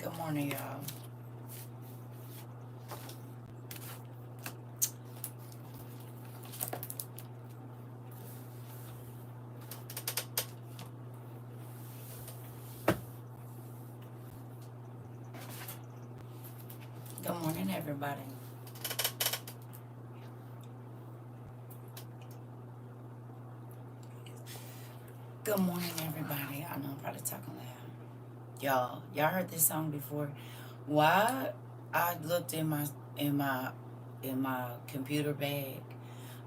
Good morning, y'all. Good morning, everybody. Good morning, everybody. I know I'm probably talking loud. Y'all heard this song before? Why I looked in my computer bag.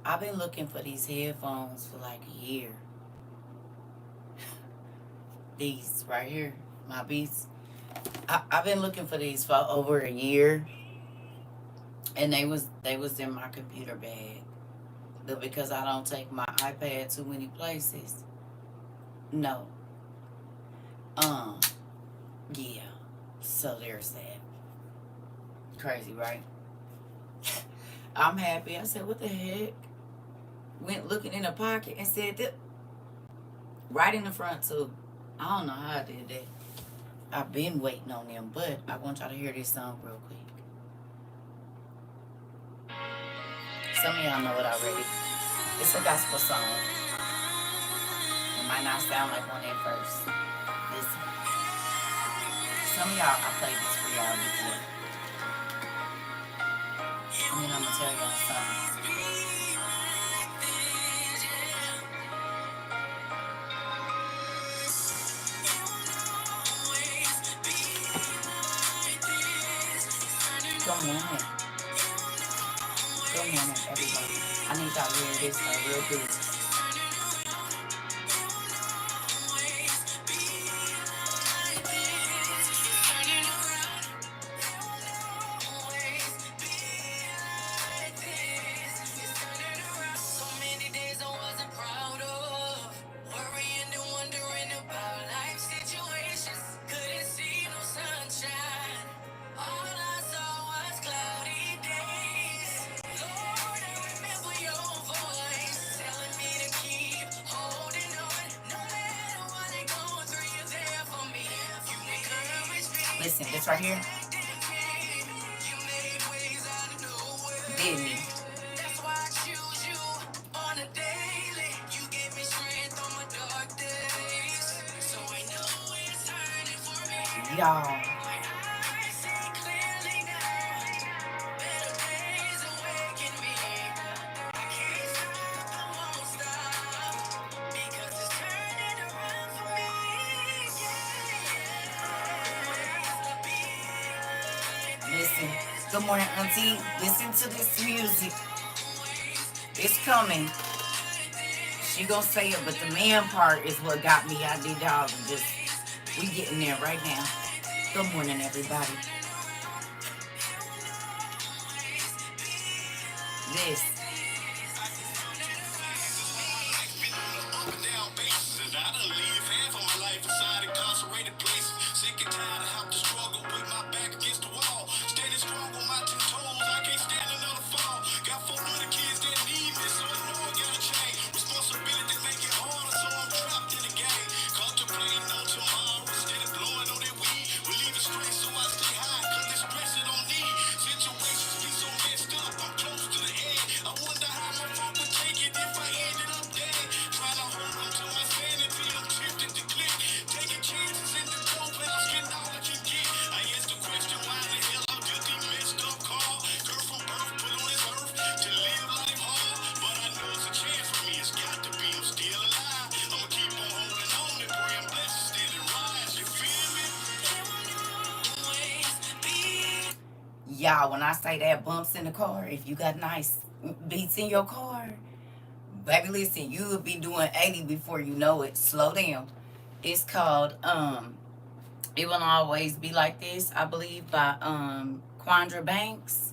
I've been looking for these headphones for like a year. These right here, my Beats. I've been looking for these for over a year, and they was in my computer bag. But because I don't take my iPad too many places, no. Um, yeah. So there's that. Crazy, right? I'm happy. I said, what the heck? Went looking in the pocket and said that right in the front too. I don't know how I did that. I've been waiting on them, but I want y'all to hear this song real quick. Some of y'all know it already. It's a gospel song. It might not sound like one at first. Listen. Some of y'all, I played this for y'all before. And then I'm gonna tell y'all something. Good morning. Good morning, everybody. I need y'all to hear this real good. Listen, this right here, Disney. Y'all. Listen. Good morning, Auntie. Listen to this music. It's coming. She gonna say it, but the man part is what got me. I did y'all just we getting there right now. Good morning, everybody. This. Y'all, when I say that bumps in the car, if you got nice beats in your car, baby, listen, you will be doing 80 before you know it. Slow down. It's called It Will Always Be Like This, I believe, by Quandra Banks.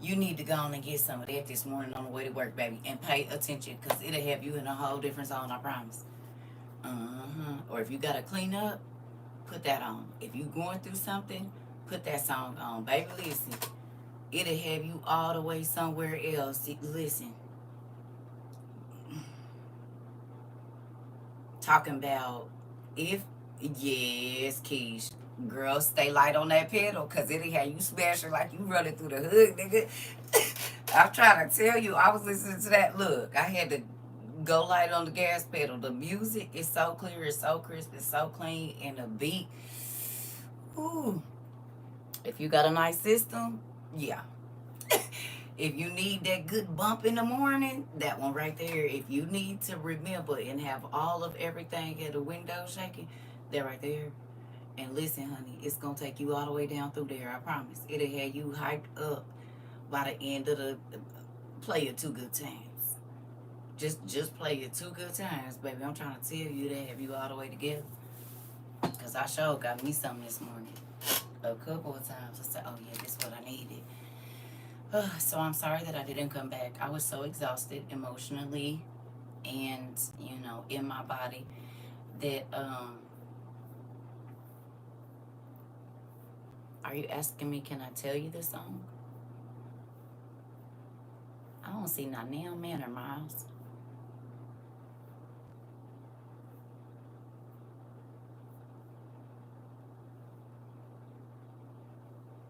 You need to go on and get some of that this morning on the way to work, baby, and pay attention because it'll have you in a whole different zone, I promise. Or if you got to clean up, put that on. If you going through something, put that song on. Baby, listen, it'll have you all the way somewhere else. Listen, talking about if, yes, Keish. Girl, stay light on that pedal, cause it'll have you smashing like you running through the hood, nigga. I'm trying to tell you, I was listening to that. Look, I had to go light on the gas pedal. The music is so clear, it's so crisp, it's so clean, and the beat. Ooh, if you got a nice system, yeah. If you need that good bump in the morning, that one right there. If you need to remember and have all of everything at the window shaking, that right there. And listen, honey, it's gonna take you all the way down through there. I promise. It'll have you hyped up by the end of the play it two good times. Just play it two good times, baby. I'm trying to tell you to have you all the way together. Cause I sure got me something this morning. A couple of times I said, oh yeah, this is what I needed. So I'm sorry that I didn't come back. I was so exhausted emotionally and, in my body that are you asking me, can I tell you the song? I don't see not now, man, or Miles.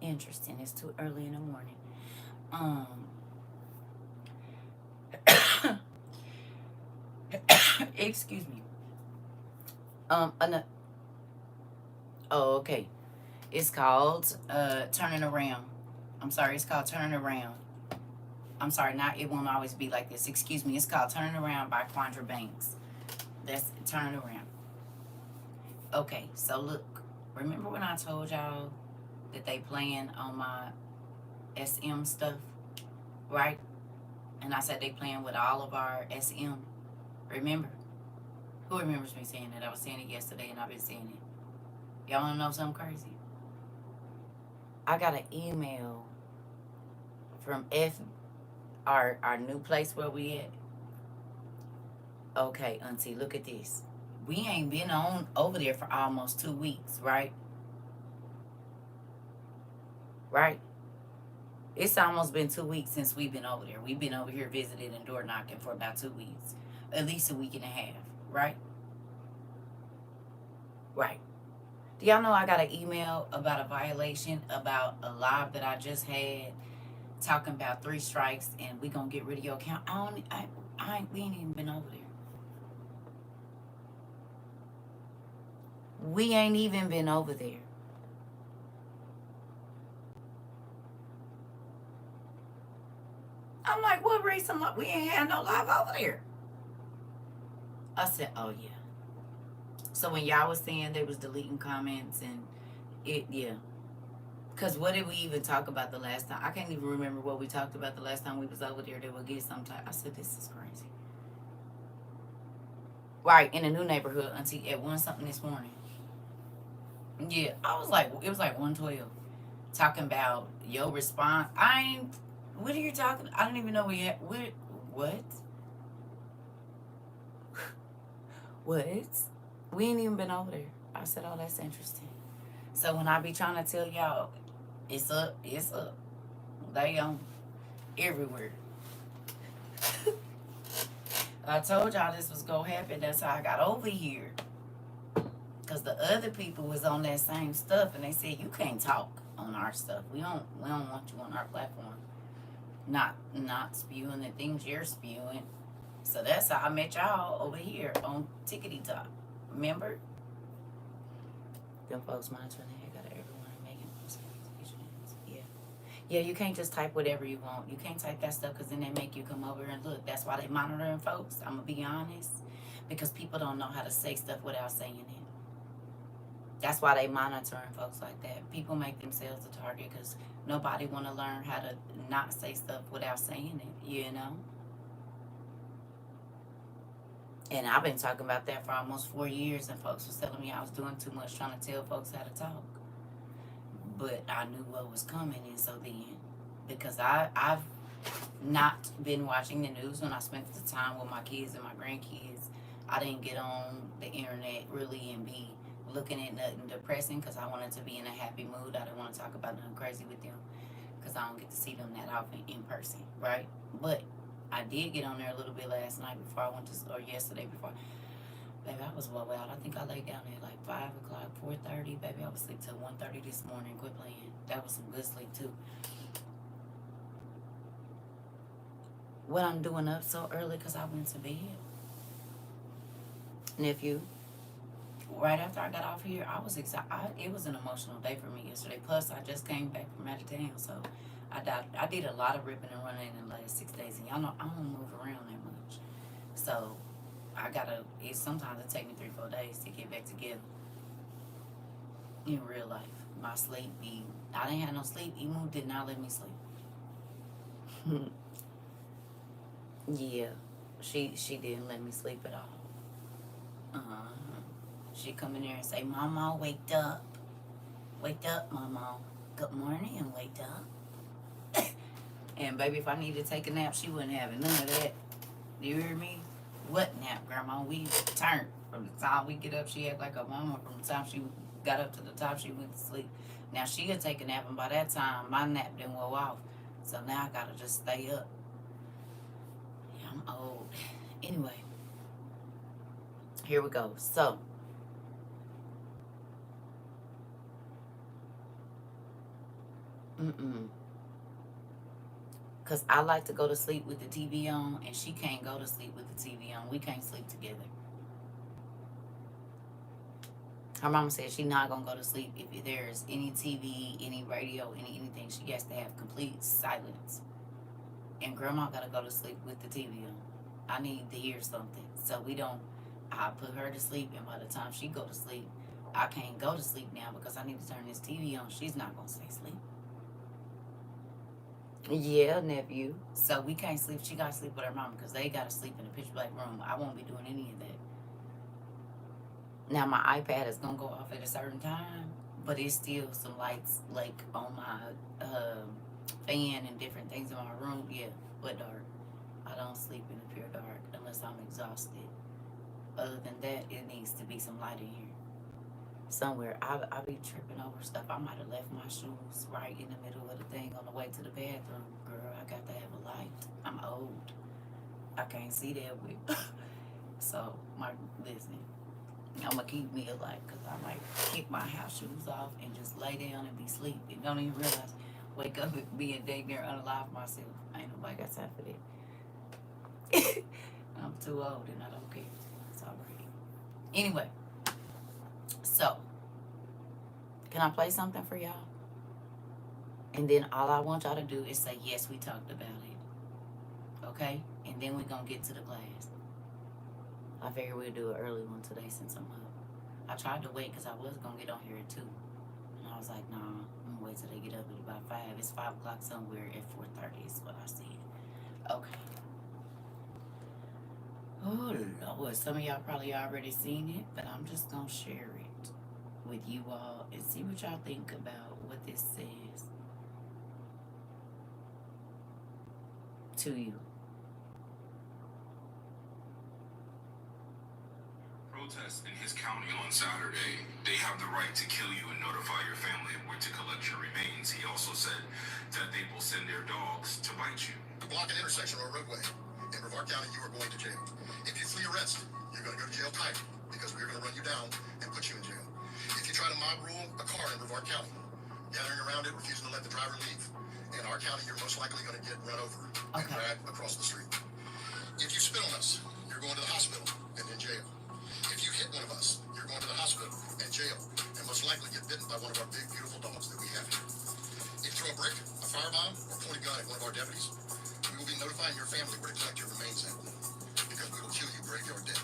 Interesting. It's too early in the morning. Excuse me. Oh, okay. It's called Turning Around. I'm sorry, it's called Turning Around. I'm sorry, not it won't always be like this. Excuse me. It's called Turning Around by Quandra Banks. That's Turning Around. Okay, so look. Remember when I told y'all that they playing on my SM stuff, right? And I said they playing with all of our SM. Remember? Who remembers me saying that? I was saying it yesterday and I've been saying it. Y'all wanna know something crazy? I got an email from our new place where we at. Okay, auntie, look at this. We ain't been on over there for almost 2 weeks, right? Right? It's almost been 2 weeks since we've been over there. We've been over here visiting and door knocking for about 2 weeks. At least a week and a half, right? Right. Do y'all know I got an email about a violation about a live that I just had talking about 3 strikes and we gonna get rid of your account? We ain't even been over there. We ain't even been over there. I'm like, what reason? We ain't had no live over there. I said, oh yeah. So when y'all was saying they was deleting comments and yeah. Cause what did we even talk about the last time? I can't even remember what we talked about the last time we was over there. They would get some type. I said, this is crazy. Right, in a new neighborhood, auntie, at 1 something this morning. Yeah, I was like, it was like 1:12. Talking about your response. What are you talking? I don't even know where you at. What? What? We ain't even been over there. I said, oh, that's interesting. So when I be trying to tell y'all, it's up, it's up. They on everywhere. I told y'all this was gonna happen. That's how I got over here. Cause the other people was on that same stuff, and they said you can't talk on our stuff. We don't want you on our platform. Not spewing the things you're spewing. So that's how I met y'all over here on Tickety Talk. Remember? Them folks monitoring the heck out of everyone and making decisions. Yeah. Yeah, you can't just type whatever you want. You can't type that stuff because then they make you come over and look. That's why they monitoring folks. I'm going to be honest. Because people don't know how to say stuff without saying it. That's why they monitoring folks like that. People make themselves a target because nobody want to learn how to not say stuff without saying it, you know? And I've been talking about that for almost 4 years, and folks was telling me I was doing too much trying to tell folks how to talk. But I knew what was coming, and so then, because I've not been watching the news when I spent the time with my kids and my grandkids. I didn't get on the internet really and be looking at nothing depressing because I wanted to be in a happy mood. I didn't want to talk about nothing crazy with them because I don't get to see them that often in person, right? But I did get on there a little bit last night before I went to, or yesterday before. Baby, I was was well out. I think I laid down at like 5 o'clock, 4:30. Baby, I was asleep till 1:30 this morning. Quit playing. That was some good sleep too. What I'm doing up so early because I went to bed. Nephew, right after I got off here, I was excited. It was an emotional day for me yesterday. Plus, I just came back from out of town, so I did a lot of ripping and running in the last 6 days, and y'all know I don't move around that much. So sometimes it take me 3-4 days to get back together in real life. My sleep I didn't have no sleep. Emu did not let me sleep. Yeah, she didn't let me sleep at all. She come in there and say, "Mama, wake up, Mama. Good morning, and wake up." And baby, if I needed to take a nap, she wouldn't have it. None of that. You hear me? What nap, Grandma? We turned from the time we get up. She act like a mama. From the time she got up to the top, she went to sleep. Now she could take a nap, and by that time, my nap didn't wear off. So now I gotta just stay up. Yeah, I'm old. Anyway, here we go. So. Because I like to go to sleep with the TV on, and she can't go to sleep with the TV on. We can't sleep together. Her mama said she's not going to go to sleep if there's any TV, any radio, anything. She has to have complete silence. And Grandma got to go to sleep with the TV on. I need to hear something. So I put her to sleep, and by the time she go to sleep, I can't go to sleep now because I need to turn this TV on. She's not going to stay asleep. Yeah, nephew. So we can't sleep. She got to sleep with her mama because they got to sleep in a pitch black room. I won't be doing any of that. Now, my iPad is going to go off at a certain time, but it's still some lights like on my fan and different things in my room. Yeah, but dark. I don't sleep in the pure dark unless I'm exhausted. Other than that, it needs to be some light in here. Somewhere, I be tripping over stuff. I might have left my shoes right in the middle of the thing on the way to the bathroom. Girl, I got to have a light. I'm old. I can't see that with. So, listen, I'm going to keep me a light because I might kick my house shoes off and just lay down and be asleep and don't even realize. Wake up and be a day near unalive myself. Ain't nobody got time for that. I'm too old and I don't care. It's all right. Anyway. So, can I play something for y'all? And then all I want y'all to do is say, yes, we talked about it. Okay? And then we're going to get to the class. I figured we'd do an early one today since I'm up. I tried to wait because I was going to get on here at 2. And I was like, nah, I'm going to wait till they get up at about 5. It's 5 o'clock somewhere at 4:30 is what I said. Okay. Oh, Lord. Some of y'all probably already seen it, but I'm just going to share it with you all and see what y'all think about what this says to you. Protest in his county on Saturday. They have the right to kill you and notify your family where to collect your remains. He also said that they will send their dogs to bite you. To block an intersection or a roadway in Brevard County, you are going to jail. If you flee arrest, you're going to go to jail tight because we're going to run you down and put you in jail. If you try to mob rule a car in Brevard County, gathering around it, refusing to let the driver leave, in our county, you're most likely going to get run over and dragged across the street. If you spit on us, you're going to the hospital and in jail. If you hit one of us, you're going to the hospital and jail, and most likely get bitten by one of our big, beautiful dogs that we have here. If you throw a brick, a firebomb, or point a gun at one of our deputies, we will be notifying your family where to collect your remains sample, because we will kill you graveyard dead.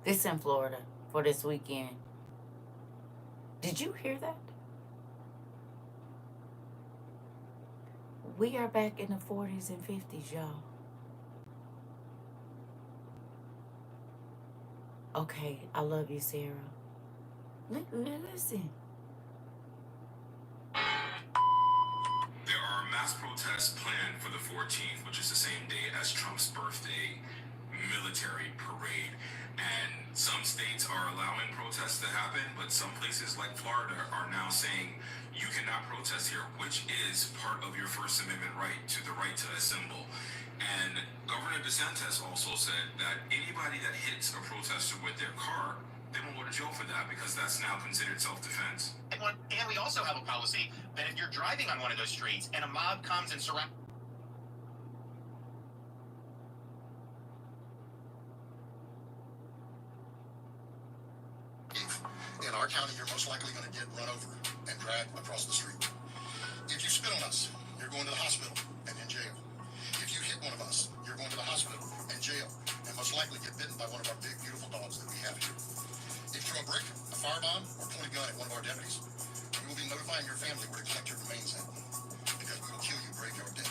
This in Florida for this weekend. Did you hear that? We are back in the 40s and 50s, y'all. Okay, I love you, Sarah. Listen. There are mass protests planned for the 14th, which is the same day as Trump's birthday. military parade. And some states are allowing protests to happen, but some places like Florida are now saying you cannot protest here, which is part of your First Amendment right to the right to assemble. And Governor DeSantis also said that anybody that hits a protester with their car, they won't go to jail for that because that's now considered self-defense. And we also have a policy that if you're driving on one of those streets and a mob comes and surrounds. In our county, you're most likely going to get run over and dragged across the street. If you spit on us, you're going to the hospital and in jail. If you hit one of us, you're going to the hospital and jail, and most likely get bitten by one of our big, beautiful dogs that we have here. If you throw a brick, a firebomb, or point a gun at one of our deputies, we will be notifying your family where to collect your remains at, because we will kill you graveyard dead.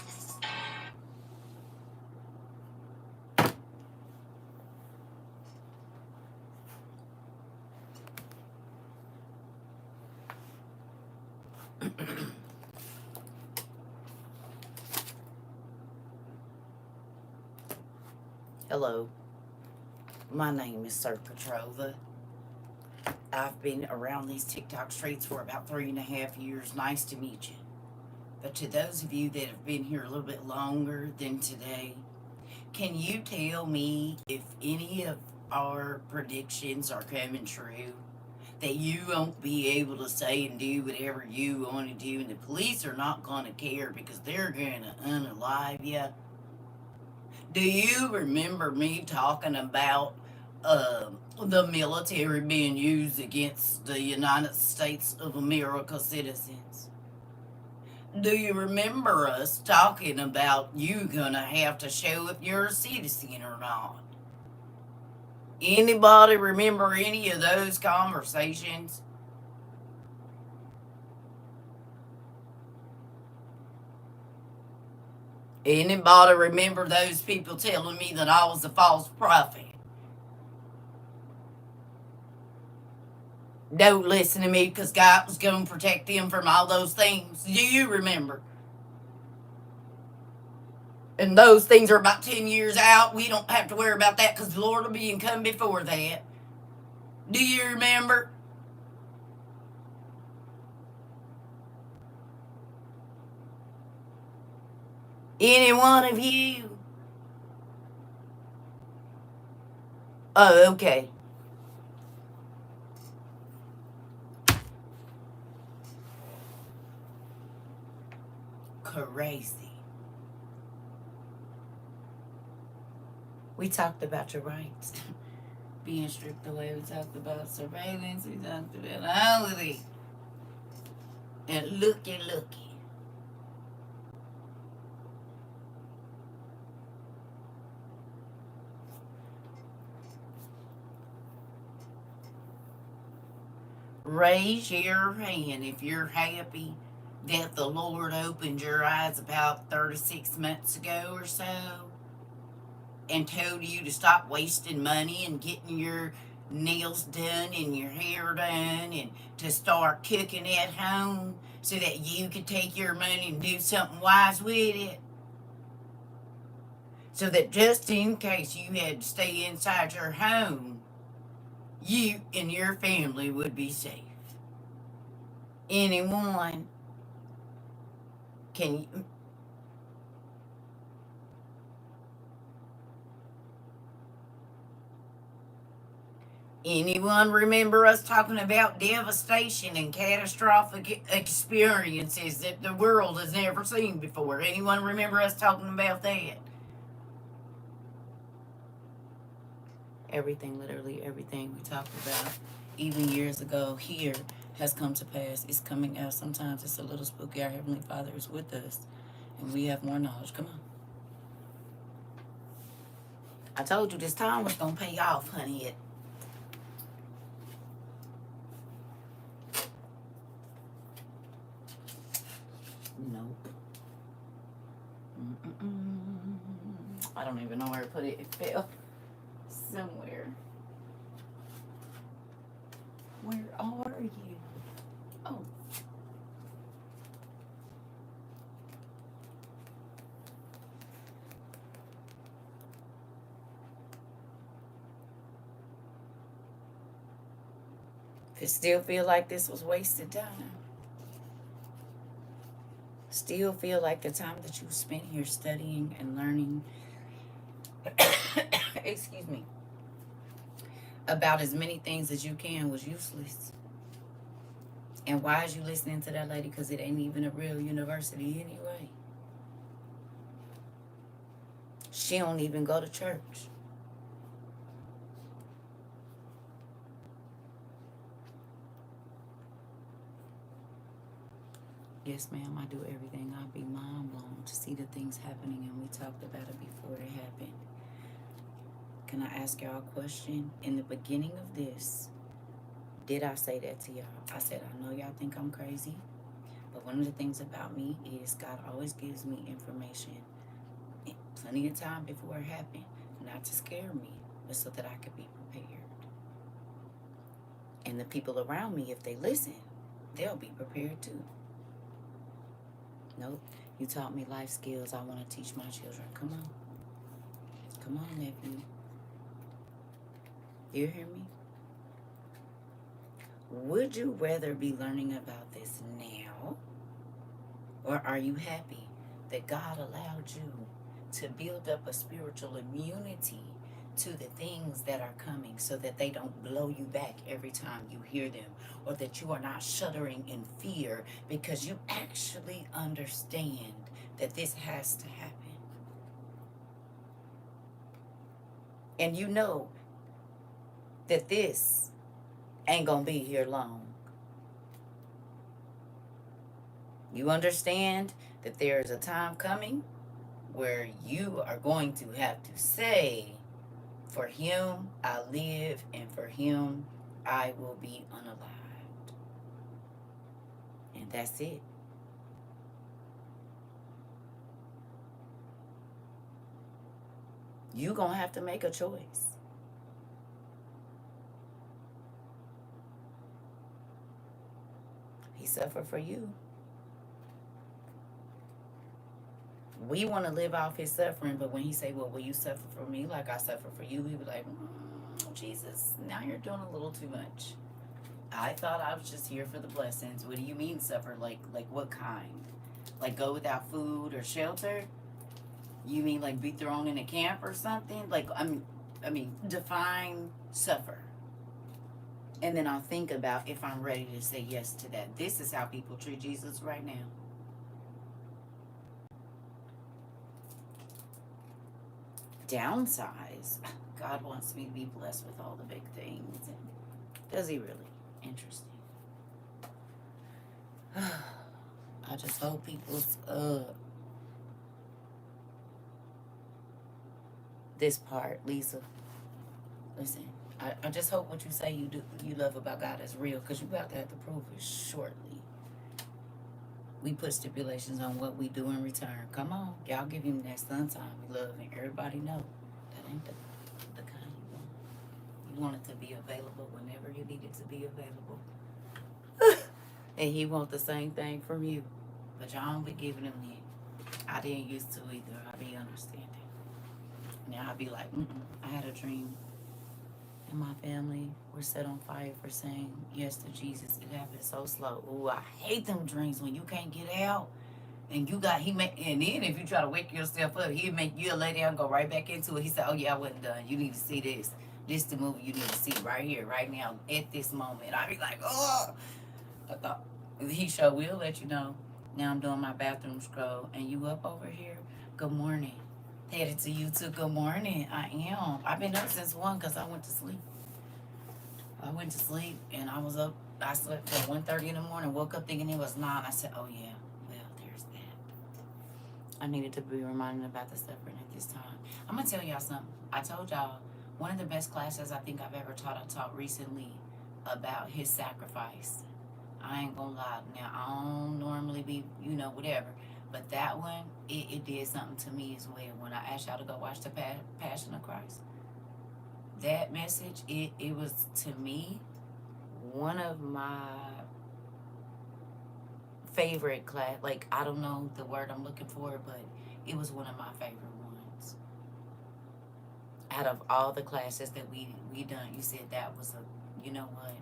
Hello, my name is CERCA TROVA. I've been around these TikTok streets for about 3.5 years. Nice to meet you. But to those of you that have been here a little bit longer than today, can you tell me if any of our predictions are coming true? That you won't be able to say and do whatever you want to do, and the police are not going to care because they're going to unalive you? Do you remember me talking about the military being used against the United States of America citizens? Do you remember us talking about you gonna have to show if you're a citizen or not? Anybody remember any of those conversations? Anybody remember those people telling me that I was a false prophet? Don't listen to me because God was going to protect them from all those things. Do you remember? And those things are about 10 years out. We don't have to worry about that because the Lord will be and come before that. Do you remember? Any one of you? Oh, okay. Crazy. We talked about your rights being stripped away. We talked about surveillance. We talked about all of it. And looky. Raise your hand if you're happy that the Lord opened your eyes about 36 months ago or so and told you to stop wasting money and getting your nails done and your hair done and to start cooking at home so that you could take your money and do something wise with it. So that just in case you had to stay inside your home, you and your family would be safe. Anyone? Can you? Anyone remember us talking about devastation and catastrophic experiences that the world has never seen before? Anyone remember us talking about that? Everything, literally everything we talked about, even years ago here, has come to pass. It's coming out. Sometimes it's a little spooky. Our Heavenly Father is with us, and we have more knowledge. Come on. I told you this time was going to pay off, honey. Nope. I don't even know where to put it. It fell somewhere. Where are you? Oh. If it still feel like this was wasted time, still feel like the time that you spent here studying and learning, excuse me, about as many things as you can was useless. And why is you listening to that lady? Because it ain't even a real university anyway. She don't even go to church. Yes, ma'am, I do everything. I'd be mind blown to see the things happening, and we talked about it before it happened. Can I ask y'all a question? In the beginning of this, did I say that to y'all? I said, I know y'all think I'm crazy, but one of the things about me is God always gives me information plenty of time before it happened, not to scare me, but so that I could be prepared. And the people around me, if they listen, they'll be prepared too. Nope. You taught me life skills I want to teach my children. Come on. Come on, nephew. You hear me? Would you rather be learning about this now? Or are you happy that God allowed you to build up a spiritual immunity to the things that are coming so that they don't blow you back every time you hear them, or that you are not shuddering in fear because you actually understand that this has to happen? And you know that this ain't gonna be here long. You understand that there is a time coming where you are going to have to say, for him I live, and for him I will be unalived. And that's it. You gonna have to make a choice. He suffered for you. We want to live off his suffering, but when he say, well, will you suffer for me like I suffer for you? He be like, Jesus, now you're doing a little too much. I thought I was just here for the blessings. What do you mean suffer? Like what kind? Like go without food or shelter? You mean like be thrown in a camp or something? Like I mean define suffer. And then I'll think about if I'm ready to say yes to that. This is how people treat Jesus right now. Downsize. God wants me to be blessed with all the big things. And does he really? Interesting. I just hope people's this part, Lisa. Listen, I just hope what you say you love about God is real, because you about to have to prove it shortly. We put stipulations on what we do in return. Come on, y'all give him that son time. We love, and everybody know that ain't the kind you want. You want it to be available whenever you need it to be available. And he want the same thing from you. But y'all don't be giving him that. I didn't used to either. I be understanding. Now I be like, I had a dream. And my family were set on fire for saying yes to Jesus. It happened so slow. Ooh, I hate them dreams when you can't get out. And and then if you try to wake yourself up, he'll make you lay down and go right back into it. He said, oh yeah, I wasn't done. You need to see this. This the movie you need to see right here, right now, at this moment. I be like, oh. I thought he sure will let you know. Now I'm doing my bathroom scroll, and you up over here? Good morning. Headed to you too. Good morning. I am. I've been up since 1 because I went to sleep. And I was up. I slept till 1:30 in the morning. Woke up thinking it was 9. I said, oh yeah, well, there's that. I needed to be reminded about the suffering at this time. I'm going to tell y'all something. I told y'all, one of the best classes I think I've ever taught, I taught recently about his sacrifice. I ain't gonna lie. Now, I don't normally be, whatever. But that one, it did something to me as well. When I asked y'all to go watch the Passion of Christ, that message, it was, to me, one of my favorite class. Like, I don't know the word I'm looking for, but it was one of my favorite ones. Out of all the classes that we done, you said that was you know what?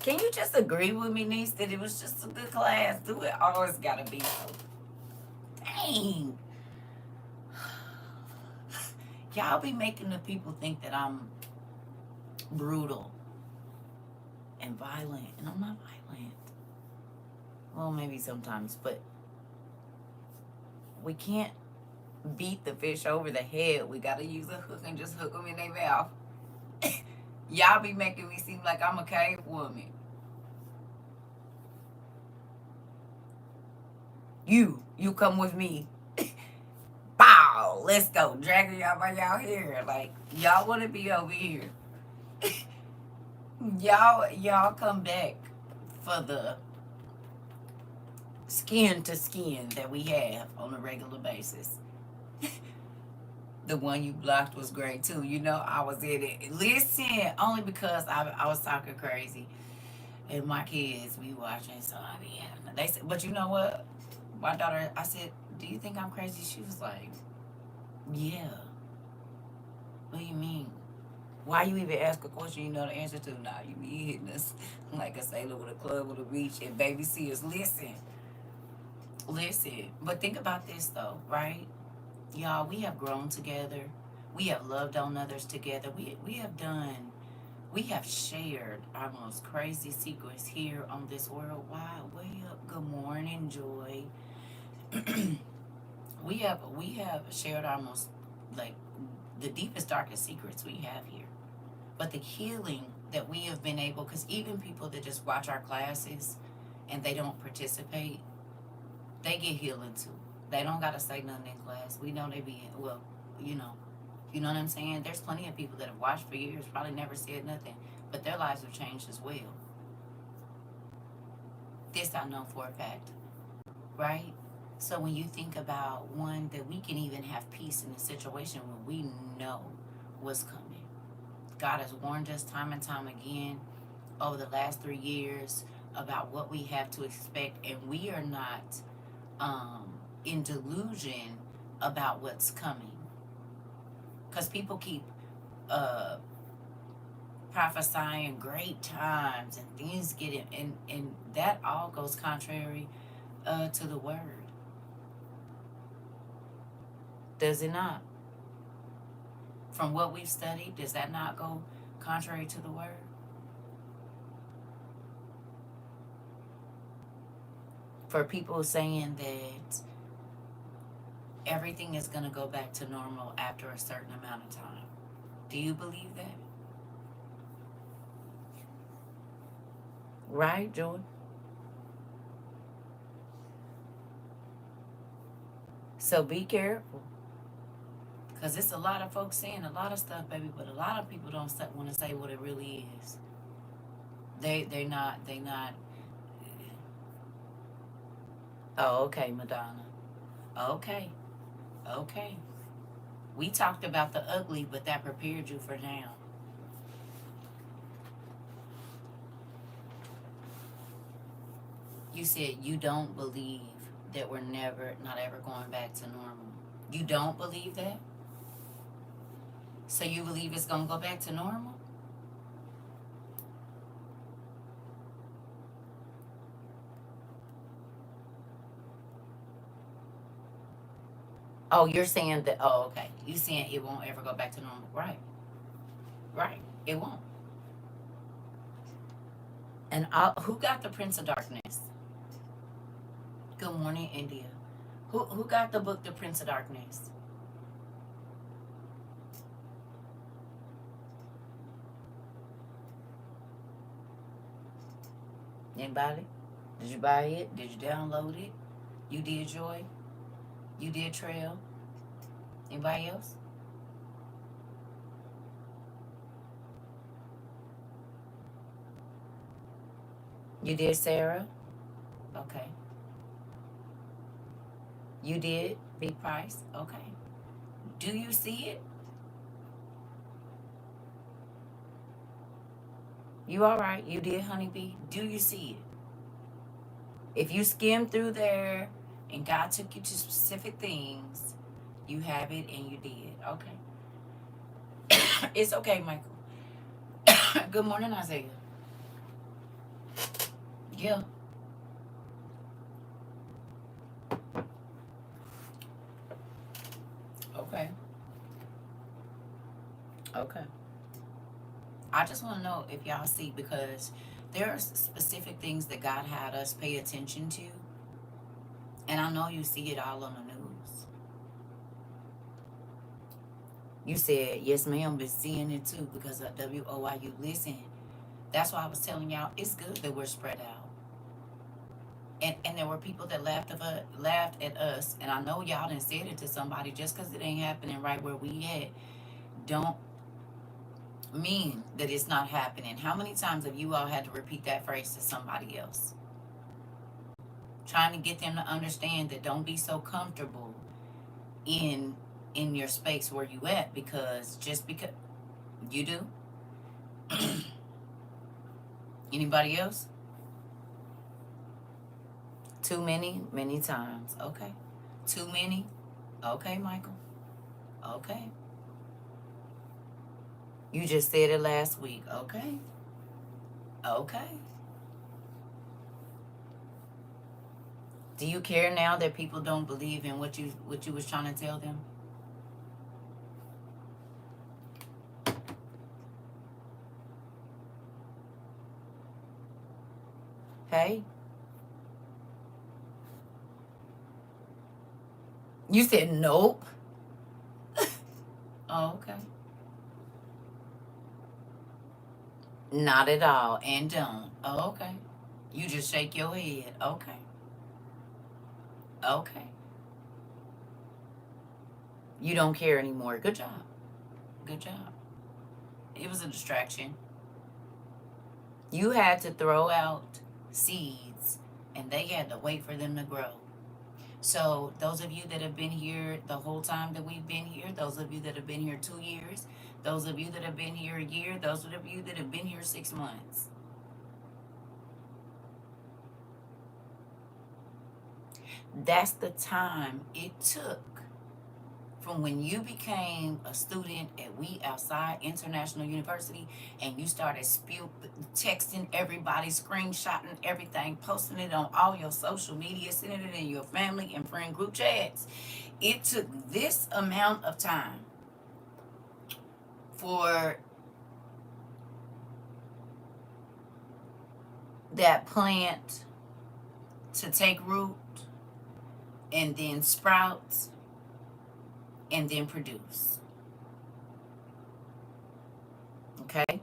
Can you just agree with me, niece, that it was just a good class? Do it always gotta be so? Dang. Y'all be making the people think that I'm brutal and violent, and I'm not violent. Well, maybe sometimes, but we can't beat the fish over the head. We gotta use a hook and just hook them in their mouth. Y'all be making me seem like I'm a cave woman. You come with me. Bow, let's go. Dragging y'all by y'all hair. Like, y'all want to be over here. y'all come back for the skin to skin that we have on a regular basis. The one you blocked was great too. You know, I was in it. Listen, only because I was talking crazy. And my kids be watching, so I be having. They said, but you know what? My daughter, I said, "Do you think I'm crazy?" She was like, "Yeah." What do you mean? Why you even ask a question you know the answer to? Nah, you be hitting us like a sailor with a club with a beach and baby seals. Listen. But think about this though, right? Y'all, we have grown together. We have loved on others together. We have shared our most crazy secrets here on this world wide way up. Good morning, Joy. we have shared our most, like, the deepest, darkest secrets we have here. But the healing that we have been able, because even people that just watch our classes and they don't participate, they get healing too. They don't gotta say nothing in class. We know they be well, you know. You know what I'm saying? There's plenty of people that have watched for years, probably never said nothing, but their lives have changed as well. This I know for a fact, right? So when you think about one, that we can even have peace in a situation when we know what's coming. God has warned us time and time again over the last 3 years about what we have to expect, and we are not in delusion about what's coming. Because people keep prophesying great times and things getting, and that all goes contrary to the word. Does it not? From what we've studied, does that not go contrary to the word? For people saying that everything is going to go back to normal after a certain amount of time. Do you believe that? Right, Joy? So be careful. Because it's a lot of folks saying a lot of stuff, baby, but a lot of people don't want to say what it really is. They not. Oh, okay, Madonna. Okay. We talked about the ugly, but that prepared you for now. You said you don't believe that we're not ever going back to normal. You don't believe that? So you believe it's going to go back to normal? Oh, you're saying that, oh, okay. You saying it won't ever go back to normal. Right. It won't. And who got the Prince of Darkness? Good morning, India. Who got the book, The Prince of Darkness? Anybody? Did you buy it? Did you download it? You did, Joy? You did, Trail? Anybody else? You did, Sarah? Okay. You did, Big Price? Okay. Do you see it? You all right? You did, Honeybee? Do you see it? If you skim through there and God took you to specific things, you have it and you did. Okay. It's okay, Michael. Good morning, Isaiah. Yeah. Okay. Okay. I just want to know if y'all see, because there are specific things that God had us pay attention to, and I know you see it all on the news. You said, yes, ma'am, been seeing it too because of WOIU. Listen, that's why I was telling y'all it's good that we're spread out. And there were people that laughed at us, and I know y'all done said it to somebody. Just because it ain't happening right where we at, don't mean that it's not happening. How many times have you all had to repeat that phrase to somebody else? Trying to get them to understand that don't be so comfortable in your space where you at, because just because you do. Anybody else? Too many times. Okay. Too many. Okay, Michael. Okay. You just said it last week. Okay. Okay. Do you care now that people don't believe in what you was trying to tell them? Hey? You said nope. Oh, okay. Not at all. And don't. Oh, okay. You just shake your head. Okay. Okay. You don't care anymore. Good job. Good job. It was a distraction. You had to throw out seeds and they had to wait for them to grow. So those of you that have been here the whole time that we've been here, those of you that have been here 2 years, those of you that have been here a year, those of you that have been here 6 months, that's the time it took from when you became a student at We Outside International University and you started texting everybody, screenshotting everything, posting it on all your social media, sending it in your family and friend group chats. It took this amount of time for that plant to take root and then sprout and then produce. Okay?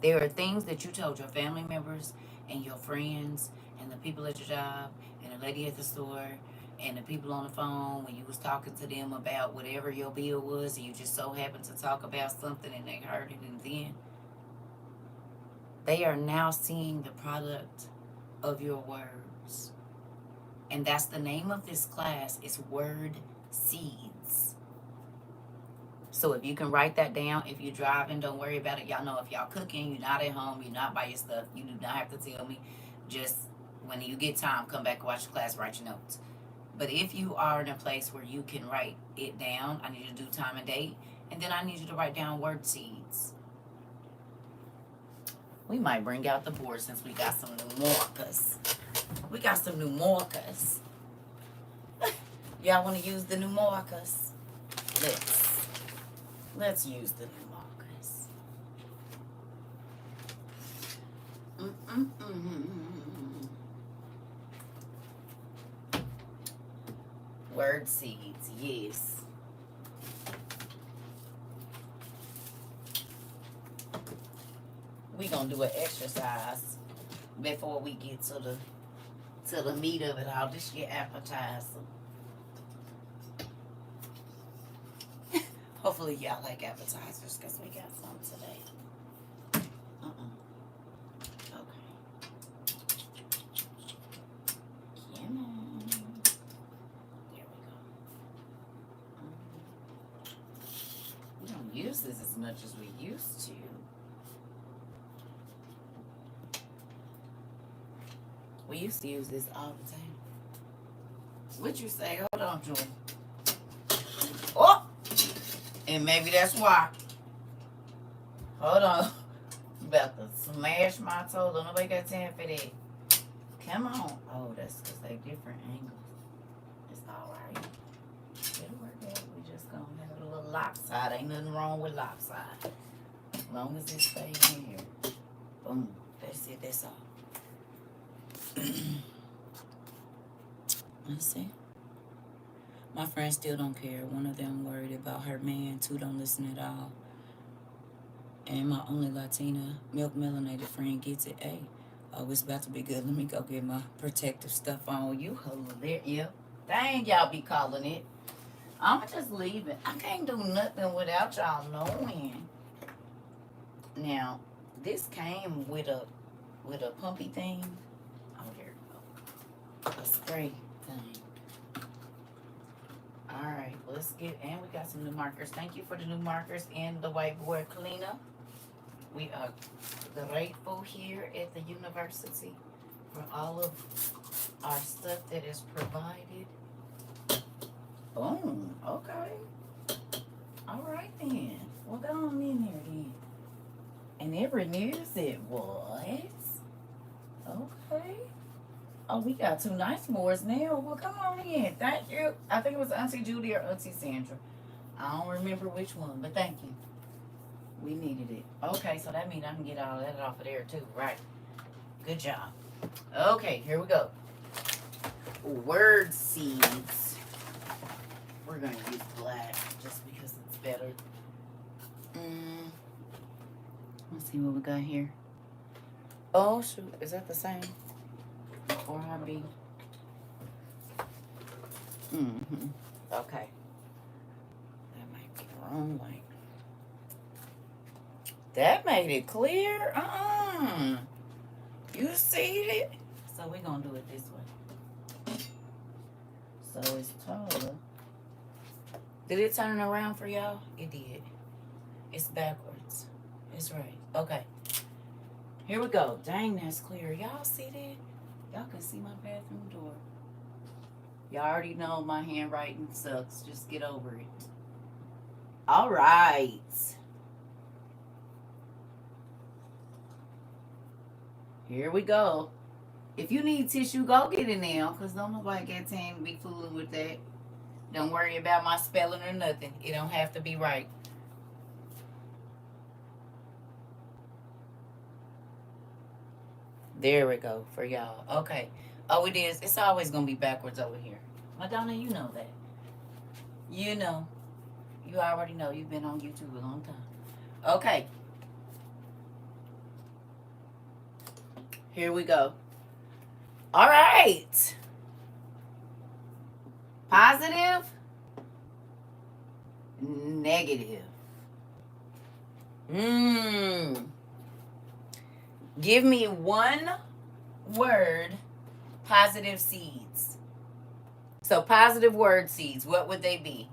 There are things that you told your family members and your friends and the people at your job and the lady at the store and the people on the phone when you was talking to them about whatever your bill was, and you just so happened to talk about something and they heard it, and then they are now seeing the product of your words. And that's the name of this class, is Word Seeds. So if you can write that down, if you're driving, don't worry about it. Y'all know if y'all cooking, you're not at home, you're not by your stuff, you do not have to tell me. Just when you get time, come back, watch the class, write your notes. But if you are in a place where you can write it down, I need you to do time and date, and then I need you to write down word seeds. We might bring out the board since we got some new markers. We got some new markers. Y'all want to use the new markers? Let's use the new markers. Word seeds, yes. We gonna do an exercise before we get to the meat of it all. This your appetizer. Hopefully y'all like appetizers, because we got some today. Okay. Come on. There we go. We don't use this as much as we used to. We used to use this all the time. What'd you say? Hold on, Jewel. Oh! And maybe that's why. Hold on. About to smash my toe. Don't nobody got time for that. Come on. Oh, that's because they different angles. It's alright. It'll work out. We just gonna have a little lopside. Ain't nothing wrong with lopside. As long as it stays in here. Boom. That's it. That's all. Let's see. My friends still don't care. One of them worried about her man. Two don't listen at all. And my only Latina, milk melanated friend gets it. Hey, oh, it's about to be good. Let me go get my protective stuff on. You hilarious. Yeah. Dang, y'all be calling it. I'ma just leave it. I can't do nothing without y'all knowing. Now, this came with a pumpy thing. Oh, there we go. A spray thing. Alright, let's get, and we got some new markers. Thank you for the new markers and the whiteboard cleanup. We are grateful here at the university for all of our stuff that is provided. Boom, okay. Alright then. Well, go on in there then. And it renews it. What? Okay. Oh, we got two nice boards now. Well, come on in. Thank you. I think it was Auntie Judy or Auntie Sandra. I don't remember which one, but thank you. We needed it. Okay, so that means I can get all that off of there too, right? Good job. Okay, here we go. Word seeds. We're going to use black just because it's better. Let's see what we got here. Oh, shoot. Is that the same? Or RB? Okay. That might be the wrong way. That made it clear? You see it? So we're going to do it this way. So it's taller. Did it turn around for y'all? It did. It's backwards. It's right. Okay. Here we go. Dang, that's clear. Y'all see that? Y'all can see my bathroom door. Y'all already know my handwriting sucks. Just get over it. All right. Here we go. If you need tissue, go get it now, because don't nobody got time to be fooling with that. Don't worry about my spelling or nothing. It don't have to be right. There we go for y'all. Okay. Oh, it is. It's always going to be backwards over here. Madonna, you know that. You know. You already know. You've been on YouTube a long time. Okay. Here we go. All right. Positive. Negative. Give me one word, positive seeds. So positive word seeds, what would they be?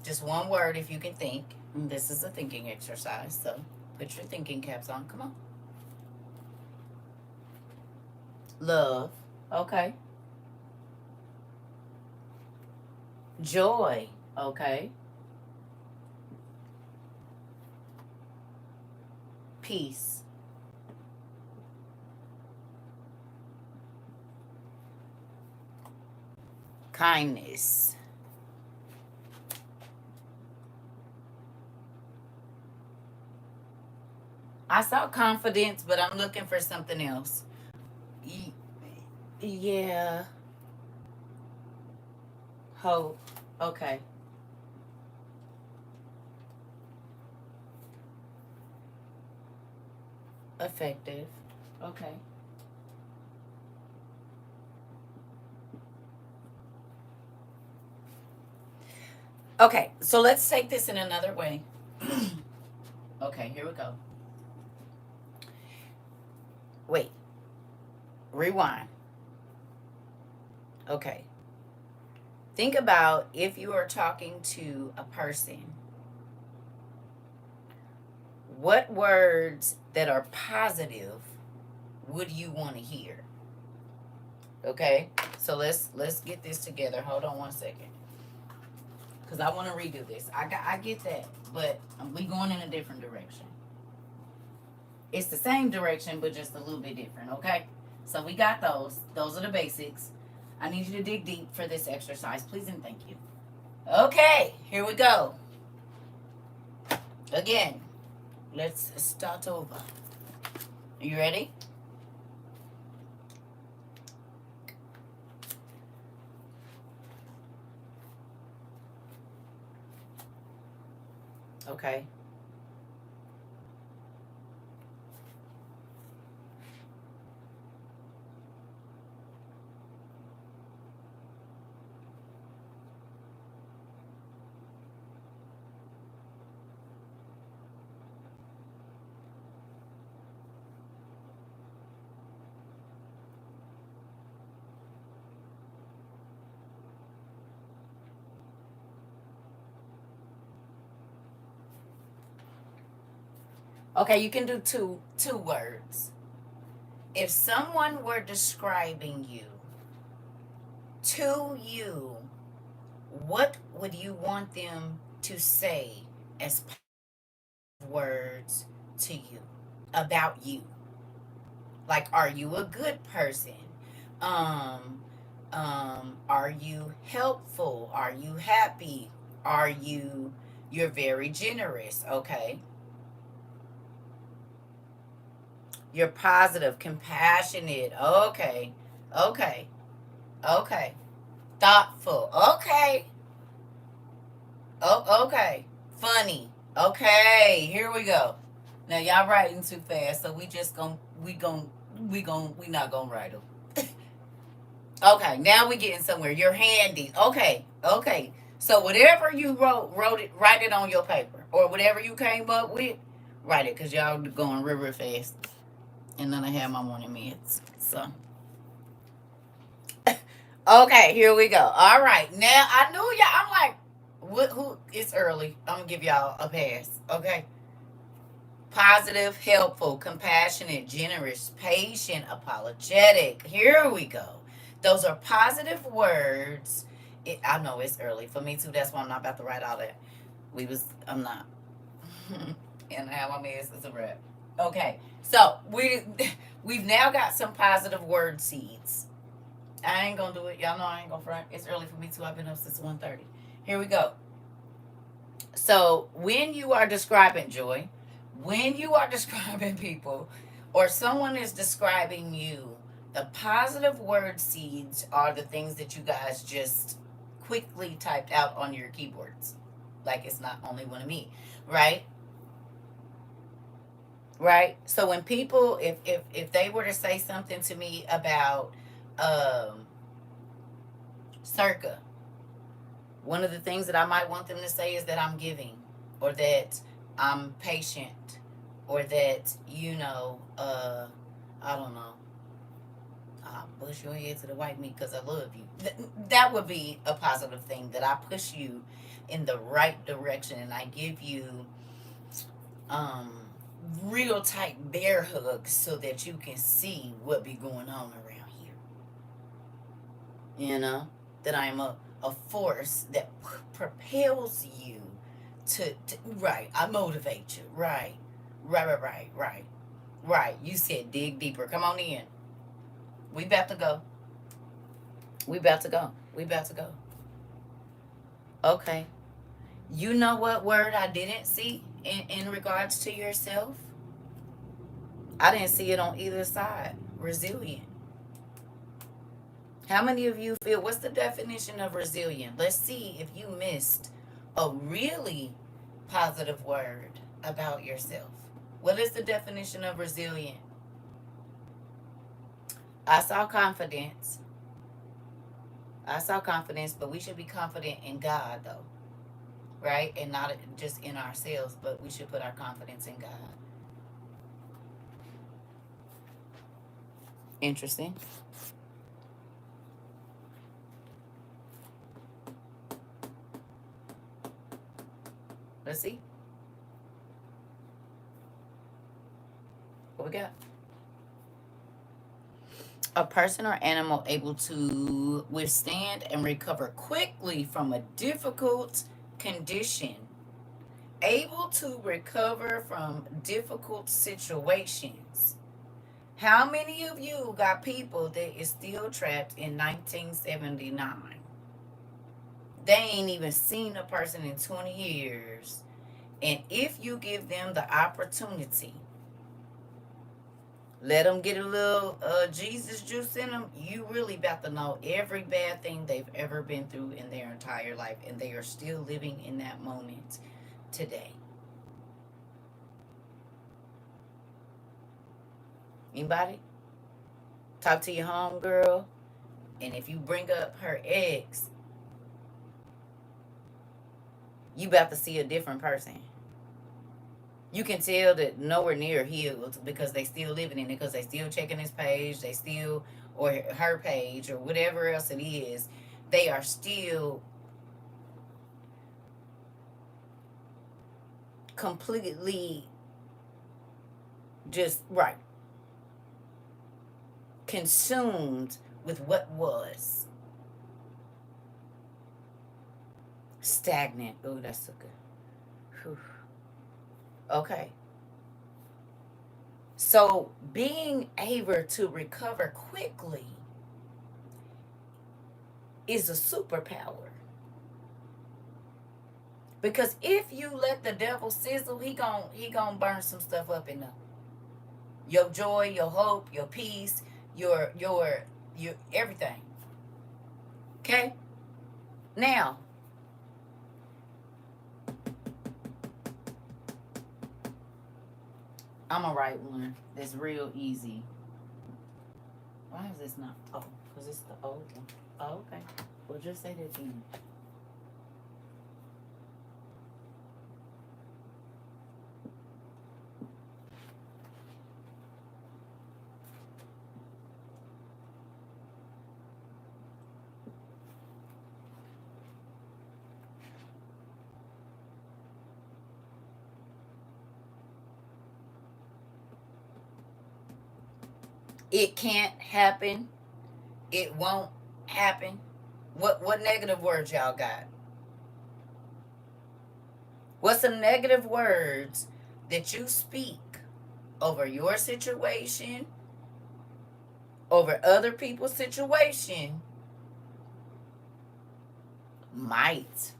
Just one word if you can think. This is a thinking exercise, so put your thinking caps on. Come on. Love. Okay. Joy. Okay. Peace. Kindness. I saw confidence, but I'm looking for something else. Yeah. Hope. Okay. Effective. Okay. Okay, so let's take this in another way. Okay, here we go. Wait. Rewind. Okay. Think about if you are talking to a person, what words that are positive would you want to hear? Okay, so let's get this together. Hold on one second, because I want to redo this. I get that, but we going in a different direction. It's the same direction, but just a little bit different, okay? So we got those. Those are the basics. I need you to dig deep for this exercise, please and thank you. Okay, here we go. Again, let's start over. Are you ready? Okay. Okay, you can do two words. If someone were describing you to you, what would you want them to say as words to you about you? Like, are you a good person? Um, are you helpful? Are you happy? Are you're very generous, okay? You're positive, compassionate, okay, okay, okay, thoughtful, okay, oh, okay, funny, okay. Here we go. Now y'all writing too fast, so we not gonna write them. Okay, now we getting somewhere. You're handy. Okay, okay. So whatever you write it on your paper, or whatever you came up with, write it, cause y'all going real fast, and then I have my morning meds. So okay, here we go. All right, now I knew y'all. I'm like, what? Who? It's early. I'm gonna give y'all a pass. Okay. Positive, helpful, compassionate, generous, patient, apologetic. Here we go. Those are positive words. I know it's early for me too. That's why I'm not about to write all that. I'm not. And now my mess is a wrap. Okay, so we've now got some positive word seeds. I ain't gonna do it. Y'all know I ain't gonna front. It's early for me too. I've been up since 1:30. Here we go. So when you are describing Joy, when you are describing people, or someone is describing you, the positive word seeds are the things that you guys just quickly typed out on your keyboards. Like it's not only one of me, right? Right. So when people, if they were to say something to me about um, Circa, one of the things that I might want them to say is that I'm giving, or that I'm patient, or that, I don't know, I'll push your head to the white meat because I love you. That would be a positive thing, that I push you in the right direction and I give you um, real tight bear hugs so that you can see what be going on around here. That I'm a force that propels you to right. I motivate you. Right. Right. You said dig deeper. Come on in. We about to go. We about to go. We about to go. Okay. You know what word I didn't see in regards to yourself? I didn't see it on either side. Resilient. How many of you feel, what's the definition of resilient? Let's see if you missed a really positive word about yourself. What is the definition of resilient? I saw confidence. But we should be confident in God, though, right? And not just in ourselves, but we should put our confidence in God. Interesting. Let's see. What we got? A person or animal able to withstand and recover quickly from a difficult condition able to recover from difficult situations. How many of you got people that is still trapped in 1979? They ain't even seen a person in 20 years. And if you give them the opportunity, let them get a little Jesus juice in them, you really about to know every bad thing they've ever been through in their entire life. And they are still living in that moment today. Anybody? Talk to your homegirl. And if you bring up her ex, you about to see a different person. You can tell that nowhere near healed because they still living in it, because they still checking his page, they still, or her page, or whatever else it is. They are still completely just right consumed with what was stagnant. Oh, that's so good. Whew. Okay. So being able to recover quickly is a superpower. Because if you let the devil sizzle, he gon' burn some stuff up in there. Your joy, your hope, your peace, your everything. Okay? Now, I'm gonna write one that's real easy. Why is this not? Oh, because it's the old one. Oh, okay. Well, just say that again. It can't happen. It won't happen. What negative words y'all got? What's some negative words that you speak over your situation, over other people's situation, might?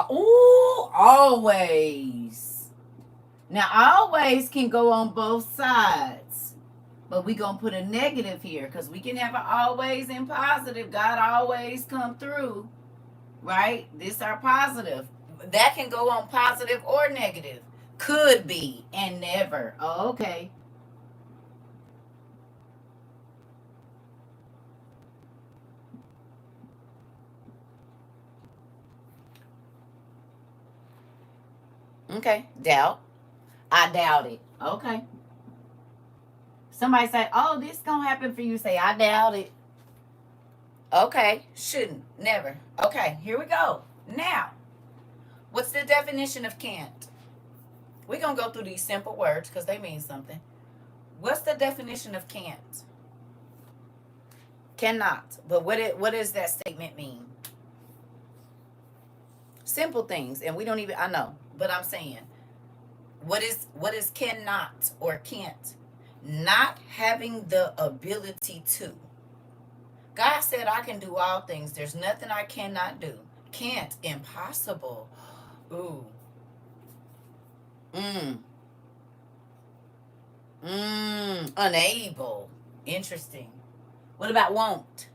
Ooh, always. Now, always can go on both sides. But we going to put a negative here because we can have an always and positive. God always come through, right? This our positive. That can go on positive or negative. Could be and never. Oh, okay. Okay. Doubt. I doubt it. Okay. Somebody say, oh, this going to happen for you. Say, I doubt it. Okay. Shouldn't. Never. Okay. Here we go. Now, what's the definition of can't? We're going to go through these simple words because they mean something. What's the definition of can't? Cannot. But what does that statement mean? Simple things. And we don't even, I know. But I'm saying, what is cannot or can't? Not having the ability to. God said, I can do all things. There's nothing I cannot do. Can't. Impossible. Ooh. Unable. Interesting. What about won't?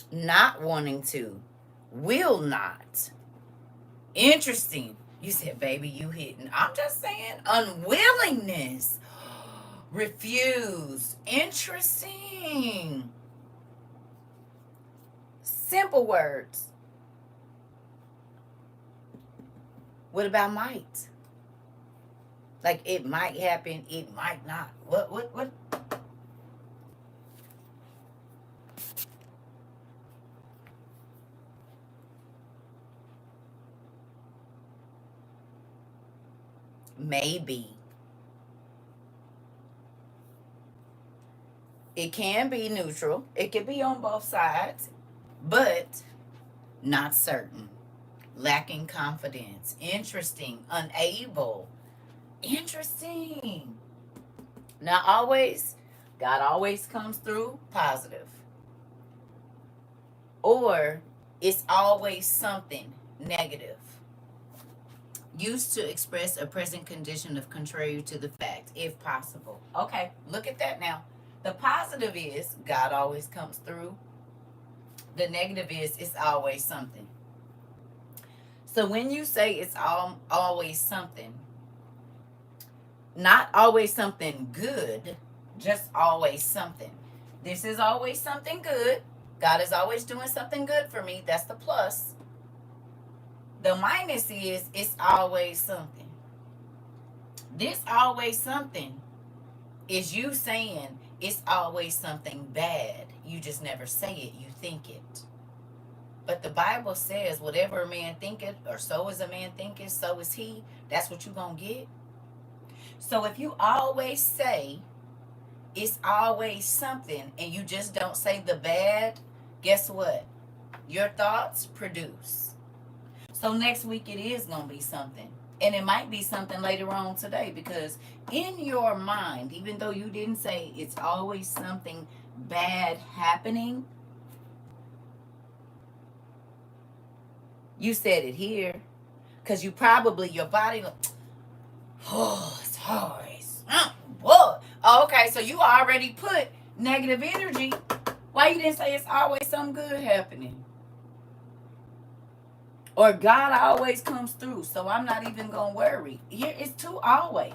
Not wanting to. Will not. Interesting. You said, baby, you hitting. I'm just saying, unwillingness. Refuse. Interesting. Simple words. What about might? Like it might happen, it might not. What? Maybe. It can be neutral. It can be on both sides, but not certain. Lacking confidence. Interesting. Unable. Interesting. Now, always, God always comes through positive. Or it's always something negative. Used to express a present condition of contrary to the fact, if possible. Okay, look at that now. The positive is God always comes through. The negative is it's always something. So when you say it's always something, not always something good, just always something. This is always something good. God is always doing something good for me. That's the plus. The minus is it's always something. This always something is you saying it's always something bad. You just never say it, you think it. But the Bible says, whatever a man thinketh, or so is a man thinketh, so is he. That's what you're going to get. So if you always say it's always something and you just don't say the bad, guess what? Your thoughts produce. So next week it is going to be something. And it might be something later on today, because in your mind, even though you didn't say it's always something bad happening, you said it here. Because you probably, your body, oh, it's always, whoa. Oh, okay, so you already put negative energy. Why you didn't say it's always something good happening? Or God always comes through, so I'm not even going to worry. Here it's two always.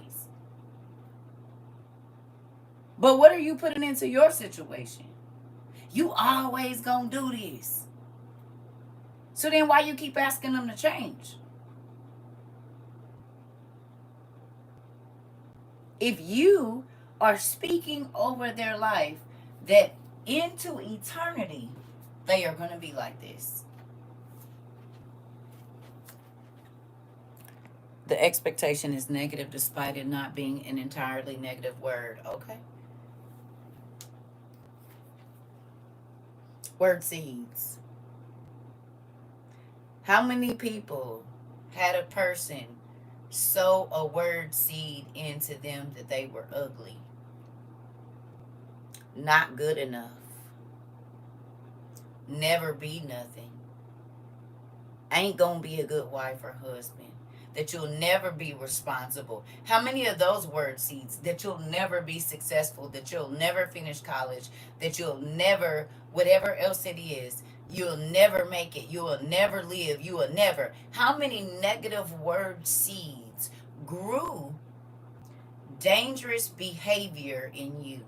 But what are you putting into your situation? You always going to do this. So then why you keep asking them to change? If you are speaking over their life that into eternity, they are going to be like this. The expectation is negative despite it not being an entirely negative word. Okay. Word seeds. How many people had a person sow a word seed into them that they were ugly? Not good enough. Never be nothing. Ain't gonna be a good wife or husband. That you'll never be responsible. How many of those word seeds that you'll never be successful, that you'll never finish college, that you'll never, whatever else it is, you'll never make it, you will never live, you will never. How many negative word seeds grew dangerous behavior in you?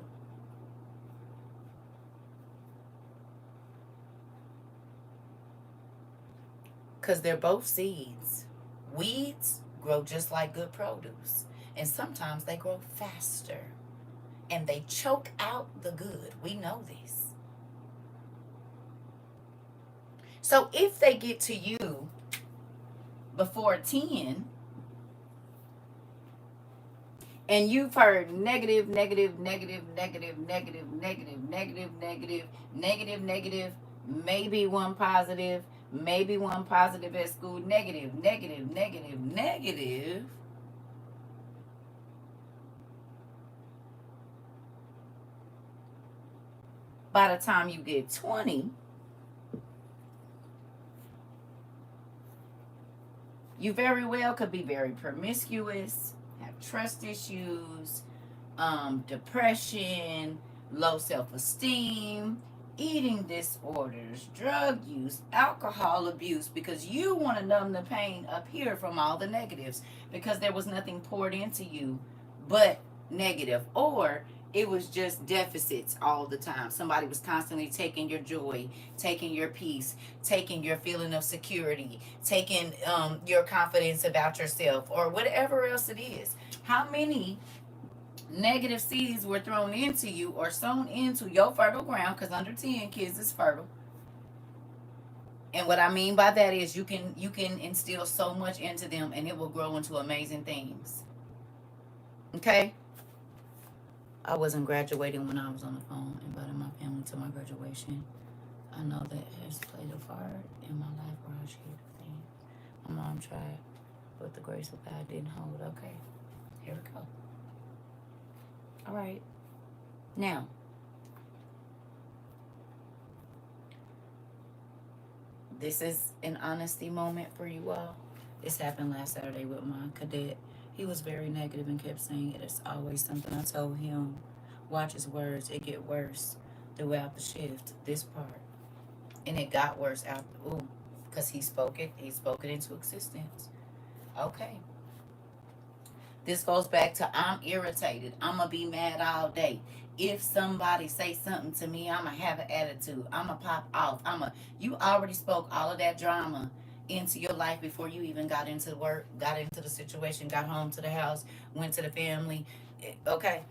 Because they're both seeds. Weeds grow just like good produce. And sometimes they grow faster. And they choke out the good. We know this. So if they get to you before 10, and you've heard negative, negative, negative, negative, negative, negative, negative, negative, negative, negative, maybe one positive, maybe one positive at school, negative, negative, negative, negative. By the time you get 20, you very well could be very promiscuous, have trust issues, depression, low self-esteem, eating disorders, drug use, alcohol abuse, because you want to numb the pain up here from all the negatives, because there was nothing poured into you but negative, or it was just deficits all the time. Somebody was constantly taking your joy, taking your peace, taking your feeling of security, taking your confidence about yourself, or whatever else it is. How many negative seeds were thrown into you or sown into your fertile ground? Because under 10 kids is fertile. And what I mean by that is you can instill so much into them and it will grow into amazing things. Okay? I wasn't graduating when I was on the phone, inviting my family to my graduation. I know that has played a part in my life where I shared the thing. My mom tried, but the grace of God didn't hold. Okay, here we go. All right. Now, this is an honesty moment for you all. This happened last Saturday with my cadet. He was very negative and kept saying it is always something. I told him, watch his words. It get worse throughout the shift. This part, and it got worse after. Ooh, because he spoke it. He spoke it into existence. Okay. This goes back to I'm irritated. I'ma be mad all day. If somebody say something to me, I'ma have an attitude. I'ma pop off. You already spoke all of that drama into your life before you even got into work, got into the situation, got home to the house, went to the family. Okay.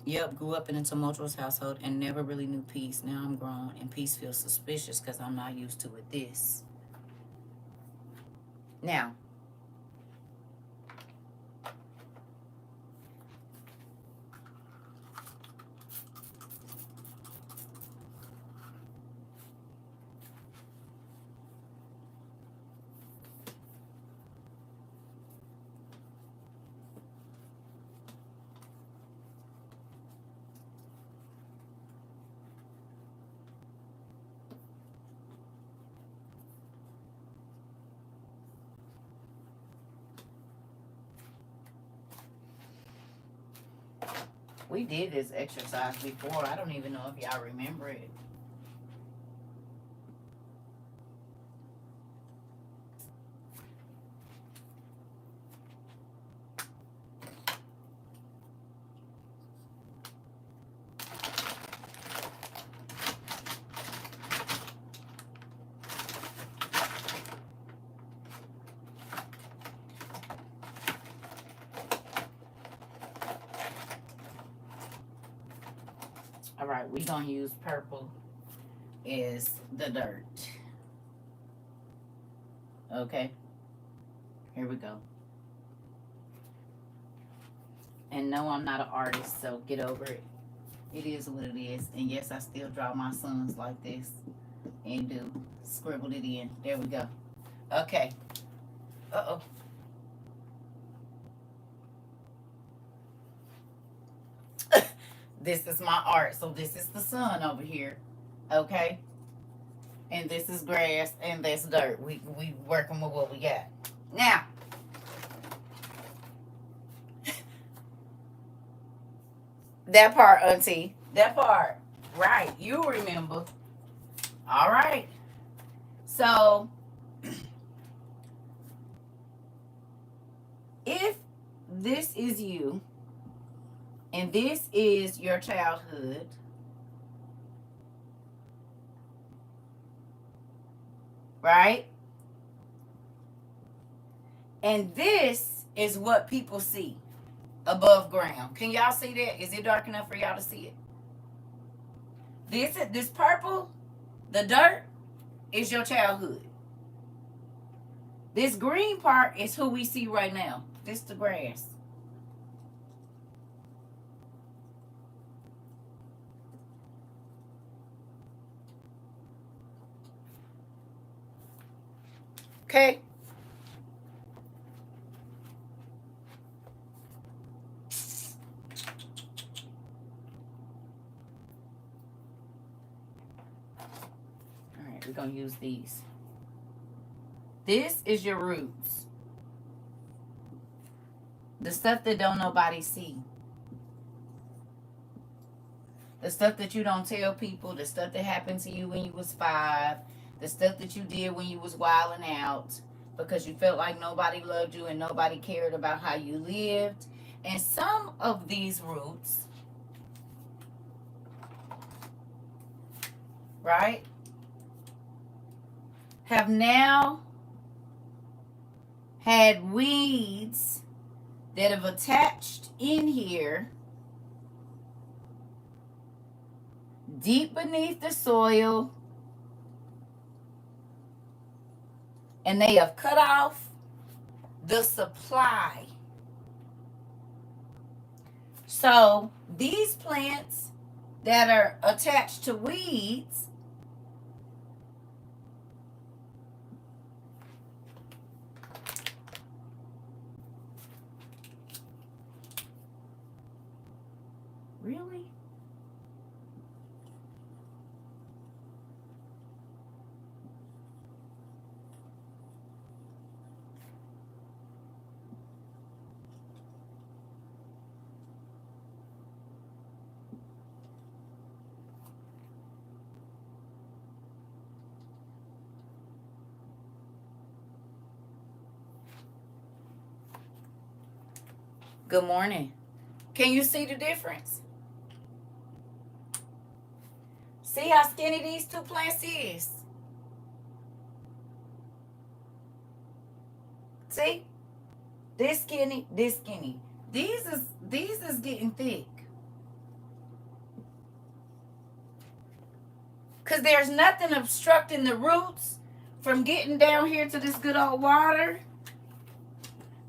Yep, grew up in a tumultuous household and never really knew peace. Now I'm grown and peace feels suspicious because I'm not used to it. This. Now, we did this exercise before. I don't even know if y'all remember it. All right, we're going to use purple as the dirt. Okay, here we go. And no, I'm not an artist, so get over it. It is what it is. And yes, I still draw my sons like this and do. Scribbled it in. There we go. Okay. Uh-oh. This is my art. So this is the sun over here. Okay? And this is grass and that's dirt. We working with what we got. Now, that part, Auntie. That part. Right. You remember. All right. So, if this is you and this is your childhood, right? And this is what people see above ground. Can y'all see that? Is it dark enough for y'all to see it? This purple, the dirt, is your childhood. This green part is who we see right now. This the grass. Okay? All right, we're going to use these. This is your roots. The stuff that don't nobody see. The stuff that you don't tell people. The stuff that happened to you when you was 5. The stuff that you did when you was wilding out. Because you felt like nobody loved you and nobody cared about how you lived. And some of these roots, right, have now had weeds that have attached in here deep beneath the soil, and they have cut off the supply So these plants that are attached to weeds, really? Good morning. Can you see the difference? See how skinny these two plants is? See? This skinny, this skinny. These is getting thick. Cause there's nothing obstructing the roots from getting down here to this good old water.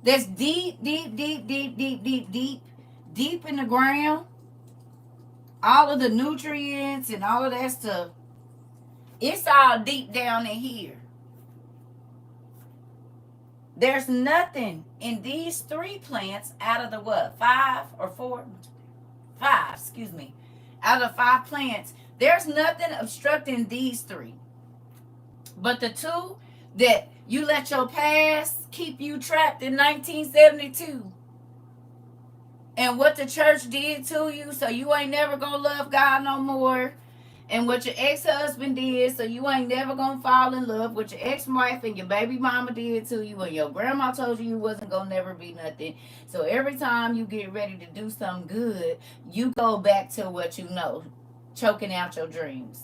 That's deep, deep, deep, deep, deep, deep, deep, deep in the ground. All of the nutrients and all of that stuff. It's all deep down in here. There's nothing in these three plants out of the what? 5 or 4? 5, excuse me. Out of 5 plants, there's nothing obstructing these 3. But the 2 that you let your past keep you trapped in 1972 and what the church did to you, so you ain't never gonna love God no more, and what your ex-husband did, so you ain't never gonna fall in love, what your ex-wife and your baby mama did to you, and your grandma told you wasn't gonna never be nothing. So every time you get ready to do something good, you go back to what you know, choking out your dreams.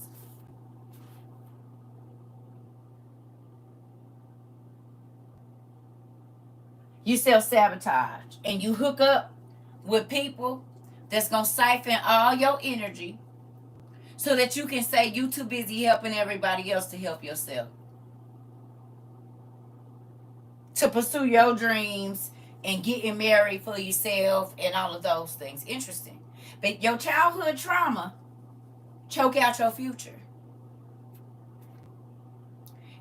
You self-sabotage, and you hook up with people that's gonna siphon all your energy so that you can say you too busy helping everybody else to help yourself, to pursue your dreams and getting married for yourself and all of those things. Interesting. But your childhood trauma choke out your future.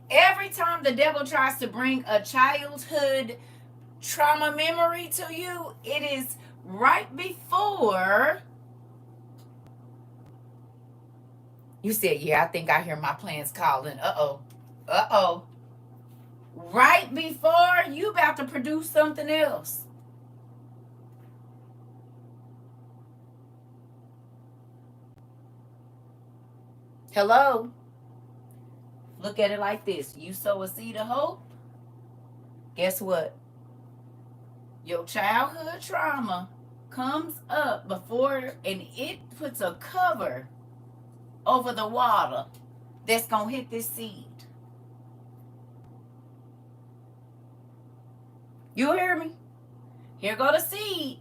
Every time the devil tries to bring a childhood trauma memory to you, it is right before you said, yeah, I think I hear my plans calling. Uh-oh. Right before you about to produce something else. Hello? Look at it like this. You sow a seed of hope. Guess what? Your childhood trauma comes up before, and it puts a cover over the water that's going to hit this seed. You hear me? Here go the seed.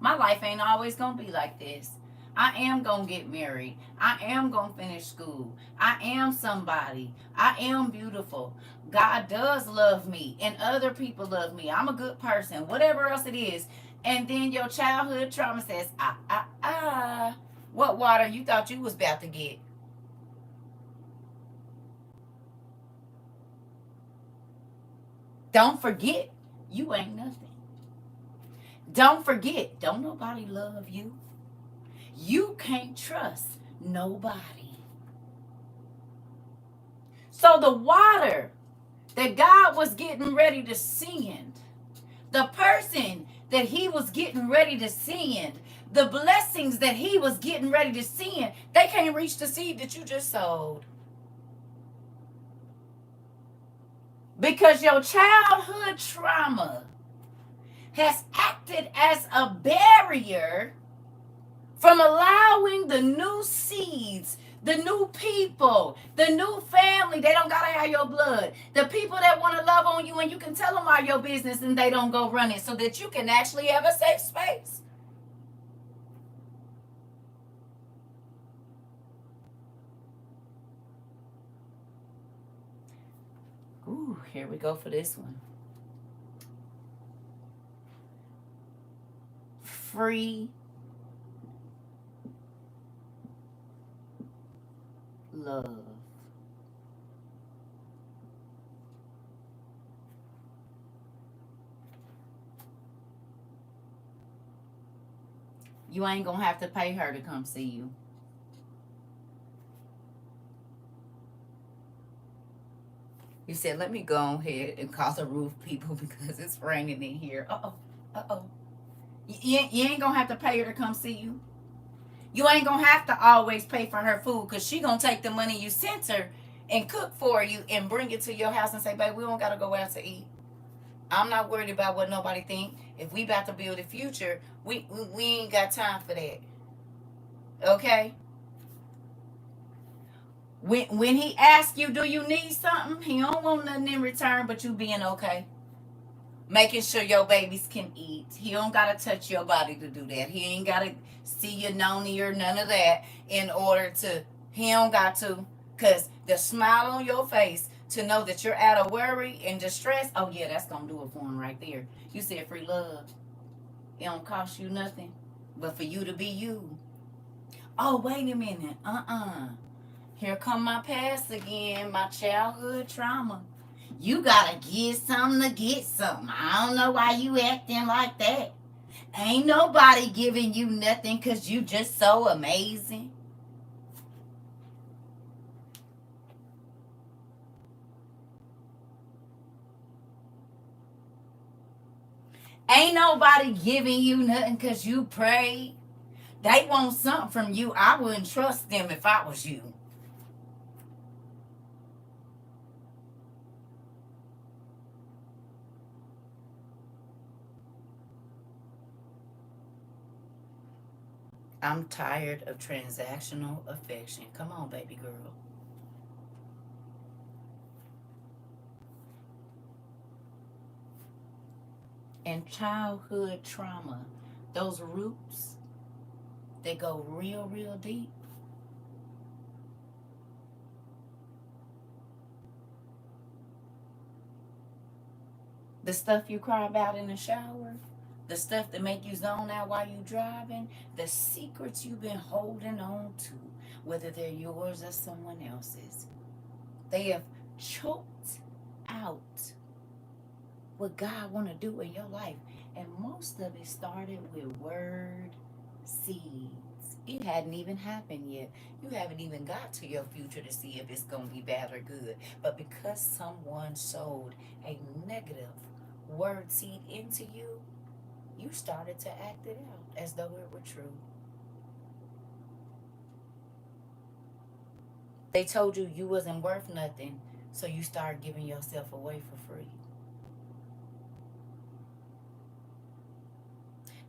My life ain't always going to be like this. I am going to get married. I am going to finish school. I am somebody. I am beautiful. God does love me, and other people love me. I'm a good person, whatever else it is. And then your childhood trauma says, what water you thought you was about to get? Don't forget, you ain't nothing. Don't forget, don't nobody love you. You can't trust nobody. So the water that God was getting ready to send, the person that he was getting ready to send, the blessings that he was getting ready to send, they can't reach the seed that you just sowed. Because your childhood trauma has acted as a barrier from allowing the new seeds, the new people, the new family. They don't gotta have your blood. The people that want to love on you and you can tell them all your business and they don't go run it, so that you can actually have a safe space. Ooh, here we go for this one. free love. You ain't gonna have to pay her to come see you. You said, let me go ahead and call the roof people because it's raining in here. Uh-oh. Uh-oh. You ain't gonna have to pay her to come see you. You ain't gonna have to always pay for her food because she gonna take the money you sent her and cook for you and bring it to your house and say, babe, we don't gotta go out to eat. I'm not worried about what nobody think. If we about to build a future, we ain't got time for that. Okay? When he asks you, do you need something? He don't want nothing in return but you being okay. Making sure your babies can eat. He don't gotta touch your body to do that. He ain't gotta see your noni or none of that in order to. He don't got to, cause the smile on your face to know that you're out of worry and distress. Oh yeah, that's gonna do it for him right there. You said free love. It don't cost you nothing, but for you to be you. Oh wait a minute. Here come my past again. My childhood trauma. You gotta get something to get something. I don't know why you acting like that. Ain't nobody giving you nothing because you just so amazing. Ain't nobody giving you nothing because you prayed. They want something from you. I wouldn't trust them if I was you. I'm tired of transactional affection. Come on, baby girl. And childhood trauma. Those roots, they go real, real deep. The stuff you cry about in the shower, the stuff that make you zone out while you driving, the secrets you've been holding on to, whether they're yours or someone else's, they have choked out what God want to do in your life. And most of it started with word seeds. It hadn't even happened yet. You haven't even got to your future to see if it's going to be bad or good. But because someone sowed a negative word seed into you, you started to act it out as though it were true. They told you you wasn't worth nothing, so you started giving yourself away for free.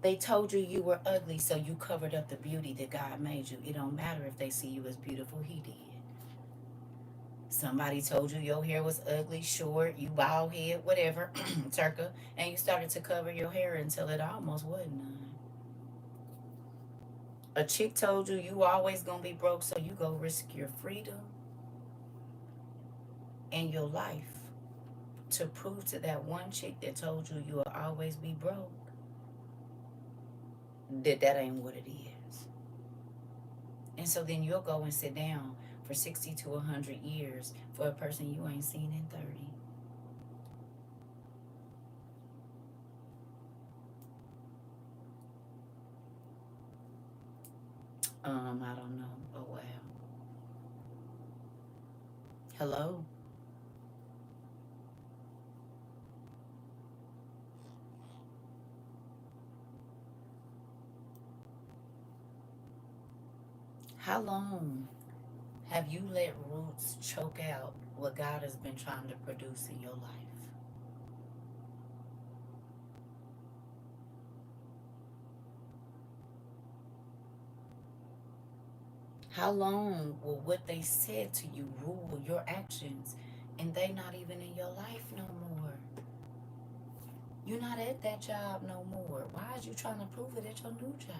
They told you you were ugly, so you covered up the beauty that God made you. It don't matter if they see you as beautiful, he did. Somebody told you your hair was ugly, short, you bald head, whatever, CERCA, and you started to cover your hair until it almost wasn't none. A chick told you you always gonna be broke, so you go risk your freedom and your life to prove to that one chick that told you you will always be broke that ain't what it is. And so then you'll go and sit down for 60 to 100 years for a person you ain't seen in 30. I don't know. Oh wow. Hello. How long have you let roots choke out what God has been trying to produce in your life? How long will what they said to you rule your actions and they not even in your life no more? You're not at that job no more. Why is you trying to prove it at your new job?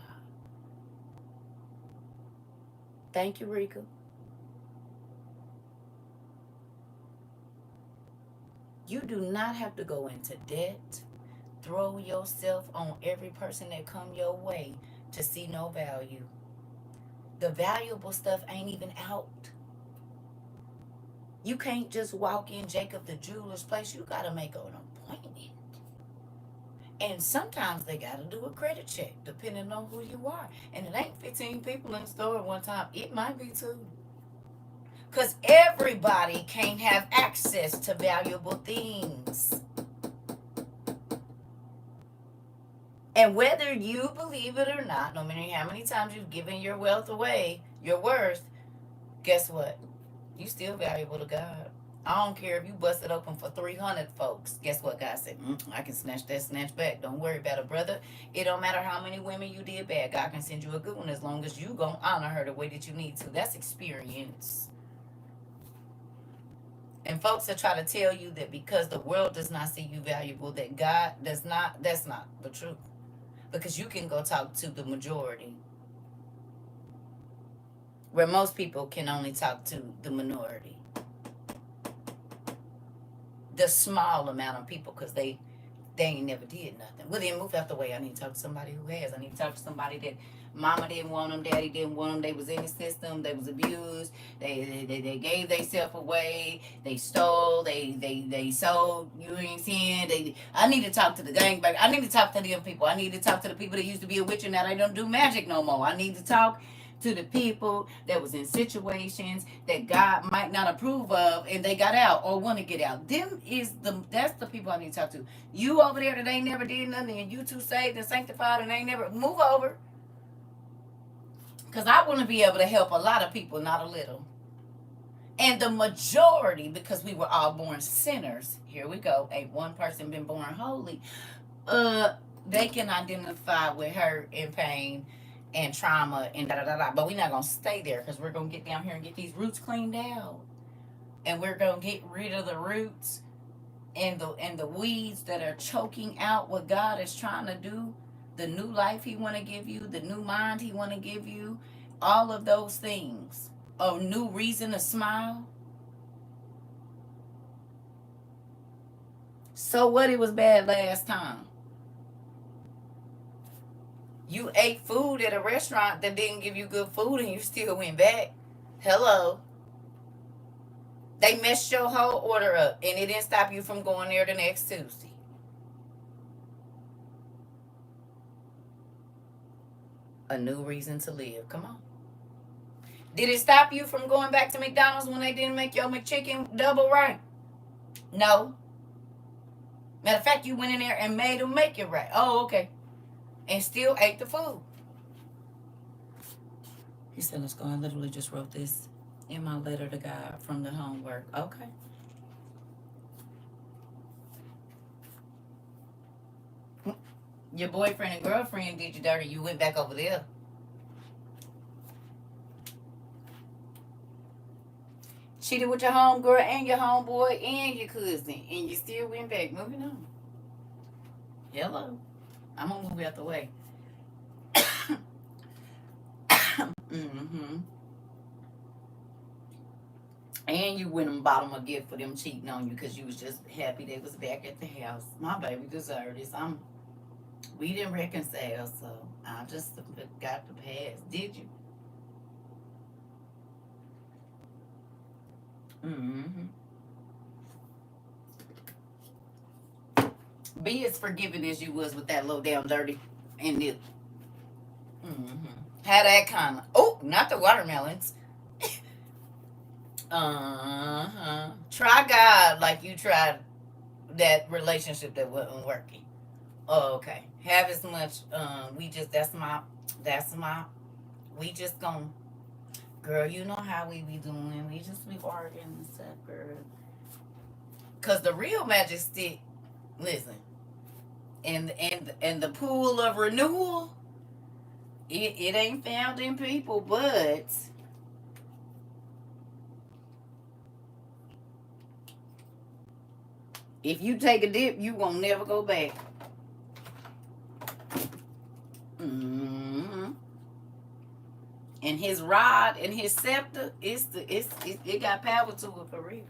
Thank you, Rika. You do not have to go into debt throw yourself on every person that come your way to see no value. The valuable stuff ain't even out. You can't just walk in Jacob the jeweler's place. You got to make an appointment. And sometimes they got to do a credit check depending on who you are. And it ain't 15 people in the store at one time. It might be 2. Because everybody can't have access to valuable things. And whether you believe it or not, no matter how many times you've given your wealth away, your worth, guess what? You still valuable to God. I don't care if you bust it open for 300 folks. Guess what God said? I can snatch that snatch back. Don't worry about it, brother. It don't matter how many women you did bad. God can send you a good one as long as you gonna honor her the way that you need to. That's experience. And folks that try to tell you that because the world does not see you valuable, that God does not, that's not the truth. Because you can go talk to the majority, where most people can only talk to the minority. The small amount of people, because they ain't never did nothing. Well, then move out the way. I need to talk to somebody who has. I need to talk to somebody that mama didn't want them, daddy didn't want them. They was in the system. They was abused. They gave themselves away. They stole. They sold. You ain't seeing. I need to talk to the gangbangers. I need to talk to them people. I need to talk to the people that used to be a witch and now they don't do magic no more. I need to talk to the people that was in situations that God might not approve of and they got out or want to get out. That's the people I need to talk to. You over there that ain't never did nothing and you too saved and sanctified and ain't never move over. Because I want to be able to help a lot of people, not a little. And the majority, because we were all born sinners, here we go, ain't one person been born holy, they can identify with hurt and pain and trauma and da-da-da-da. But we're not going to stay there because we're going to get down here and get these roots cleaned out. And we're going to get rid of the roots and the weeds that are choking out what God is trying to do, the new life he want to give you, the new mind he want to give you, all of those things. A new reason to smile. So what? It was bad last time. You ate food at a restaurant that didn't give you good food and you still went back. Hello. They messed your whole order up and it didn't stop you from going there the next Tuesday. A new reason to live. Come on. Did it stop you from going back to McDonald's when they didn't make your McChicken double right? No. Matter of fact, you went in there and made them make it right. Oh, okay. And still ate the food. He said, let's go. I literally just wrote this in my letter to God from the homework. Okay. Your boyfriend and girlfriend did you dirty. You went back over there. Cheated with your homegirl and your homeboy and your cousin. And you still went back. Moving on. Hello. I'm going to move out the way. Mm-hmm. And you went and bought them a gift for them cheating on you because you was just happy they was back at the house. My baby deserved this. We didn't reconcile, so I just got the pass. Did you? Mm-hmm. Be as forgiving as you was with that low down dirty and nip. Mm-hmm. Had that kind of, oh, not the watermelons. Try God like you tried that relationship that wasn't working. Oh, okay. Have as much, we just gonna, girl, you know how we be doing. We just be arguing and stuff, girl. Cause the real magic stick, listen, and the pool of renewal, it ain't found in people, but if you take a dip, you won't never go back. Mm-hmm. And his rod and his scepter, it got power to it for real.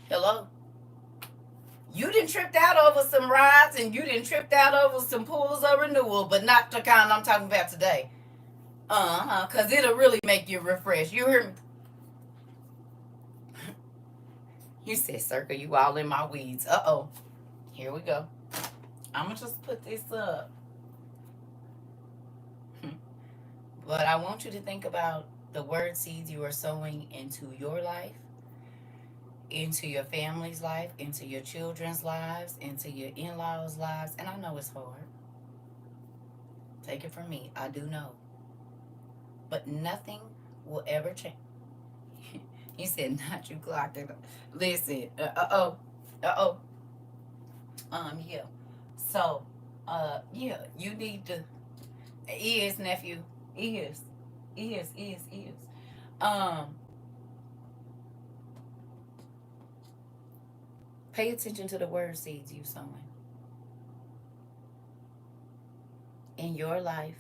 Hello? tripped out over some rides and you done tripped out over some pools of renewal, but not the kind I'm talking about today. Because it'll really make you refresh. You hear me? You said, Circa, you all in my weeds. Uh-oh. Here we go. I'm going to just put this up. But I want you to think about the word seeds you are sowing into your life, into your family's life, into your children's lives, into your in-laws' lives. And I know it's hard. Take it from me. I do know. But nothing will ever change. He said, not you clocked it. Listen. Uh-oh. Yeah. So, yeah, you need to. Is, nephew. Is. Pay attention to the word seeds you sowing in your life.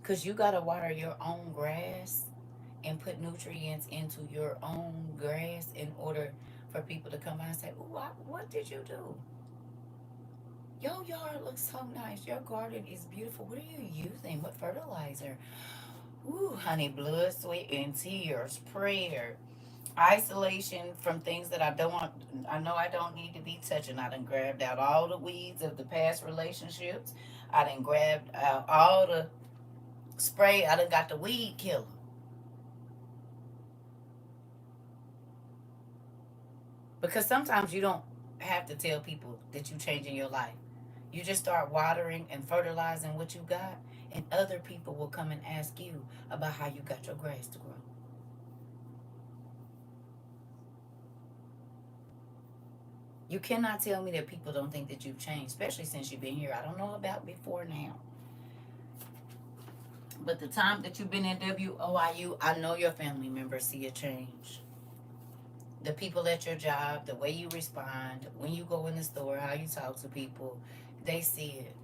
Because you got to water your own grass and put nutrients into your own grass in order for people to come by and say, ooh, what did you do? Your yard looks so nice. Your garden is beautiful. What are you using? What fertilizer? Ooh, honey, blood, sweat, and tears, prayer, isolation from things that I know I don't need to be touching. I done grabbed out all the weeds of the past relationships. I done grabbed out all the spray. I done got the weed killer. Because sometimes you don't have to tell people that you changing your life. You just start watering and fertilizing what you got, and other people will come and ask you about how you got your grass to grow. You cannot tell me that people don't think that you've changed, especially since you've been here. I don't know about before now. But the time that you've been in WOIU, I know your family members see a change. The people at your job, the way you respond, when you go in the store, how you talk to people, they see it.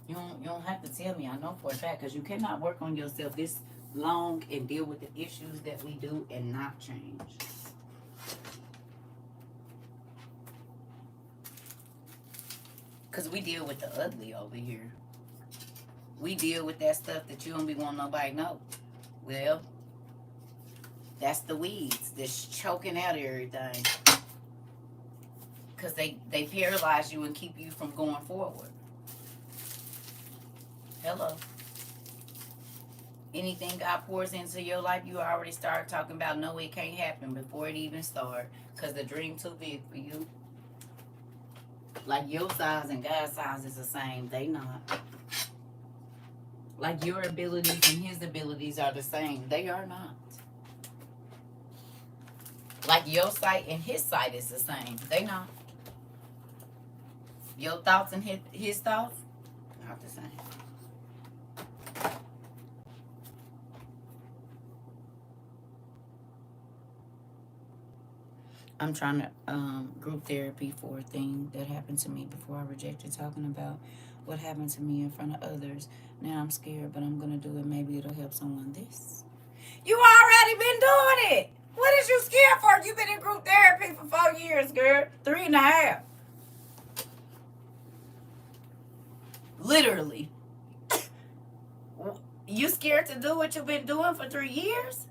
You don't have to tell me. I know for a fact, because you cannot work on yourself this long and deal with the issues that we do and not change. Because we deal with the ugly over here. We deal with that stuff that you don't be wanting nobody to know. Well, that's the weeds that's choking out everything. Because they paralyze you and keep you from going forward. Hello. Anything God pours into your life, you already start talking about, no, it can't happen before it even starts. Because the dream too big for you. Like your size and God's size is the same. They not. Like your abilities and his abilities are the same. They are not. Like your sight and his sight is the same. They not. Your thoughts and his thoughts, not the same. I'm trying to group therapy for a thing that happened to me before I rejected talking about what happened to me in front of others. Now I'm scared, but I'm going to do it. Maybe it'll help someone. This. You already been doing it. What is you scared for? You've been in group therapy for 4 years, girl. 3.5. Literally. You scared to do what you've been doing for 3 years?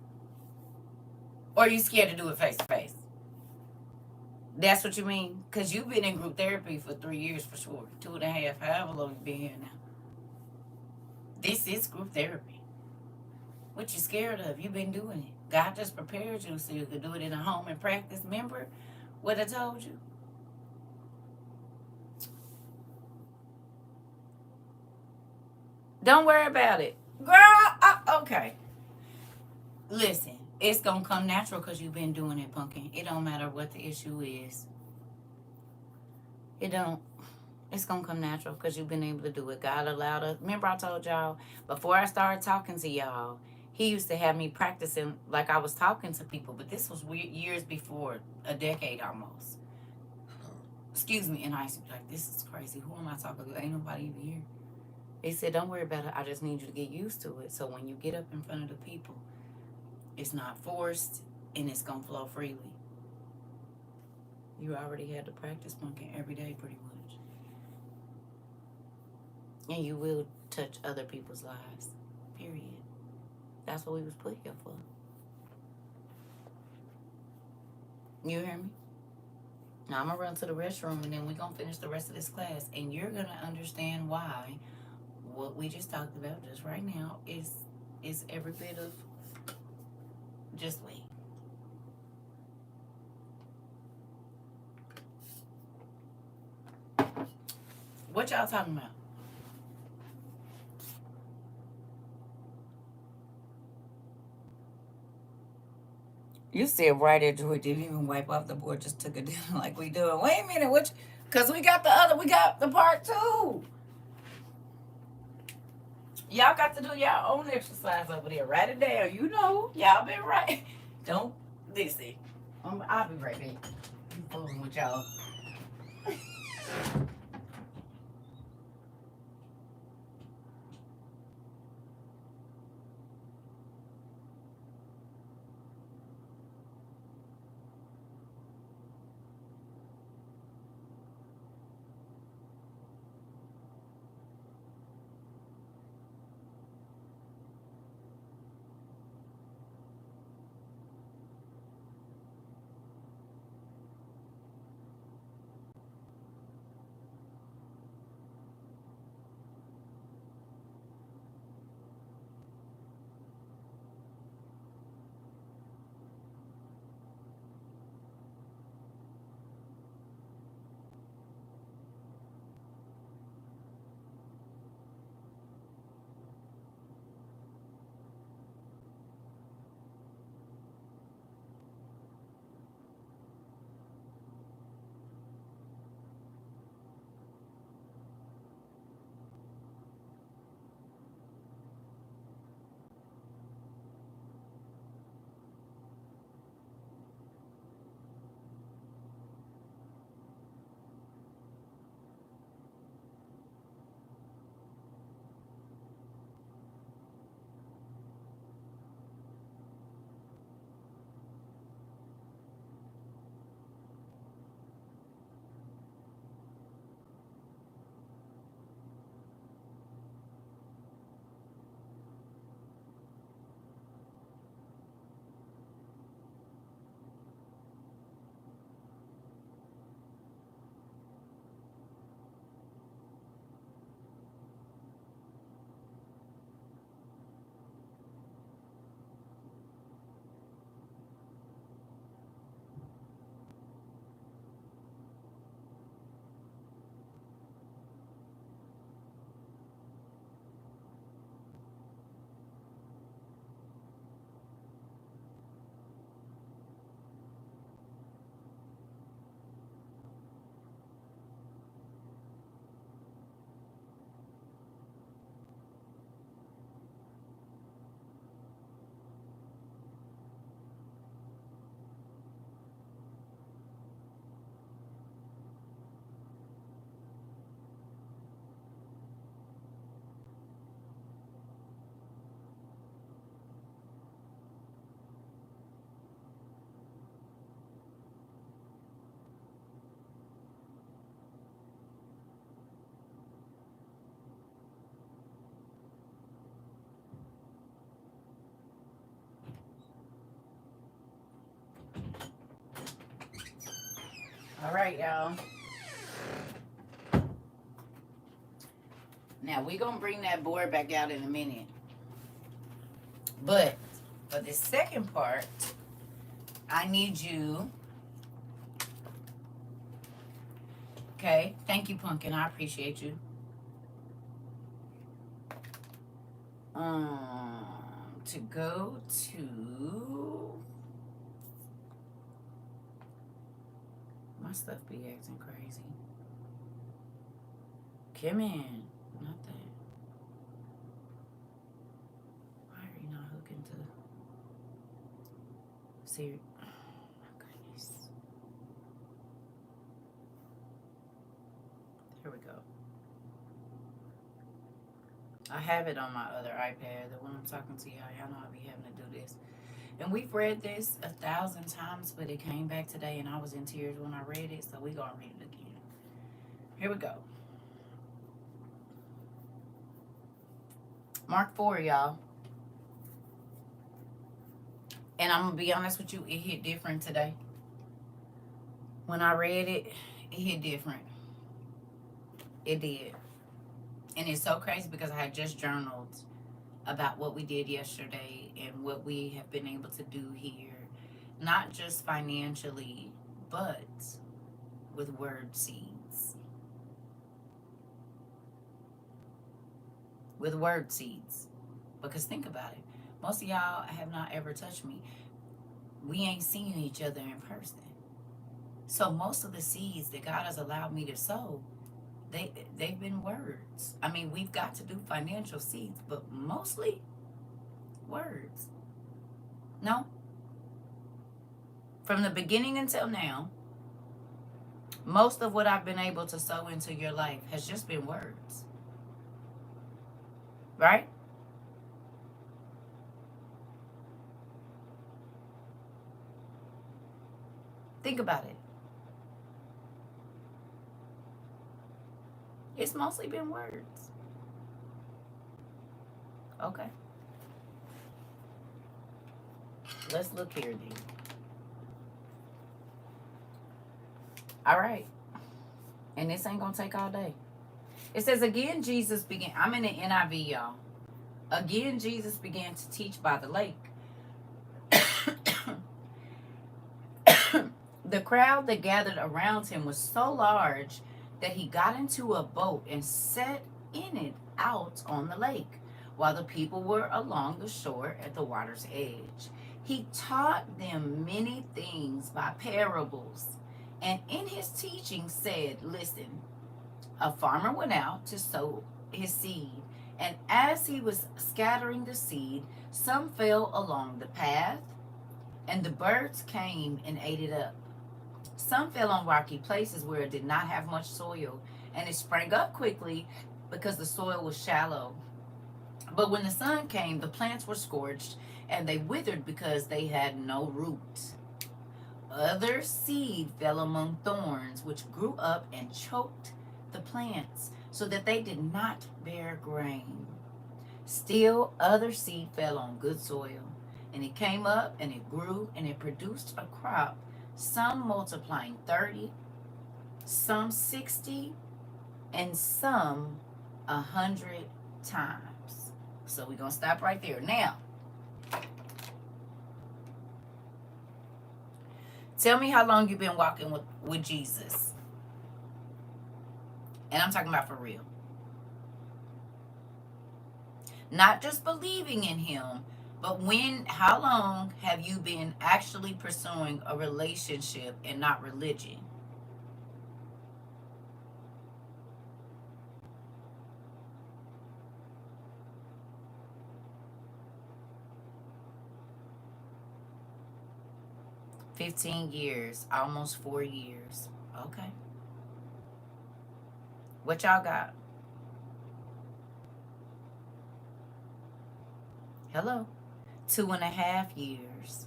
Or are you scared to do it face to face? That's what you mean? Because you've been in group therapy for 3 years for sure. 2.5, however long you've been here now. This is group therapy. What you scared of? You've been doing it. God just prepared you so you could do it in a home and practice. Remember what I told you? Don't worry about it. Girl, okay. Listen, it's going to come natural because you've been doing it, pumpkin. It don't matter what the issue is. It don't. It's going to come natural because you've been able to do it. God allowed us. Remember I told y'all, before I started talking to y'all, he used to have me practicing like I was talking to people. But this was years before, a decade almost. Excuse me. And I used to be like, this is crazy. Who am I talking to? Ain't nobody even here. He said, don't worry about it. I just need you to get used to it. So when you get up in front of the people, it's not forced and it's going to flow freely. You already had to practice punking every day, pretty much. And you will touch other people's lives. Period. That's what we was put here for. You hear me? Now I'm gonna run to the restroom and then we're gonna finish the rest of this class. And you're gonna understand why what we just talked about just right now is every bit of just wait. What y'all talking about? You said right at Joy didn't even wipe off the board, just took it down like we do. Wait a minute, which because we got the part two. Y'all got to do y'all own exercise over there. Write it down. You know, y'all been right. Don't listen. I'll be right back. I'm fooling with y'all. All right, y'all. Now we're gonna bring that board back out in a minute. But for the second part, I need you. Okay, thank you, Pumpkin. I appreciate you. To go to my stuff be acting crazy. Come in, not that. Why are you not hooking to? See, oh my goodness. Here we go. I have it on my other iPad, the one I'm talking to y'all. Y'all know I be having to do this. And we've read this 1,000 times, but it came back today and I was in tears when I read it, so we're going to read it again. Here we go. Mark 4, y'all. And I'm going to be honest with you, it hit different today. When I read it, it hit different. It did. And it's so crazy because I had just journaled about what we did yesterday and what we have been able to do here. Not just financially, but with word seeds. With word seeds. Because think about it. Most of y'all have not ever touched me. We ain't seen each other in person. So most of the seeds that God has allowed me to sow, they've been words. I mean, we've got to do financial seeds, but mostly words. No? From the beginning until now, most of what I've been able to sow into your life has just been words. Right? Think about it. It's mostly been words. Okay. Let's look here then. All right. And this ain't going to take all day. It says, again, Jesus began. I'm in the NIV, y'all. Again, Jesus began to teach by the lake. The crowd that gathered around him was so large that he got into a boat and sat in it out on the lake, while the people were along the shore at the water's edge. He taught them many things by parables, and in his teaching said, listen, a farmer went out to sow his seed, and as he was scattering the seed, some fell along the path, and the birds came and ate it up. Some fell on rocky places where it did not have much soil, and it sprang up quickly because the soil was shallow. But when the sun came, the plants were scorched, and they withered because they had no root. Other seed fell among thorns, which grew up and choked the plants, so that they did not bear grain. Still, other seed fell on good soil, and it came up, and it grew, and it produced a crop, some multiplying 30, some 60, and some 100 times. So we're going to stop right there. Now, tell me how long you've been walking with Jesus. And I'm talking about for real. Not just believing in him, but how long have you been actually pursuing a relationship and not religion? $15 years, almost 4 years. Okay. What y'all got? Hello. 2.5 years.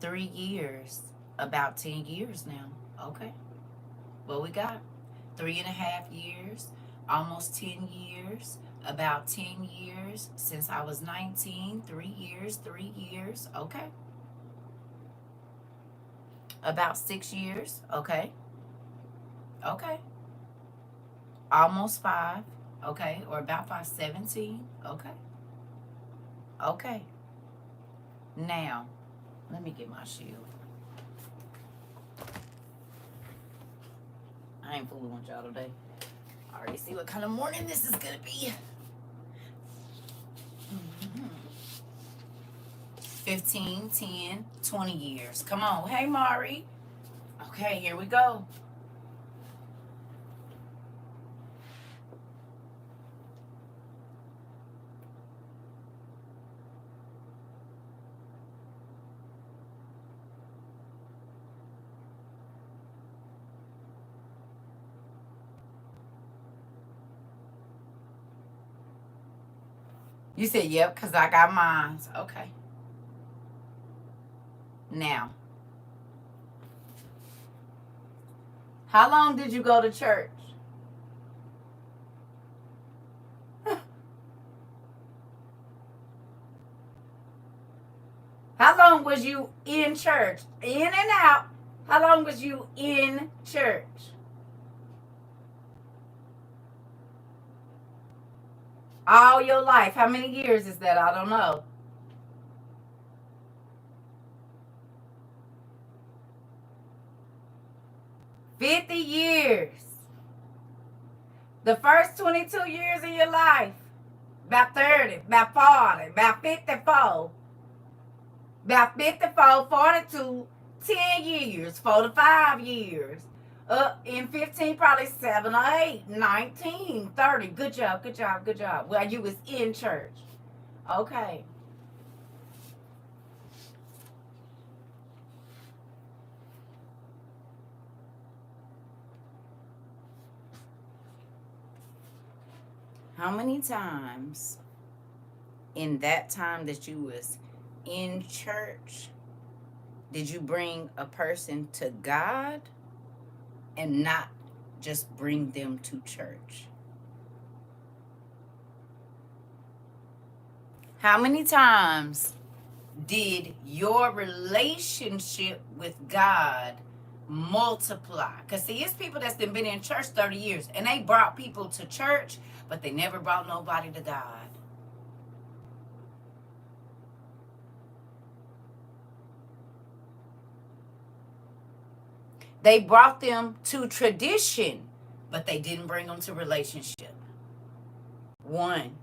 3 years. About 10 years now. Okay. What we got? 3.5 years. Almost 10 years. About 10 years. Since I was 19. 3 years. 3 years. Okay. About 6 years. Okay. Okay. Almost 5. Okay. Or about 5. 17. Okay. Okay. Now, let me get my shield. I ain't fooling with y'all today. I already see what kind of morning this is going to be. 15, 10, 20 years. Come on. Hey, Mari. Okay, here we go. You said, yep, because I got mine. Okay. Now, how long did you go to church? How long was you in church? In and out. How long was you in church? All your life. How many years is that? I don't know. 50 years. The first 22 years of your life. About 30, about 40, about 54. About 54, 42, 10 years, 4 to 5 years. In 15, probably 7 or 8, 19, 30. Good job, good job, good job. Well, you was in church. Okay. How many times in that time that you was in church did you bring a person to God and not just bring them to church? How many times did your relationship with God multiply? Because see, it's people that's been in church 30 years and they brought people to church, but they never brought nobody to God. They brought them to tradition, but they didn't bring them to relationship. One.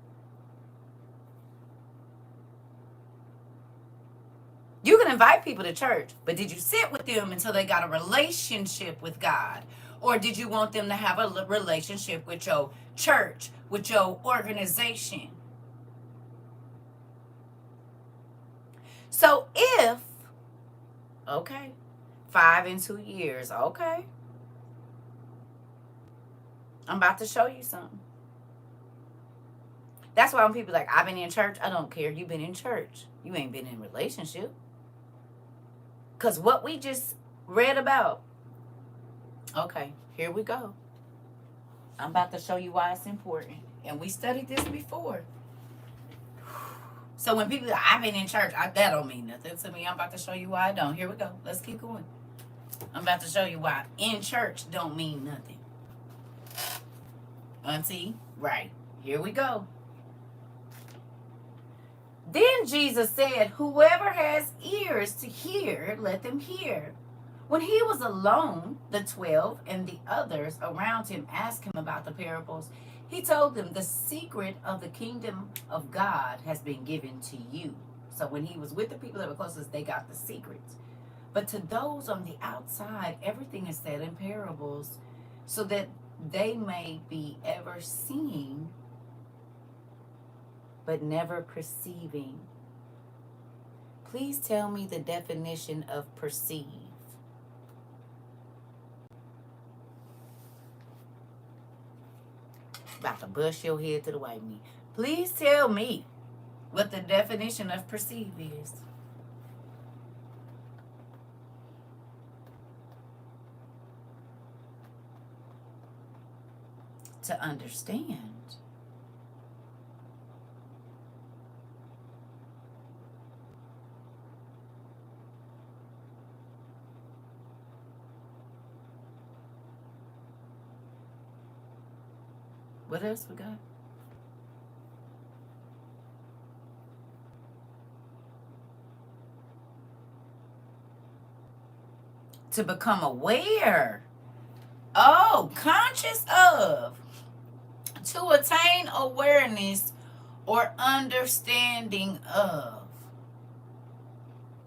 You can invite people to church, but did you sit with them until they got a relationship with God? Or did you want them to have a relationship with your church, with your organization? So if, okay, 5 and 2 years, okay, I'm about to show you something. That's why when people are like, I've been in church, I don't care. You've been in church. You ain't been in relationship. Because what we just read about, okay, here we go. I'm about to show you why it's important. And we studied this before. So when people are like, I've been in church, that don't mean nothing to me. I'm about to show you why I don't. Here we go. Let's keep going. I'm about to show you why in church don't mean nothing. Auntie, right. Here we go. Then Jesus said, whoever has ears to hear, let them hear. When he was alone, the 12 and the others around him asked him about the parables. He told them, the secret of the kingdom of God has been given to you. So when he was with the people that were closest, they got the secrets. But to those on the outside, everything is said in parables, so that they may be ever seeing, but never perceiving. Please tell me the definition of perceive. About to bust your head to the white meat. Please tell me what the definition of perceive is. To understand. What else we got? To become aware. Oh, conscious of. To attain awareness or understanding of.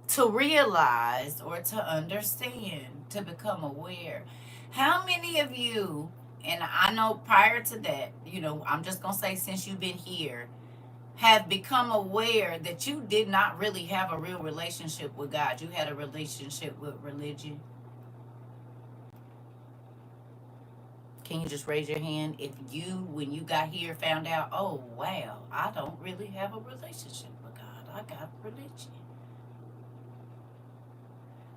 To realize or to understand. To become aware. How many of you, and I know prior to that, I'm just going to say since you've been here, have become aware that you did not really have a real relationship with God. You had a relationship with religion. Can you just raise your hand if you, when you got here, found out, oh, wow, I don't really have a relationship with God. I got religion.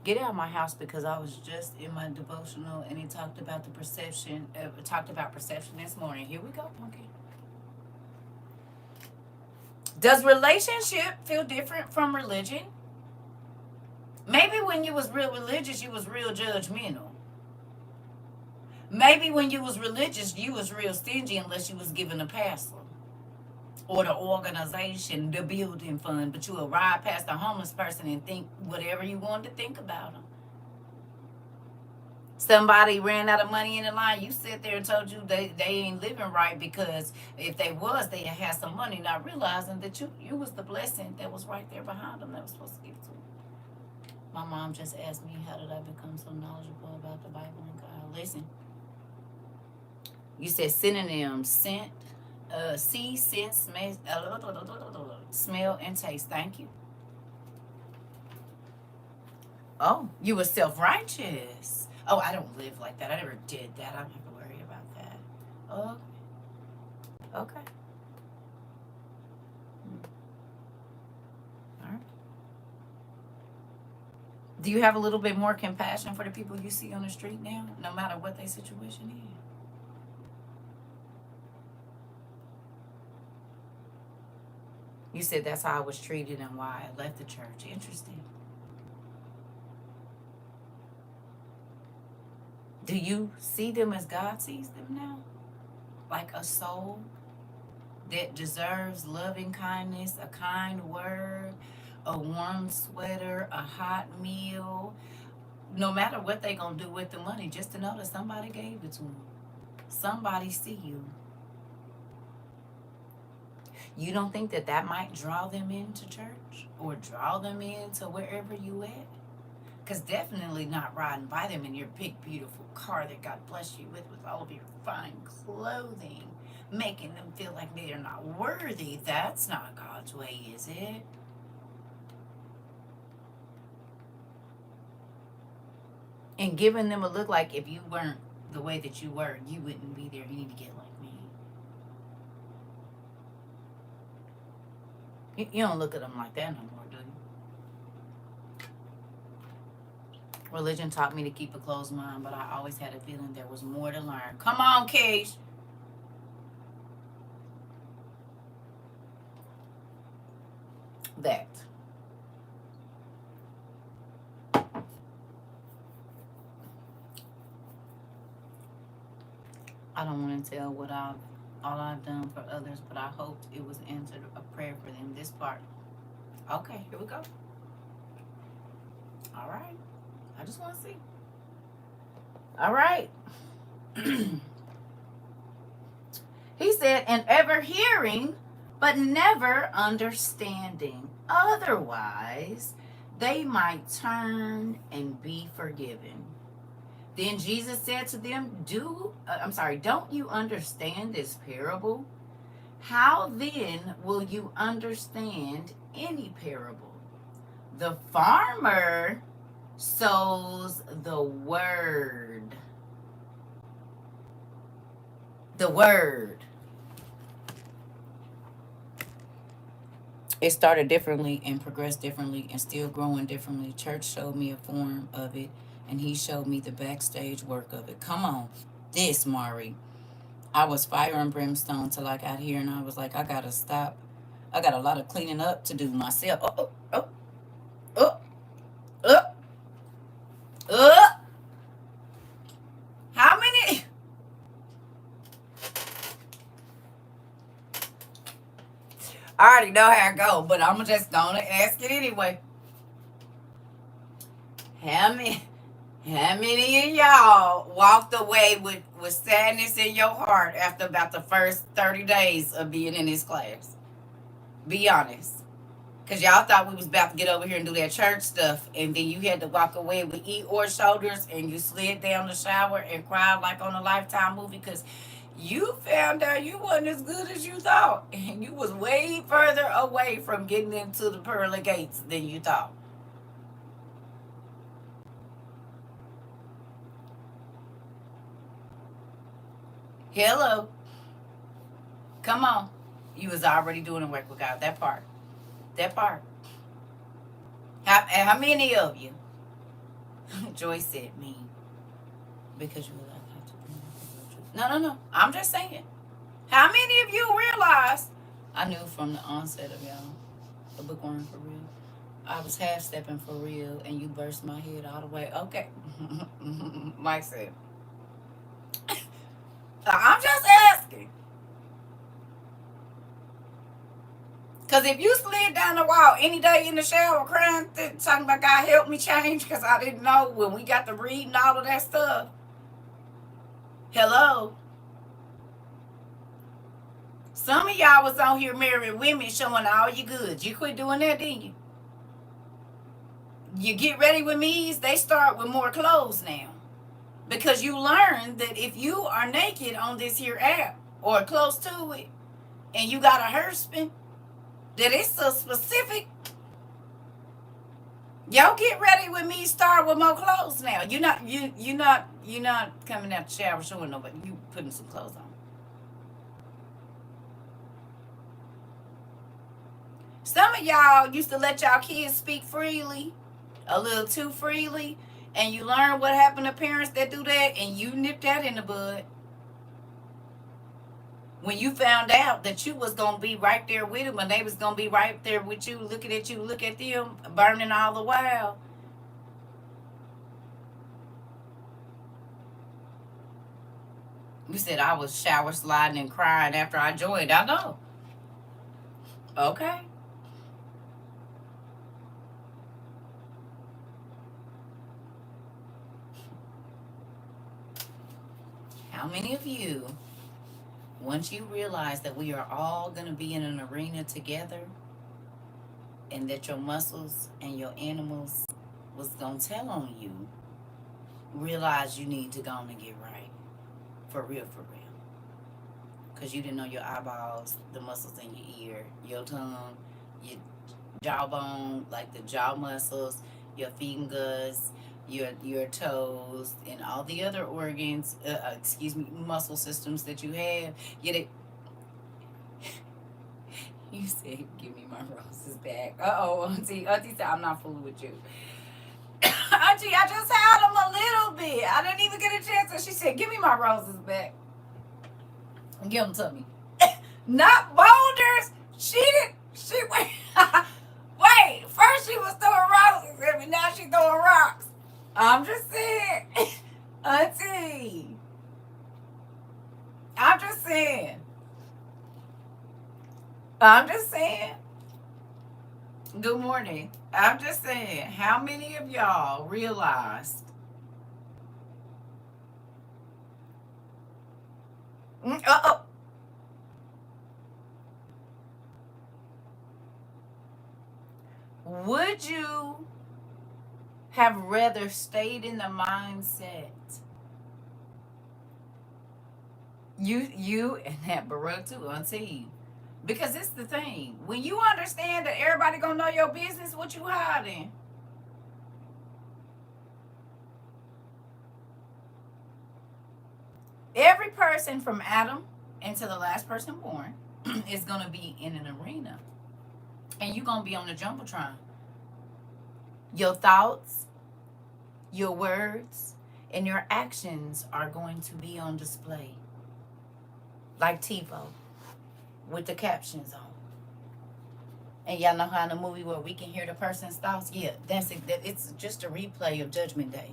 Get out of my house, because I was just in my devotional and it talked about the perception. It talked about perception this morning. Here we go, monkey. Does relationship feel different from religion? Maybe when you was real religious, you was real judgmental. Maybe when you was religious, you was real stingy unless you was given a pastor or the organization, the building fund. But you would ride past a homeless person and think whatever you wanted to think about them. Somebody ran out of money in the line. You sit there and told you they ain't living right, because if they was, they had some money, not realizing that you was the blessing that was right there behind them that was supposed to give to them. My mom just asked me, how did I become so knowledgeable about the Bible and God? Listen, you said synonyms: scent, see, sense, smell, and taste. Thank you. Oh, you were self-righteous. Oh, I don't live like that. I never did that. I don't have to worry about that. Oh, okay. All right. Do you have a little bit more compassion for the people you see on the street now, no matter what their situation is? You said that's how I was treated and why I left the church. Interesting. Do you see them as God sees them now? Like a soul that deserves loving kindness, a kind word, a warm sweater, a hot meal, no matter what they gonna do with the money, just to know that somebody gave it to them. Somebody see you. You don't think that that might draw them into church or draw them into wherever you at? Because definitely not riding by them in your big, beautiful car that God bless you with all of your fine clothing, making them feel like they're not worthy. That's not God's way, is it? And giving them a look like if you weren't the way that you were, you wouldn't be there. You need to get like me. You don't look at them like that no more, do you? Religion taught me to keep a closed mind, but I always had a feeling there was more to learn. Come on, Keish. That. I don't want to tell what all I've done for others, but I hoped it was answered a prayer for them. This part. Okay, here we go. All right. I just want to see. All right. He said, and ever hearing, but never understanding. Otherwise, they might turn and be forgiven. Then Jesus said to them, don't you understand this parable? How then will you understand any parable? The farmer sows the word. The word. It started differently and progressed differently and still growing differently. Church showed me a form of it, and he showed me the backstage work of it. Come on. This, Mari. I was fire and brimstone till I got here, and I was like, I gotta stop. I got a lot of cleaning up to do myself. How many? I already know how it go, but I'm just gonna ask it anyway. How many of y'all walked away with sadness in your heart after about the first 30 days of being in this class? Be honest. Because y'all thought we was about to get over here and do that church stuff, and then you had to walk away with Eeyore shoulders, and you slid down the shower and cried like on a Lifetime movie because you found out you wasn't as good as you thought, and you was way further away from getting into the pearly gates than you thought. Hello. Come on. You was already doing the work with God. That part. That part. How many of you? Joyce said me. Because you like how to. No. I'm just saying. How many of you realize I knew from the onset of y'all, the bookworm for real. I was half stepping for real and you burst my head all the way. Okay. Mike said. I'm just asking. Because if you slid down the wall any day in the shower crying, talking about God help me change because I didn't know when we got to reading all of that stuff. Hello? Some of y'all was on here married women showing all your goods. You quit doing that, didn't you? You get ready with me's, they start with more clothes now. Because you learn that if you are naked on this here app or close to it and you got a husband, that it's so specific. Y'all get ready with me. Start with more clothes now. You're not coming out the shower showing nobody. You putting some clothes on. Some of y'all used to let y'all kids speak freely, a little too freely, and you learn what happened to parents that do that, and you nip that in the bud. When you found out that you was gonna be right there with them, and they was gonna be right there with you, looking at you, look at them, burning all the while. You said I was shower sliding and crying after I joined. I know. Okay. How many of you, once you realize that we are all going to be in an arena together and that your muscles and your animals was going to tell on you, realize you need to go on and get right. For real. Because you didn't know your eyeballs, the muscles in your ear, your tongue, your jawbone, like the jaw muscles, your fingers, your toes, and all the other organs, muscle systems that you have. You said, give me my roses back. Auntie said, I'm not fooling with you. Auntie, I just had them a little bit. I didn't even get a chance. And she said, give me my roses back. Give them to me. Not boulders. She went. Wait, first she was throwing roses at me. Now she throwing rocks. I'm just saying. Auntie. I'm just saying. Good morning. I'm just saying, how many of y'all realized would you have rather stayed in the mindset you and that Baruch too, Auntie? Because it's the thing. When you understand that everybody gonna know your business, what you hiding? Every person from Adam into the last person born is gonna be in an arena. And you're gonna be on the Jumbotron. Your thoughts, your words, and your actions are going to be on display. Like TiVo with the captions on. And y'all know how in the movie where we can hear the person's thoughts? Yeah, that's it. It's just a replay of Judgment Day.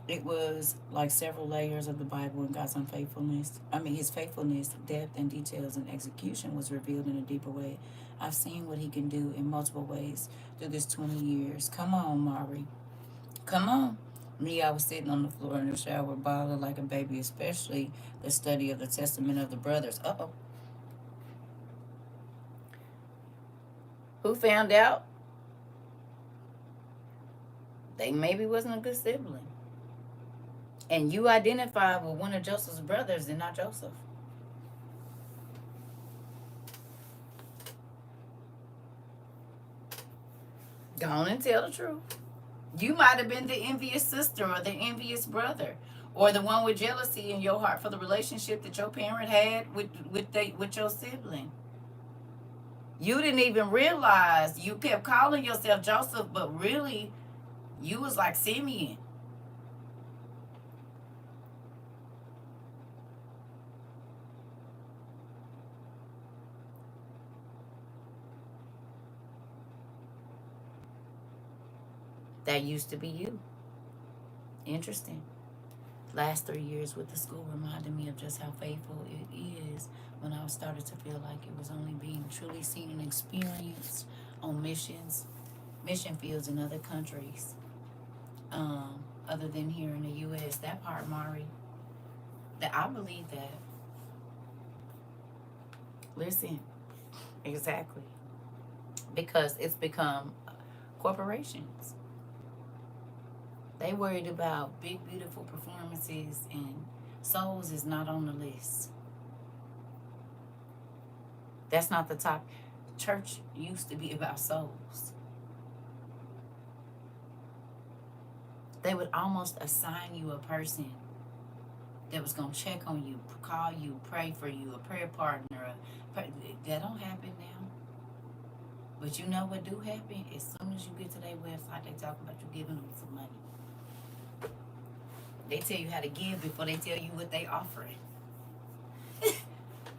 It was like several layers of the Bible and God's unfaithfulness. His faithfulness, depth, and details and execution was revealed in a deeper way. I've seen what he can do in multiple ways through this 20 years. Come on, Mari. Come on. Me, I was sitting on the floor in the shower, bawling like a baby, especially the study of the Testament of the Brothers. Who found out? They maybe wasn't a good sibling. And you identified with one of Joseph's brothers and not Joseph. Go on and tell the truth. You might have been the envious sister or the envious brother or the one with jealousy in your heart for the relationship that your parent had with your sibling. You didn't even realize you kept calling yourself Joseph, but really You was like Simeon. That used to be you. Interesting. Last 3 years with the school reminded me of just how faithful it is when I started to feel like it was only being truly seen and experienced on mission fields in other countries, other than here in the U.S. That part, Mari, that I believe that. Listen, exactly, because it's become corporations. They worried about big, beautiful performances, and souls is not on the list. That's not the top. Church used to be about souls. They would almost assign you a person that was going to check on you, call you, pray for you, a prayer partner. That don't happen now. But you know what do happen? As soon as you get to their website, they talk about you giving them some money. They tell you how to give before they tell you what they offering.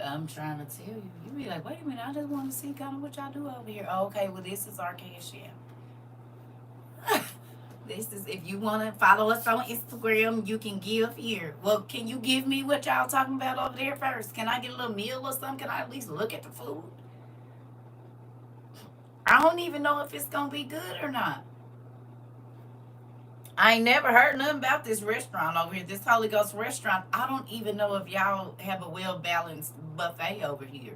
I'm trying to tell you. You be like, wait a minute, I just want to see kind of what y'all do over here. Oh, okay, well, this is our cash app. This is, if you want to follow us on Instagram, you can give here. Well, can you give me what y'all talking about over there first? Can I get a little meal or something? Can I at least look at the food? I don't even know if it's going to be good or not. I ain't never heard nothing about this restaurant over here, this Holy Ghost restaurant. I don't even know if y'all have a well-balanced buffet over here.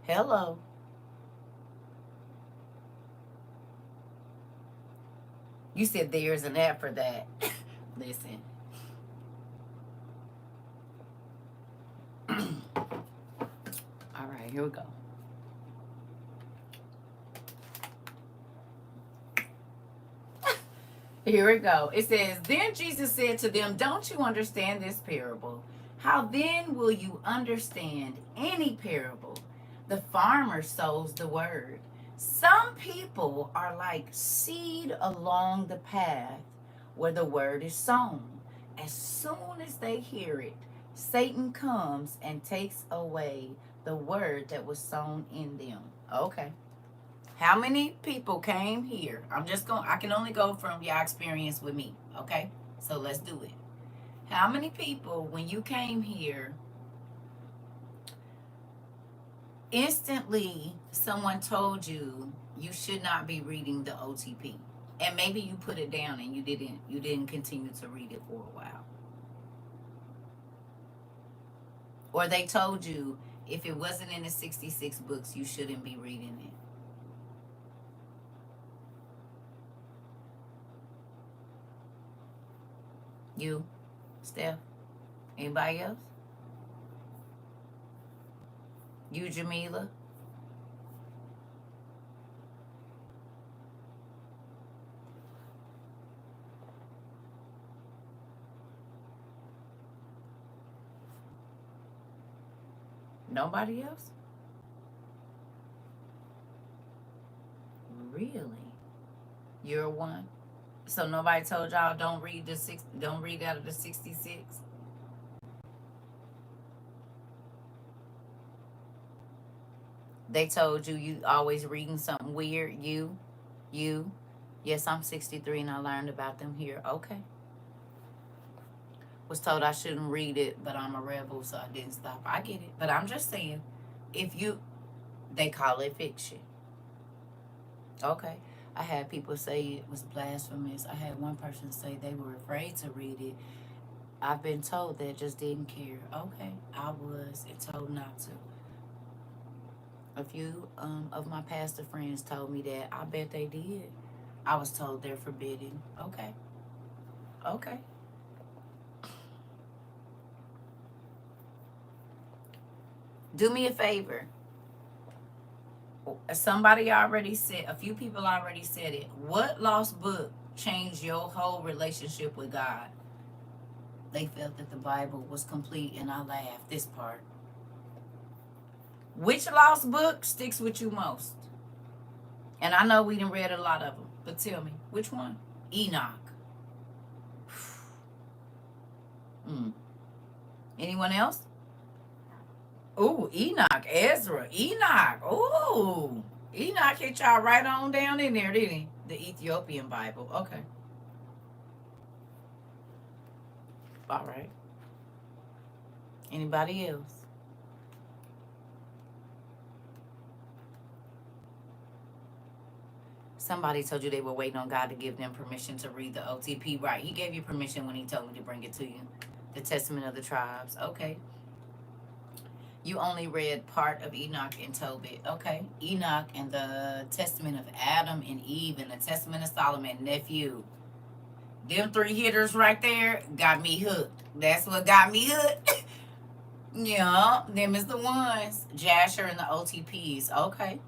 Hello. You said there's an app for that. Listen. All right, here we go. Here we go. It says, then Jesus said to them, don't you understand this parable? How then will you understand any parable? The farmer sows the word. Some people are like seed along the path where the word is sown. As soon as they hear it, Satan comes and takes away the word that was sown in them. Okay. How many people came here? I can only go from your experience with me, okay? So let's do it. How many people, when you came here, instantly someone told you you should not be reading the OTP? And maybe you put it down and you didn't continue to read it for a while. Or they told you if it wasn't in the 66 books, you shouldn't be reading it. You, Steph? Anybody else? You, Jamila? Nobody else? Really? You're one? So nobody told y'all don't read out of the 66? They told you always reading something weird. You. Yes, I'm 63 and I learned about them here. Okay. Was told I shouldn't read it, but I'm a rebel, so I didn't stop. I get it. But I'm just saying, they call it fiction. Okay. I had people say it was blasphemous. I had one person say they were afraid to read it. I've been told that, just didn't care. Okay. I was and told not to. A few of my pastor friends told me that. I bet they did. I was told they're forbidden. Okay. Okay. Do me a favor. Somebody already said, a few people already said it. What lost book changed your whole relationship with God? They felt that the Bible was complete, and I laughed. This part. Which lost book sticks with you most? And I know we done read a lot of them, but tell me, which one? Enoch. Anyone else? Ooh, Enoch, Ezra, Enoch. Ooh, Enoch hit y'all right on down in there, didn't he? The Ethiopian Bible. Okay. All right. Anybody else? Somebody told you they were waiting on God to give them permission to read the OTP. Right. He gave you permission when he told me to bring it to you. The Testament of the Tribes. Okay. You only read part of Enoch and Tobit. Okay. Enoch and the Testament of Adam and Eve and the Testament of Solomon, nephew. Them three hitters right there got me hooked. That's what got me hooked. Yeah, them is the ones. Jasher and the OTPs. Okay.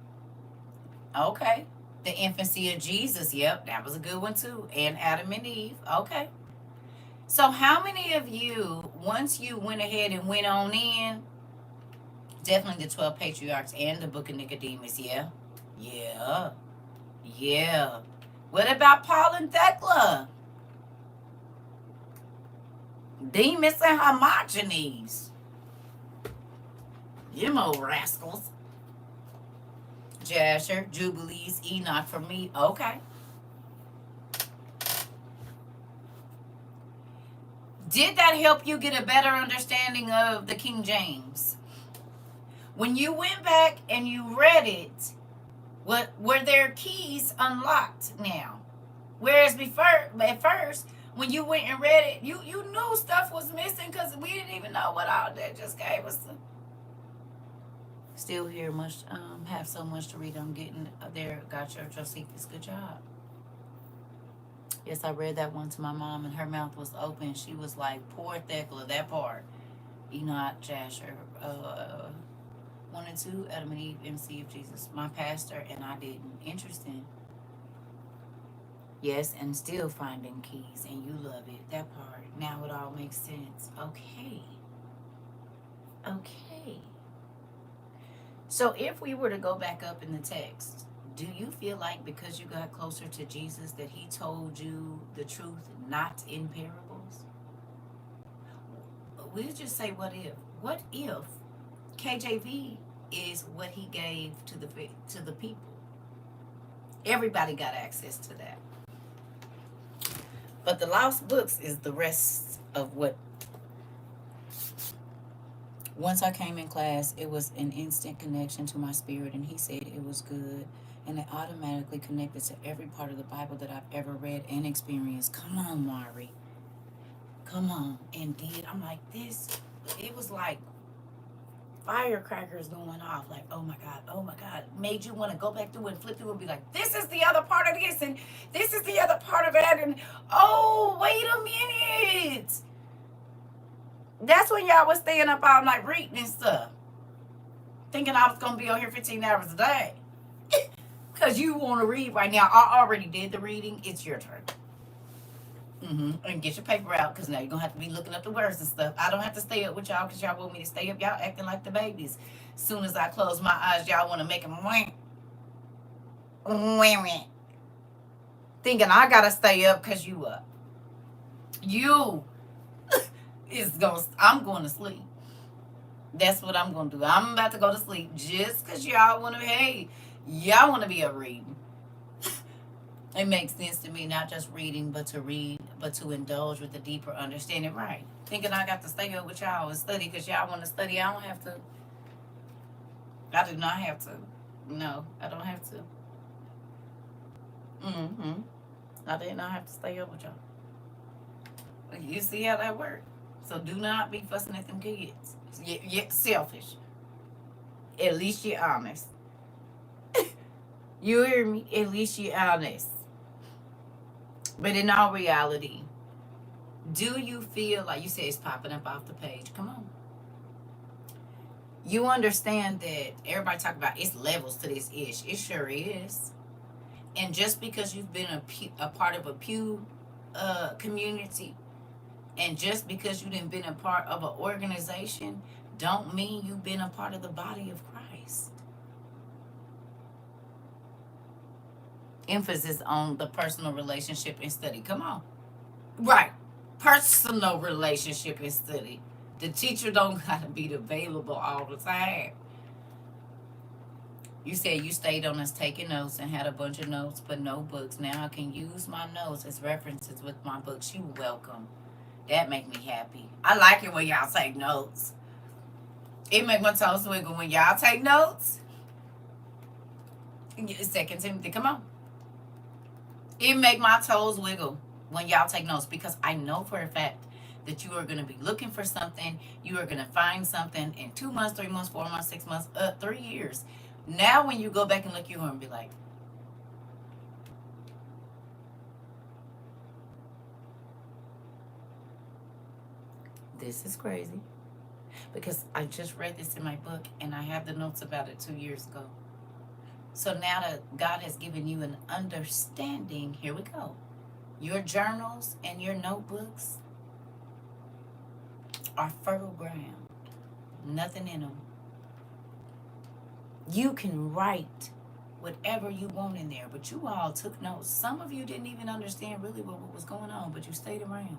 Okay. The infancy of Jesus. Yep, that was a good one too. And Adam and Eve. Okay. So how many of you, once you went ahead and went on in, definitely the 12 patriarchs and the book of Nicodemus, yeah? Yeah. Yeah. What about Paul and Thecla? Demas and Hermogenes. Them old rascals. Jasher, Jubilees, Enoch for me. Okay. Did that help you get a better understanding of the King James? When you went back and you read it, were there keys unlocked now? Whereas before, at first, when you went and read it, you knew stuff was missing because we didn't even know what all that just gave us. Still here, have so much to read. I'm getting there. Got your Josephus. Good job. Yes, I read that one to my mom, and her mouth was open. She was like, "Poor Thecla." That part. Enoch, Jasher, 1 and 2, Adam and Eve, MC of Jesus. My pastor and I didn't. Interesting. Yes, and still finding keys, and you love it. That part. Now it all makes sense. Okay. Okay. So if we were to go back up in the text, do you feel like because you got closer to Jesus that he told you the truth, not in parables? We'll just say what if. What if KJV is what he gave to the people? Everybody got access to that. But the lost books is the rest of what. Once I came in class, it was an instant connection to my spirit, and he said it was good. And it automatically connected to every part of the Bible that I've ever read and experienced. Come on, Mari. Come on. And I'm like, this, it was like firecrackers going off. Like, oh my God. Made you want to go back through and flip through and be like, this is the other part of this, and this is the other part of that. And, oh, wait a minute. That's when y'all was staying up all night reading and stuff. Thinking I was going to be on here 15 hours a day. Because you want to read right now. I already did the reading. It's your turn. And get your paper out, because now you're going to have to be looking up the words and stuff. I don't have to stay up with y'all because y'all want me to stay up. Y'all acting like the babies. As soon as I close my eyes, y'all want to make them wink. Thinking I got to stay up because you up. You I'm going to sleep. That's what I'm going to do. I'm about to go to sleep just because y'all want to be up reading. It makes sense to me, not just reading, but to read, but to indulge with a deeper understanding. Right. Thinking I got to stay up with y'all and study because y'all want to study. I don't have to. I do not have to. No, I don't have to. I did not have to stay up with y'all. You see how that works? So do not be fussing at them kids. You're selfish. At least you're honest. You hear me? At least you're honest. But in all reality, do you feel like, you say it's popping up off the page? Come on. You understand that everybody talk about it's levels to this ish. It sure is. And just because you've been a part of a pew community, and just because you didn't been a part of an organization, don't mean you've been a part of the body of Christ. Christ. Emphasis on the personal relationship and study. Come on. Right. Personal relationship and study. The teacher don't gotta be available all the time. You said you stayed on us taking notes and had a bunch of notes but no books. Now I can use my notes as references with my books. You welcome. That make me happy. I like it when y'all take notes. It make my toes wiggle when y'all take notes. Second Timothy, come on. It make my toes wiggle when y'all take notes, because I know for a fact that you are going to be looking for something. You are going to find something in 2 months, 3 months, 4 months, 6 months, 3 years. Now when you go back and look, you're going to be like, this is crazy. Because I just read this in my book and I have the notes about it 2 years ago. So now that God has given you an understanding, here we go. Your journals and your notebooks are fertile ground. Nothing in them. You can write whatever you want in there, but you all took notes. Some of you didn't even understand really what was going on, but you stayed around.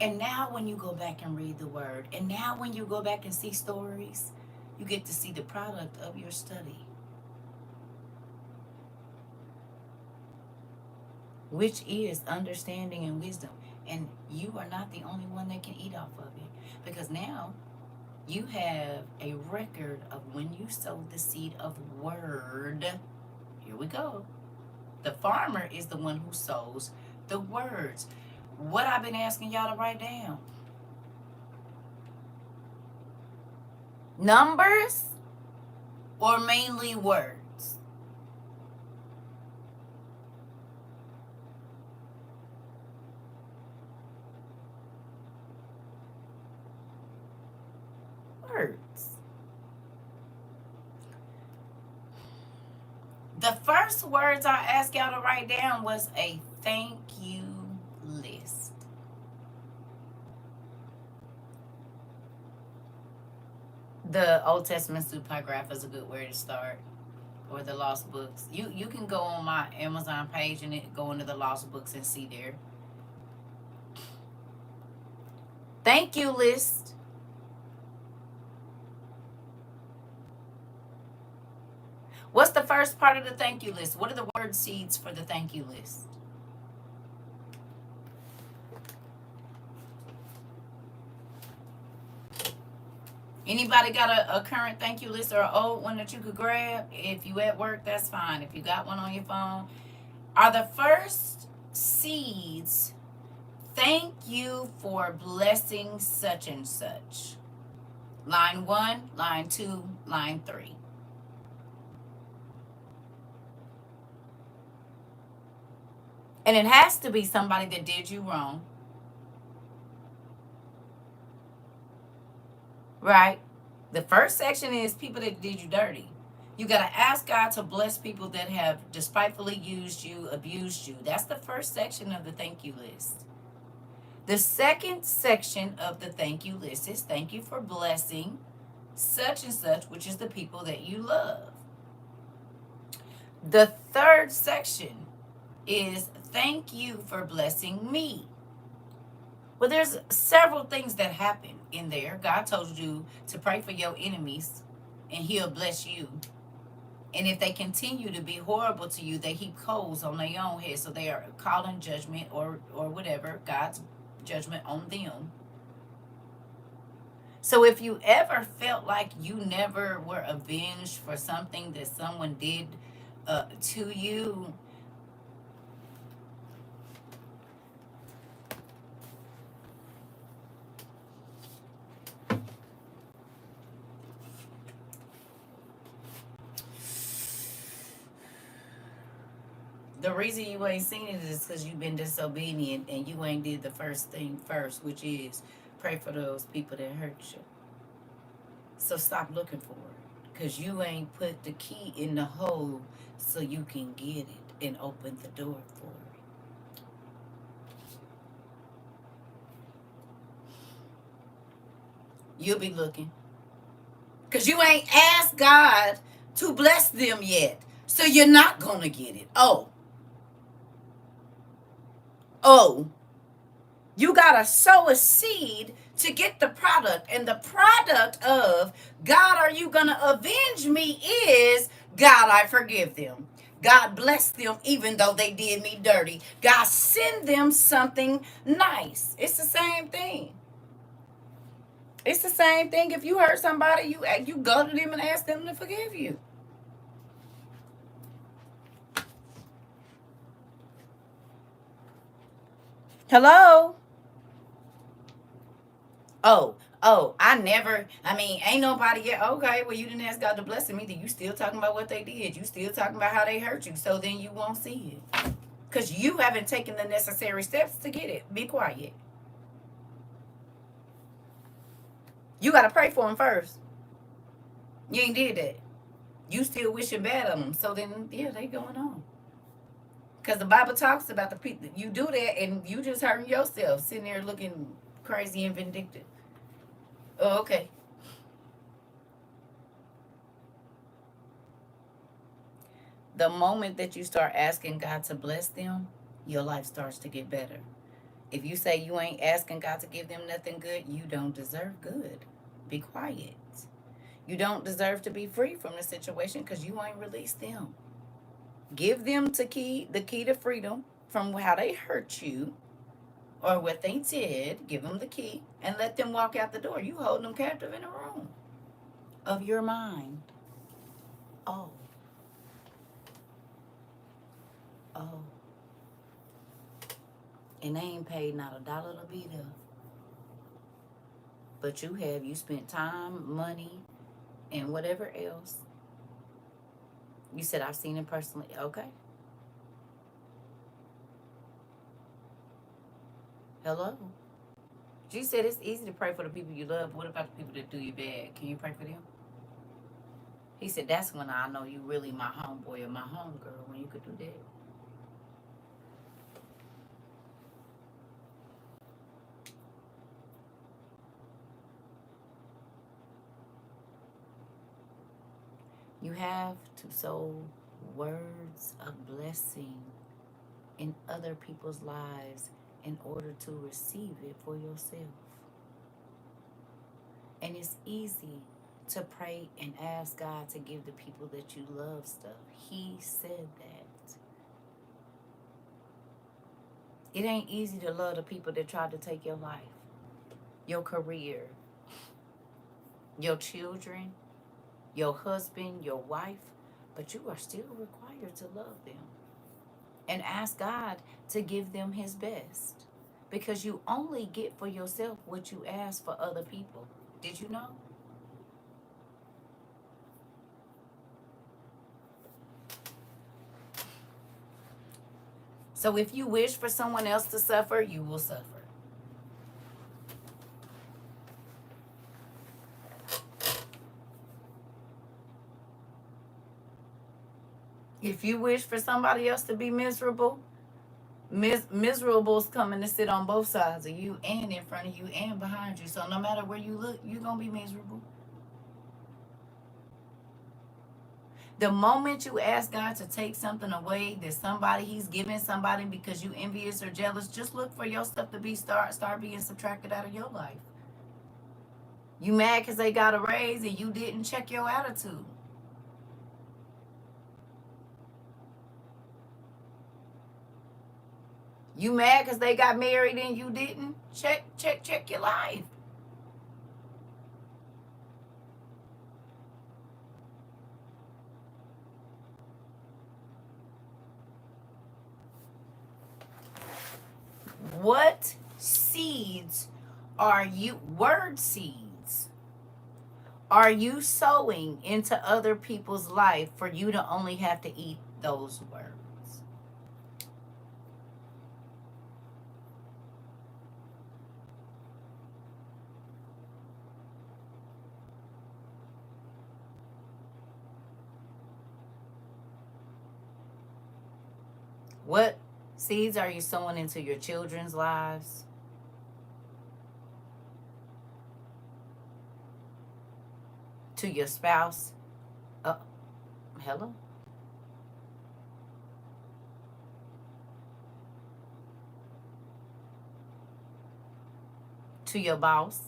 And now when you go back and read the word, and now when you go back and see stories, you get to see the product of your study, which is understanding and wisdom. And you are not the only one that can eat off of it, because now you have a record of when you sowed the seed of word. Here we go. The farmer is the one who sows the words. What I've been asking y'all to write down. Numbers or mainly words? Words. The first words I asked y'all to write down was a thank you list. The Old Testament Supergraph is a good way to start, or the Lost Books. You can go on my Amazon page and go into the Lost Books and see there. Thank you list. What's the first part of the thank you list? What are the word seeds for the thank you list? Anybody got a current thank you list or an old one that you could grab? If you at work, that's fine. If you got one on your phone. Are the first seeds, thank you for blessing such and such? Line 1, line 2, line 3. And it has to be somebody that did you wrong. Right? The first section is people that did you dirty. You got to ask God to bless people that have despitefully used you, abused you. That's the first section of the thank you list. The second section of the thank you list is thank you for blessing such and such, which is the people that you love. The third section is thank you for blessing me. Well, there's several things that happen in there. God told you to pray for your enemies and he'll bless you. And if they continue to be horrible to you, they heap coals on their own head. So they are calling judgment or whatever, God's judgment on them. So if you ever felt like you never were avenged for something that someone did to you, the reason you ain't seen it is because you've been disobedient and you ain't did the first thing first, which is pray for those people that hurt you. So stop looking for it, because you ain't put the key in the hole so you can get it and open the door for it. You'll be looking. Because you ain't asked God to bless them yet. So you're not going to get it. Oh, you got to sow a seed to get the product. And the product of God, are you going to avenge me is God, I forgive them. God bless them even though they did me dirty. God send them something nice. It's the same thing. It's the same thing. If you hurt somebody, you go to them and ask them to forgive you. Hello? Ain't nobody yet. Okay, well, you didn't ask God to bless them either. You still talking about what they did. You still talking about how they hurt you. So then you won't see it. Because you haven't taken the necessary steps to get it. Be quiet. You got to pray for them first. You ain't did that. You still wishing bad on them. So then, yeah, they going on. Because the Bible talks about the people. You do that and you just hurting yourself. Sitting there looking crazy and vindictive. Oh, okay. The moment that you start asking God to bless them, your life starts to get better. If you say you ain't asking God to give them nothing good, you don't deserve good. Be quiet. You don't deserve to be free from the situation because you ain't released them. Give them the key to freedom from how they hurt you or what they did. Give them the key and let them walk out the door. You hold them captive in a room of your mind. Oh, oh. And they ain't paid not $1 to be there. But you spent time, money, and whatever else. You said, I've seen it personally. Okay. Hello. She said it's easy to pray for the people you love. What about the people that do you bad? Can you pray for them? He said, that's when I know you really my homeboy or my homegirl, when you could do that. You have to sow words of blessing in other people's lives in order to receive it for yourself. And it's easy to pray and ask God to give the people that you love stuff. He said that. It ain't easy to love the people that tried to take your life, your career, your children, your husband, your wife, but you are still required to love them and ask God to give them his best, because you only get for yourself what you ask for other people. Did you know? So if you wish for someone else to suffer, you will suffer. If you wish for somebody else to be miserable, miserable's coming to sit on both sides of you and in front of you and behind you. So no matter where you look, you're going to be miserable. The moment you ask God to take something away that he's giving somebody because you envious or jealous, just look for your stuff to be start being subtracted out of your life. You mad because they got a raise and you didn't check your attitude. You mad because they got married and you didn't? Check your life. What seeds are you, word seeds, are you sowing into other people's life for you to only have to eat those words? What seeds are you sowing into your children's lives? To your spouse. Hello? To your boss.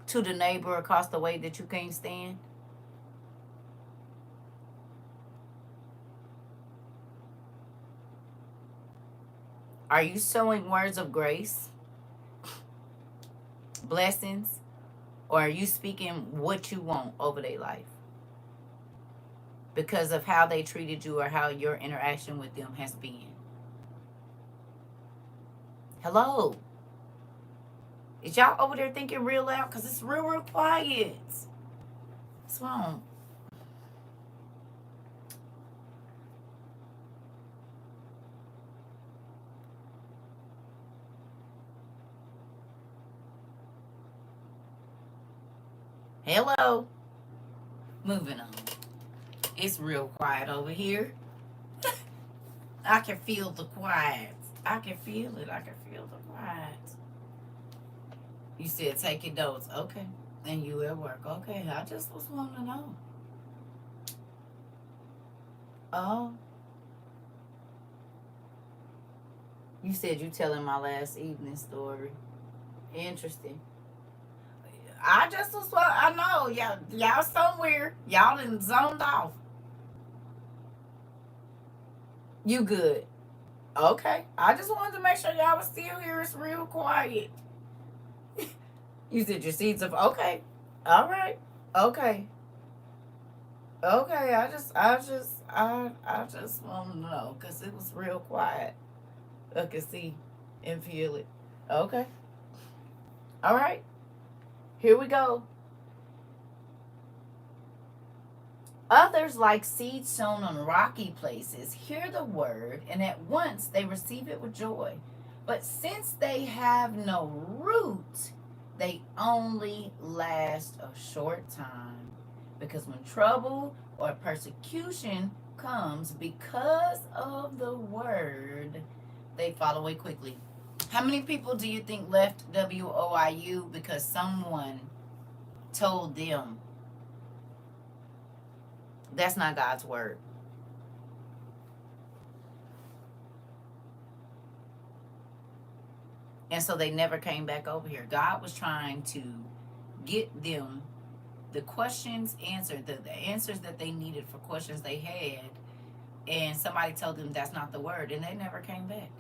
To the neighbor across the way that you can't stand. Are you sowing words of grace, blessings, or are you speaking what you want over their life because of how they treated you or how your interaction with them has been? Hello? Is y'all over there thinking real loud? Because it's real, real quiet. What's wrong? Hello? Moving on. It's real quiet over here. I can feel the quiet. I can feel it. I can feel the quiet. You said taking notes. Okay. And you at work. Okay. I just was wanting to know. Oh. You said you telling my last evening story. Interesting. I just was, I know, y'all somewhere. Y'all done zoned off. You good. Okay. I just wanted to make sure y'all was still here. It's real quiet. You said your seeds of, okay. All right. Okay. Okay. I just want to know because it was real quiet. I could see and feel it. Okay. All right. Here we go. Others, like seeds sown on rocky places, hear the word and at once they receive it with joy. But since they have no root, they only last a short time. Because when trouble or persecution comes because of the word, they fall away quickly. How many people do you think left WOIU because someone told them that's not God's word? And so they never came back over here. God was trying to get them the questions answered, the answers that they needed for questions they had. And somebody told them that's not the word, and they never came back.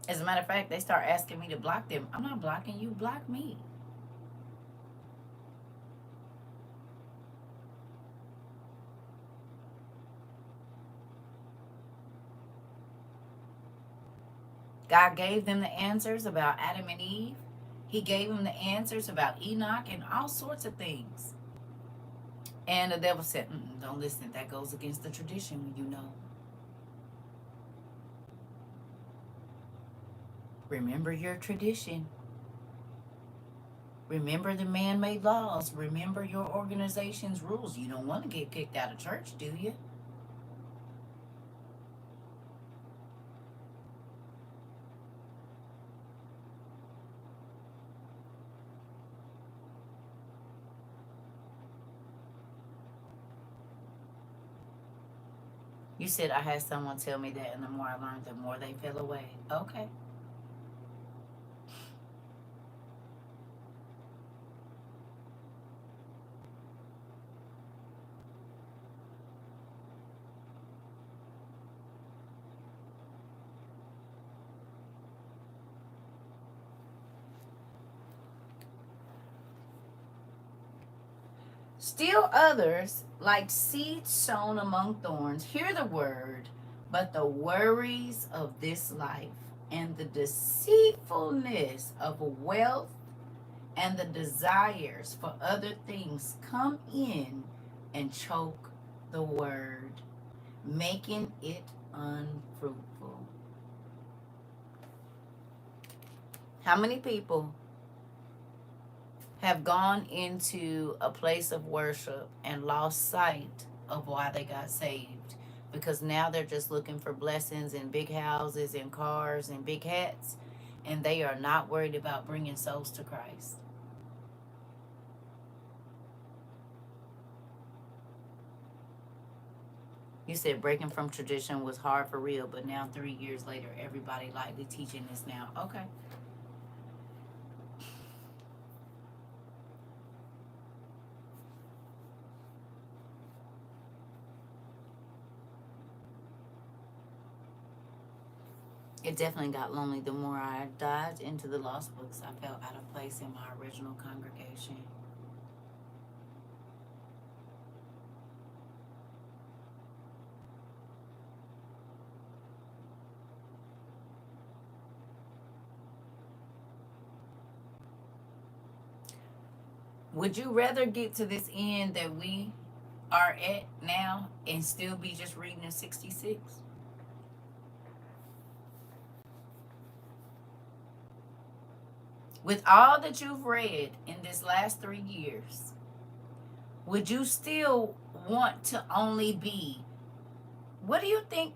As a matter of fact, they start asking me to block them. I'm not blocking you, block me. God gave them the answers about Adam and Eve. He gave them the answers about Enoch and all sorts of things. And the devil said, don't listen. That goes against the tradition, you know. Remember your tradition. Remember the man-made laws. Remember your organization's rules. You don't want to get kicked out of church, do you? You said I had someone tell me that, and the more I learned, the more they fell away. Okay. Still others, like seeds sown among thorns, hear the word, but the worries of this life and the deceitfulness of wealth and the desires for other things come in and choke the word, making it unfruitful. How many people have gone into a place of worship and lost sight of why they got saved because now they're just looking for blessings and big houses and cars and big hats, and they are not worried about bringing souls to Christ. You said breaking from tradition was hard for real, but now 3 years later, everybody likely teaching this now. Okay. It definitely got lonely the more I dived into the lost books. I felt out of place in my original congregation. Would you rather get to this end that we are at now and still be just reading in 66? With all that you've read in this last 3 years, would you still want to only be, what do you think?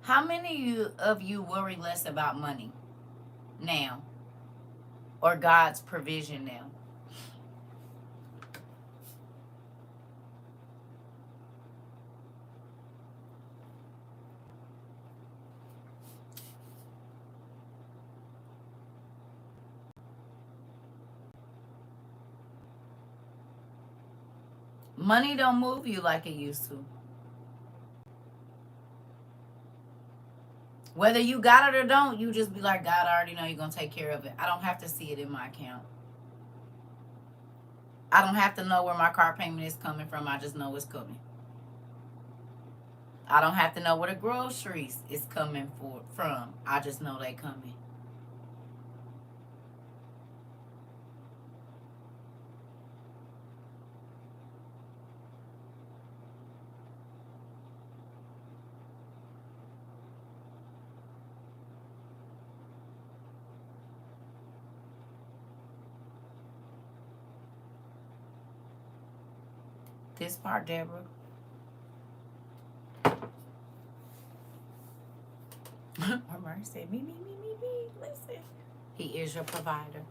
How many of you worry less about money now or God's provision now? Money don't move you like it used to. Whether you got it or don't, you just be like, God, I already know you're going to take care of it. I don't have to see it in my account. I don't have to know where my car payment is coming from. I just know it's coming. I don't have to know where the groceries is coming from. I just know they coming. This part, Deborah. Omar said, me. Listen. He is your provider.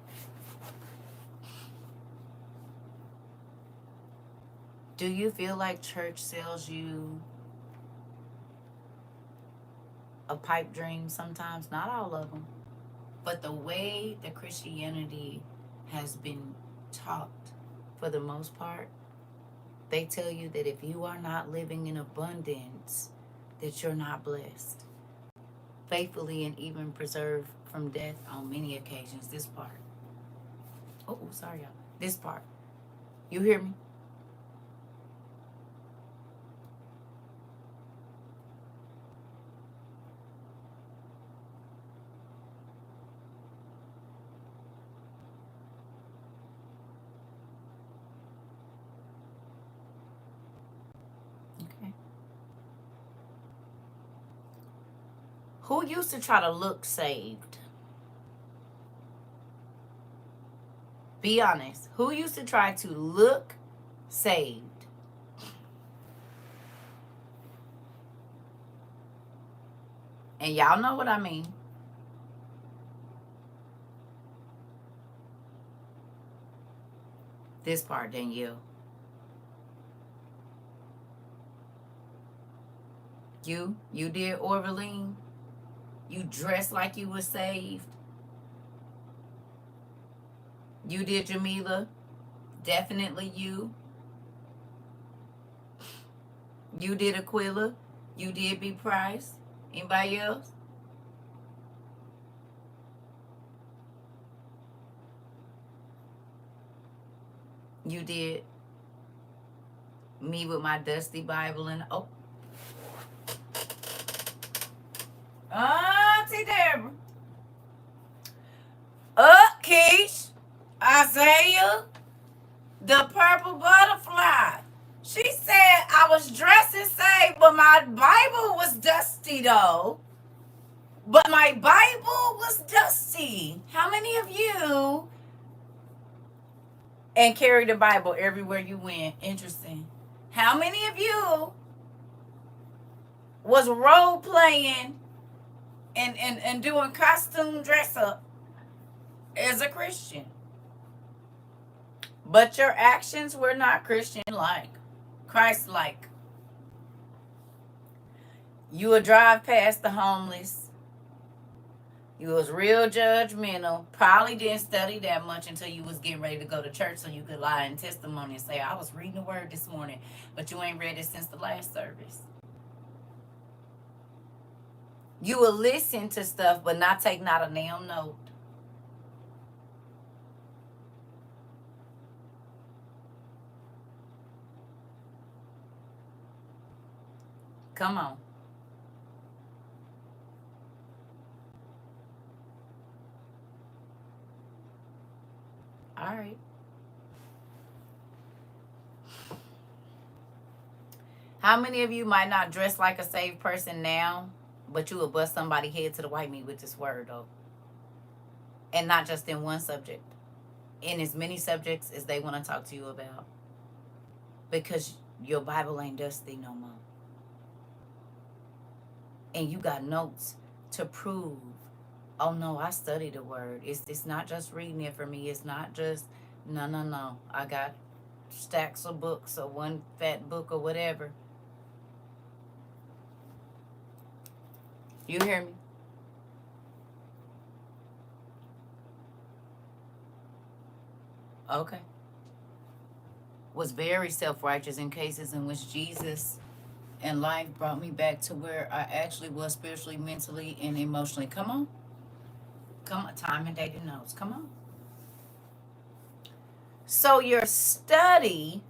Do you feel like church sells you a pipe dream sometimes? Not all of them. But the way that Christianity has been taught, for the most part, they tell you that if you are not living in abundance, that you're not blessed. Faithfully and even preserved from death on many occasions. This part. Oh, sorry, y'all. This part. You hear me? Okay. Who used to try to look saved? Be honest. Who used to try to look saved? And y'all know what I mean. This part, Danielle. You did Orvaline. You dressed like you were saved. You did Jamila. Definitely you. You did Aquila. You did B. Price. Anybody else? You did me with my dusty Bible and oh. Auntie Deborah. Keish. Isaiah. The purple butterfly. She said I was dressed and saved, but my Bible was dusty though. But my Bible was dusty. How many of you and carried the Bible everywhere you went? Interesting. How many of you was role playing and doing costume dress up as a Christian? But your actions were not Christian-like, Christ-like. You would drive past the homeless. You was real judgmental. Probably didn't study that much until you was getting ready to go to church so you could lie in testimony and say, I was reading the word this morning, but you ain't read it since the last service. You will listen to stuff but not take not a damn note. Come on. All right. How many of you might not dress like a saved person now, but you will bust somebody's head to the white meat with this word, though? And not just in one subject. In as many subjects as they want to talk to you about. Because your Bible ain't dusty no more. And you got notes to prove, oh no, I studied the word. It's not just reading it for me. It's not just, no. I got stacks of books or one fat book or whatever. You hear me? Okay. Was very self-righteous in cases in which Jesus and life brought me back to where I actually was spiritually, mentally, and emotionally. Come on. Come on. Time and date and notes. Come on. So your study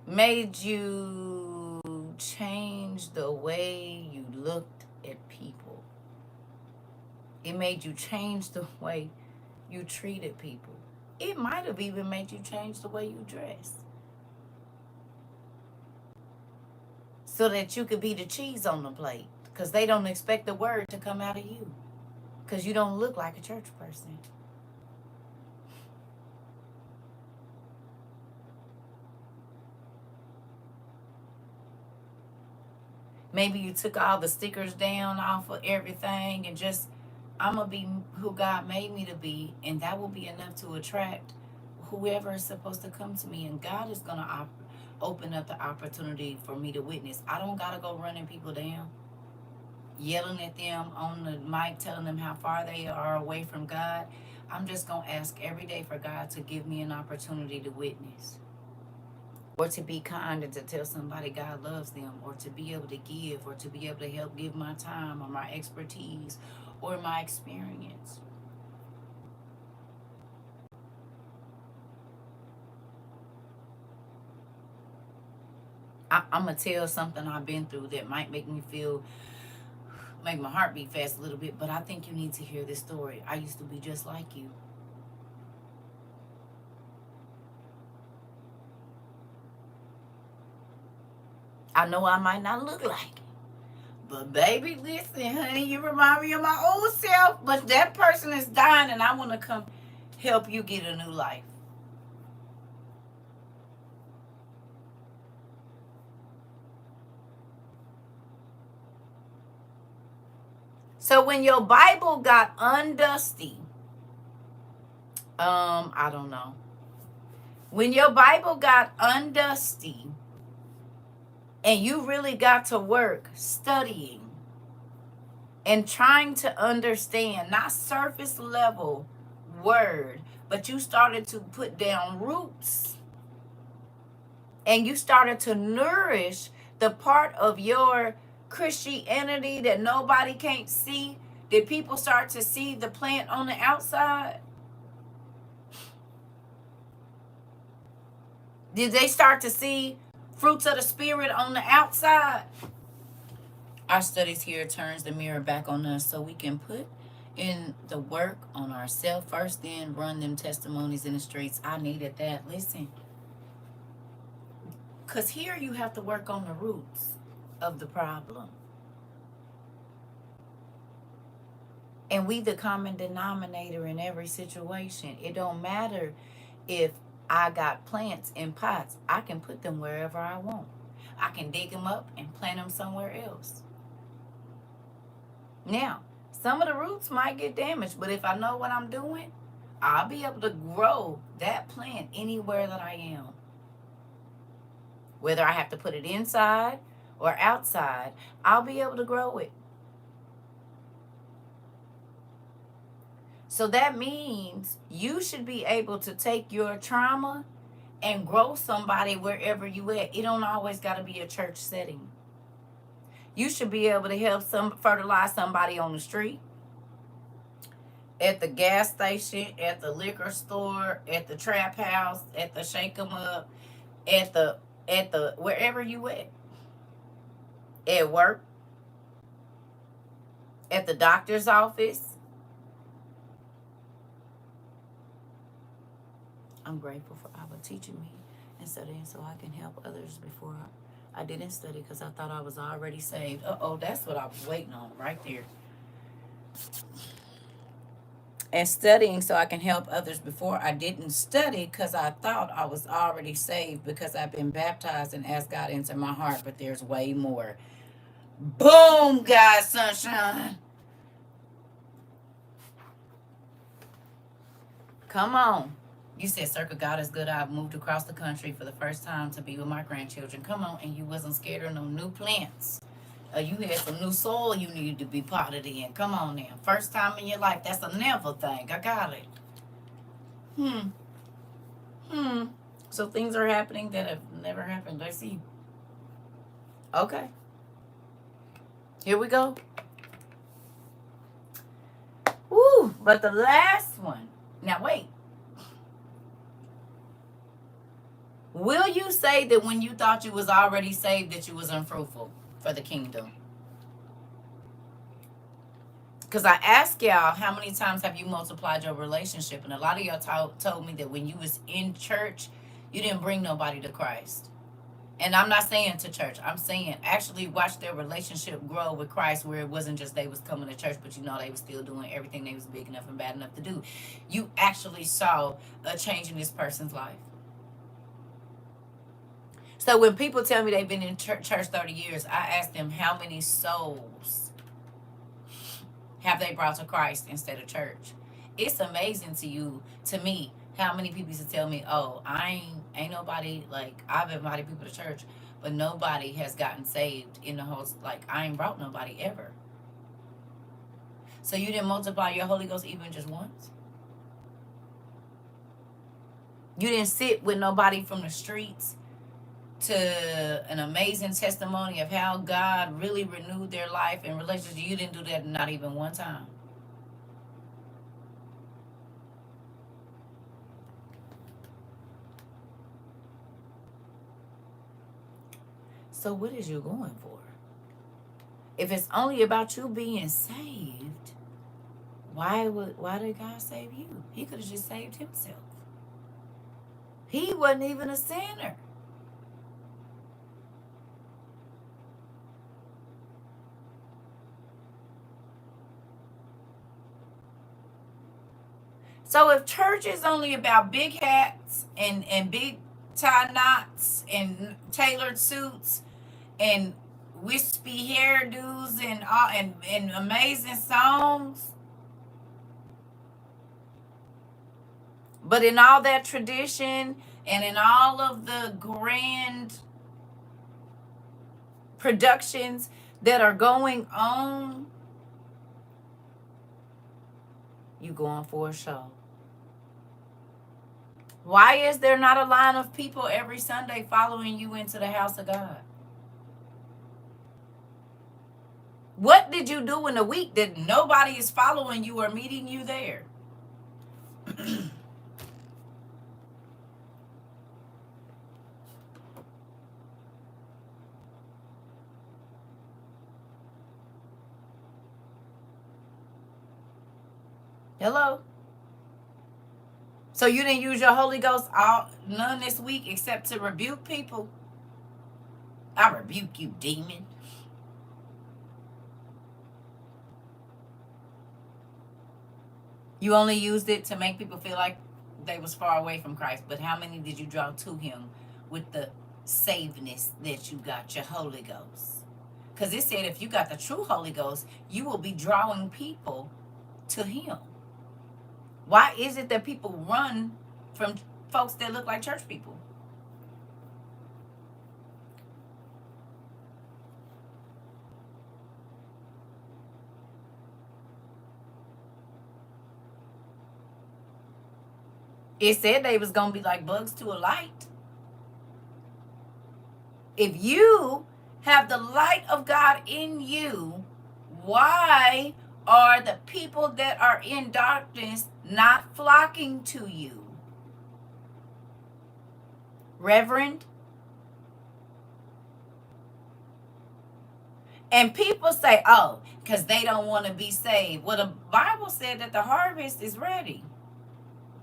made you change the way you looked at people. It made you change the way you treated people. It might have even made you change the way you dress. So that you could be the cheese on the plate. Because they don't expect the word to come out of you. Because you don't look like a church person. Maybe you took all the stickers down off of everything and just, I'm going to be who God made me to be. And that will be enough to attract whoever is supposed to come to me. And God is going to open up the opportunity for me to witness. I don't got to go running people down, yelling at them on the mic, telling them how far they are away from God. I'm just going to ask every day for God to give me an opportunity to witness. Or to be kind and to tell somebody God loves them, or to be able to give, or to be able to help give my time or my expertise or my experience. I'm going to tell something I've been through that might make my heart beat fast a little bit, but I think you need to hear this story. I used to be just like you. I know I might not look like it. But baby, listen, honey, you remind me of my old self. But that person is dying and I want to come help you get a new life. So when your Bible got undusty, I don't know. When your Bible got undusty, and you really got to work studying and trying to understand, not surface level word, but you started to put down roots. And you started to nourish the part of your Christianity that nobody can't see. Did people start to see the plant on the outside? Did they start to see fruits of the Spirit on the outside? Our studies here turns the mirror back on us so we can put in the work on ourselves first, then run them testimonies in the streets. I needed that. Listen, because here you have to work on the roots of the problem. And we the common denominator in every situation. It don't matter if I got plants in pots. I can put them wherever I want. I can dig them up and plant them somewhere else. Now, some of the roots might get damaged, but if I know what I'm doing, I'll be able to grow that plant anywhere that I am. Whether I have to put it inside or outside, I'll be able to grow it. So that means you should be able to take your trauma and grow somebody wherever you at. It don't always got to be a church setting. You should be able to help fertilize somebody on the street, at the gas station, at the liquor store, at the trap house, at the shake 'em up, at the wherever you at work, at the doctor's office. I'm grateful for Abba teaching me and studying so I can help others before I didn't study because I thought I was already saved. That's what I was waiting on right there. And studying so I can help others before I didn't study because I thought I was already saved because I've been baptized and asked God into my heart, but there's way more. Boom, God, sunshine. Come on. You said, "CERCA, God is good. I've moved across the country for the first time to be with my grandchildren." Come on, and you wasn't scared of no new plants. You had some new soil you needed to be potted in. Come on now. First time in your life. That's a never thing. I got it. So things are happening that have never happened. I see. Okay. Here we go. Woo. But the last one. Now wait. Will you say that when you thought you was already saved that you was unfruitful for the kingdom? Because I asked y'all, how many times have you multiplied your relationship? And a lot of y'all told me that when you was in church, you didn't bring nobody to Christ. And I'm not saying to church. I'm saying actually watch their relationship grow with Christ, where it wasn't just they was coming to church, but they was still doing everything they was big enough and bad enough to do. You actually saw a change in this person's life. So when people tell me they've been in church 30 years, I ask them how many souls have they brought to Christ instead of church. It's amazing to me, how many people used to tell me, "Oh, I ain't nobody, like, I've invited people to church, but nobody has gotten saved in the whole, like, I ain't brought nobody ever." So you didn't multiply your Holy Ghost even just once? You didn't sit with nobody from the streets to an amazing testimony of how God really renewed their life and relationship? You didn't do that not even one time. So what is you going for? If it's only about you being saved, why did God save you? He could have just saved himself. He wasn't even a sinner. So if church is only about big hats and big tie knots and tailored suits and wispy hairdos and amazing songs, but in all that tradition and in all of the grand productions that are going on, you going for a show. Why is there not a line of people every Sunday following you into the house of God? What did you do in a week that nobody is following you or meeting you there? Hello? So you didn't use your Holy Ghost none this week except to rebuke people? I rebuke you, demon. You only used it to make people feel like they was far away from Christ. But how many did you draw to him with the savedness that you got, your Holy Ghost? Because it said if you got the true Holy Ghost, you will be drawing people to him. Why is it that people run from folks that look like church people? It said they was going to be like bugs to a light. If you have the light of God in you, why are the people that are in darkness not flocking to you? Reverend? And people say, oh, because they don't want to be saved. Well, the Bible said that the harvest is ready.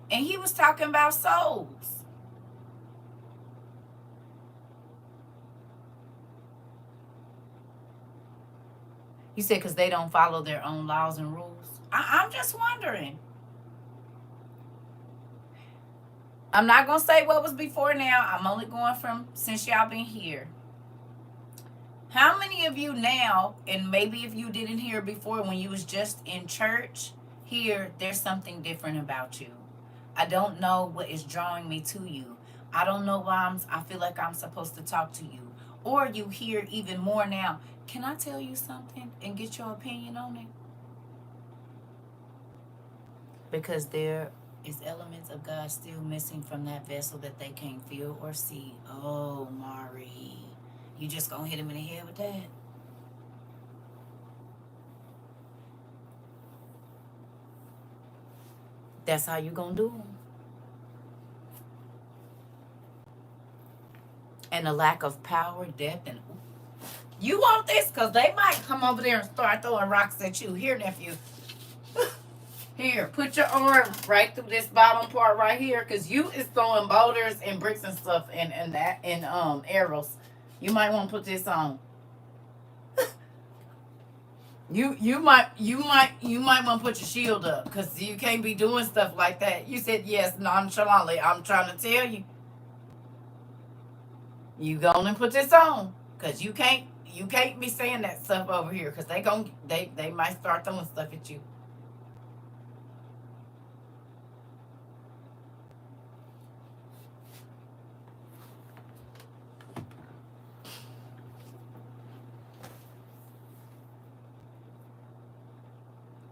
And he was talking about souls. You said because they don't follow their own laws and rules. I'm just wondering. I'm not going to say what was before now. I'm only going from since y'all been here. How many of you now, and maybe if you didn't hear before when you was just in church, here there's something different about you. I don't know what is drawing me to you. I don't know why I feel like I'm supposed to talk to you. Or you hear even more now. Can I tell you something and get your opinion on it? Because there is elements of God still missing from that vessel that they can't feel or see. Oh, Mari. You just gonna hit him in the head with that? That's how you gonna do them. And the lack of power, depth, and you want this? Because they might come over there and start throwing rocks at you. Here, nephew. Here, put your arm right through this bottom part right here, because you is throwing boulders and bricks and stuff and arrows. You might want to put this on. You might want to put your shield up, because you can't be doing stuff like that. You said yes nonchalantly. I'm trying to tell you. You go and put this on, because you can't be saying that stuff over here, because they might start throwing stuff at you.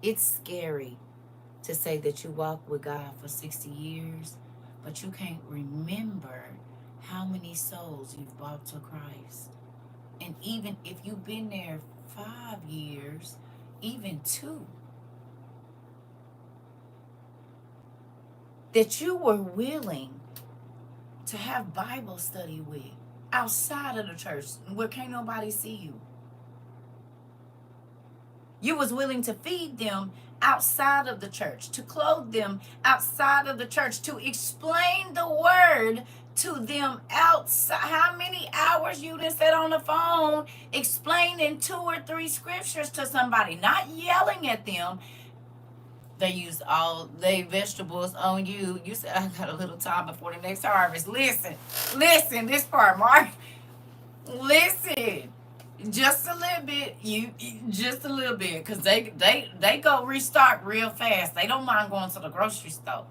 It's scary to say that you walk with God for 60 years, but you can't remember how many souls you've brought to Christ. And even if you've been there 5 years, even 2, that you were willing to have Bible study with outside of the church where can't nobody see you. You was willing to feed them outside of the church, to clothe them outside of the church, to explain the word to them outside. How many hours you done sat on the phone explaining 2 or 3 scriptures to somebody, not yelling at them. They use all their vegetables on you. You said, I got a little time before the next harvest. Listen, this part, Mark. Listen. Just a little bit, just a little bit, cause they go restock real fast. They don't mind going to the grocery store.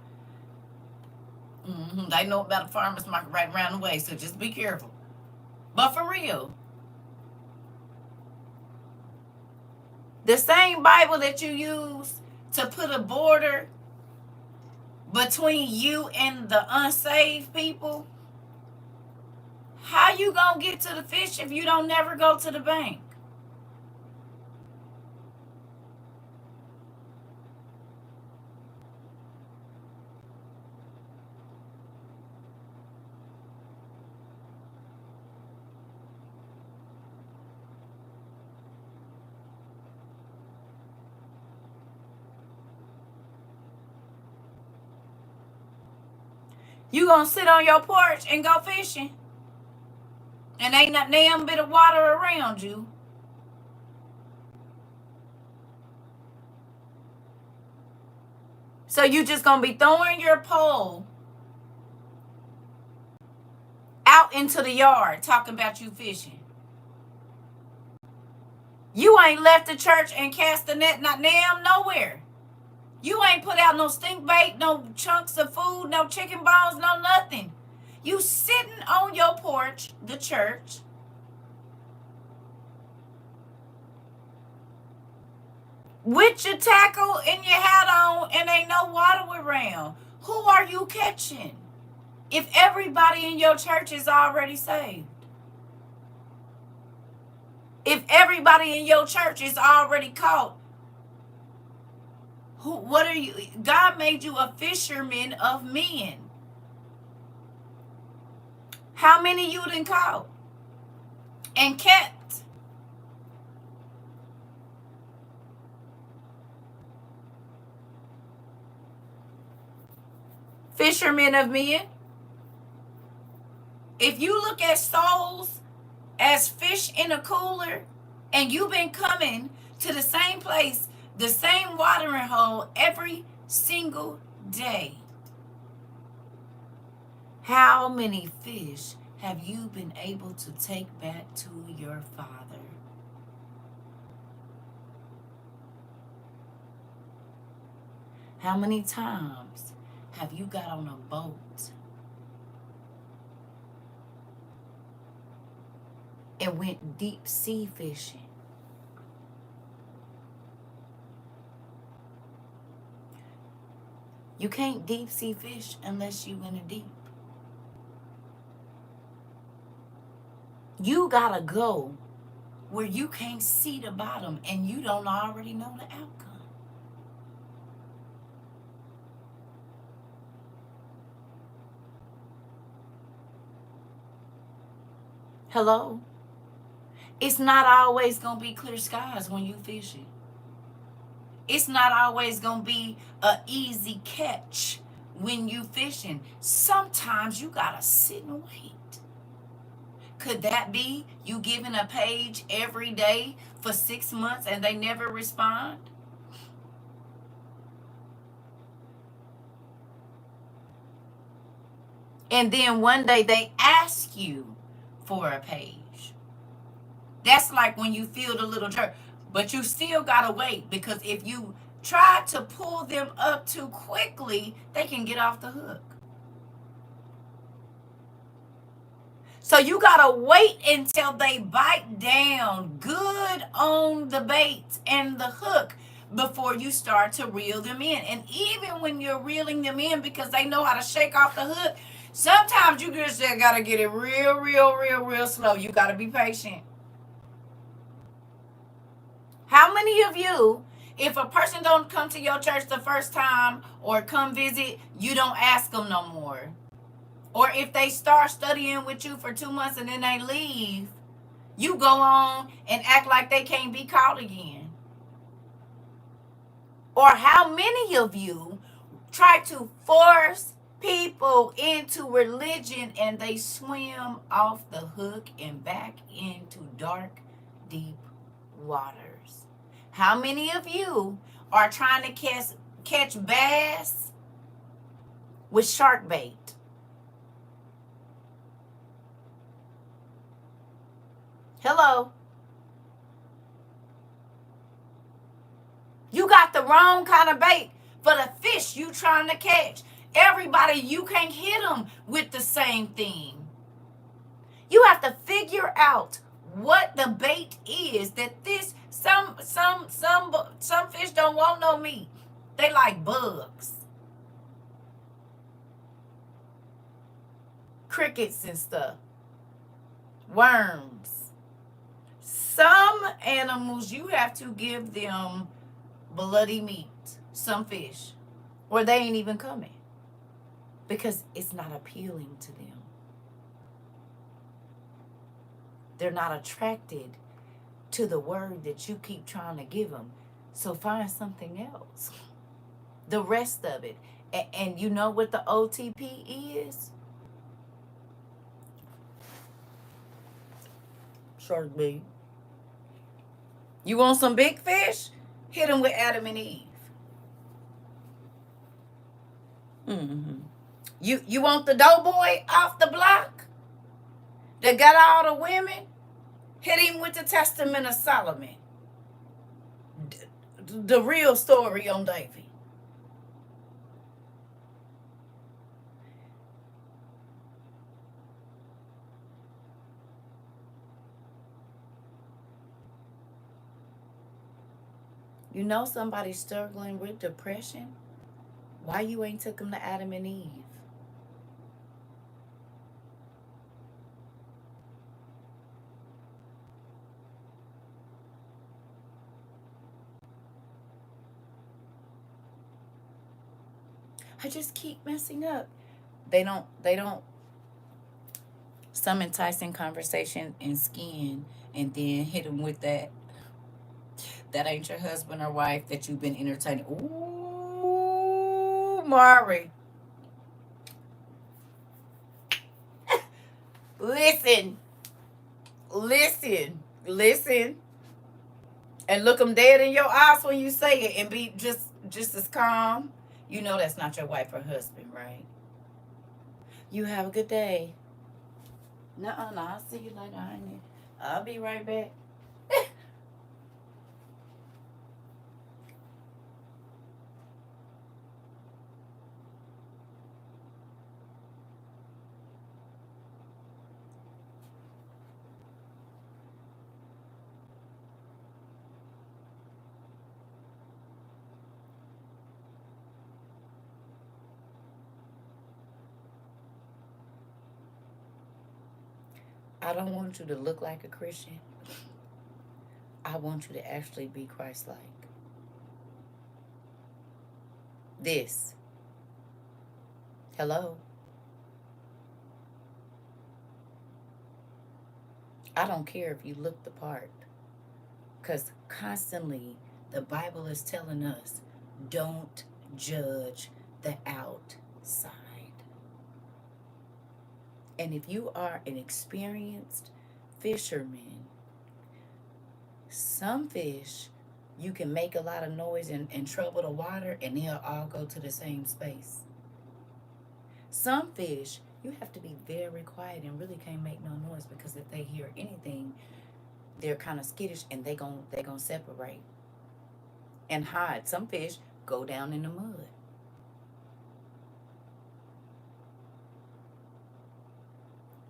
They know about the farmers market right around the way, so just be careful. But for real, the same Bible that you use to put a border between you and the unsaved people, how you gonna get to the fish if you don't never go to the bank? You gonna sit on your porch and go fishing, and ain't not damn bit of water around you. So you just gonna be throwing your pole out into the yard talking about you fishing. You ain't left the church and cast the net not damn nowhere. You ain't put out no stink bait, no chunks of food, no chicken bones, no nothing. You sitting on your porch, the church, with your tackle and your hat on, and ain't no water around. Who are you catching? If everybody in your church is already saved. If everybody in your church is already caught. What are you? God made you a fisherman of men. How many you done caught and kept? Fishermen of men. If you look at souls as fish in a cooler, and you've been coming to the same place, the same watering hole every single day, how many fish have you been able to take back to your Father? How many times have you got on a boat and went deep sea fishing? You can't deep sea fish unless you in the deep. You gotta go where you can't see the bottom and you don't already know the outcome. Hello? It's not always gonna be clear skies when you fishing. It's not always gonna be an easy catch when you fishing. Sometimes you gotta sit and wait. Could that be you giving a page every day for 6 months and they never respond? And then one day they ask you for a page. That's like when you feel the little jerk. But you still gotta wait, because if you try to pull them up too quickly, they can get off the hook. So you gotta wait until they bite down good on the bait and the hook before you start to reel them in. And even when you're reeling them in, because they know how to shake off the hook, sometimes you just gotta get it real slow. You gotta be patient. How many of you, if a person don't come to your church the first time or come visit, you don't ask them no more? Or if they start studying with you for 2 months and then they leave, you go on and act like they can't be caught again? Or how many of you try to force people into religion and they swim off the hook and back into dark, deep waters? How many of you are trying to catch bass with shark bait? Hello? You got the wrong kind of bait for the fish you trying to catch. Everybody, you can't hit them with the same thing. You have to figure out what the bait is that this some fish don't want no meat. They like bugs, crickets and stuff, worms. Some animals you have to give them bloody meat. Some fish, or they ain't even coming because it's not appealing to them. They're not attracted to the word that you keep trying to give them. So find something else. The rest of it And you know what the OTP is? Shark bait. You want some big fish? Hit them with Adam and Eve. Mm-hmm. You want the doughboy off the block that got all the women? Hit him with the Testament of Solomon. The real story on David. You know somebody's struggling with depression? Why you ain't took them to Adam and Eve? I just keep messing up. They don't some enticing conversation and skin and then hit them with that ain't your husband or wife that you've been entertaining. Ooh, Mari. Listen, listen, and look them dead in your eyes when you say it, and be just as calm. You know that's not your wife or husband, right? You have a good day. Nuh-uh, no, I'll see you later, honey. I'll be right back. I don't want you to look like a Christian. I want you to actually be Christ-like. This. Hello. I don't care if you look the part. Because constantly the Bible is telling us, don't judge the outside. And if you are an experienced fisherman, some fish, you can make a lot of noise and trouble the water and they'll all go to the same space. Some fish, you have to be very quiet and really can't make no noise, because if they hear anything, they're kind of skittish and they gonna separate and hide. Some fish go down in the mud.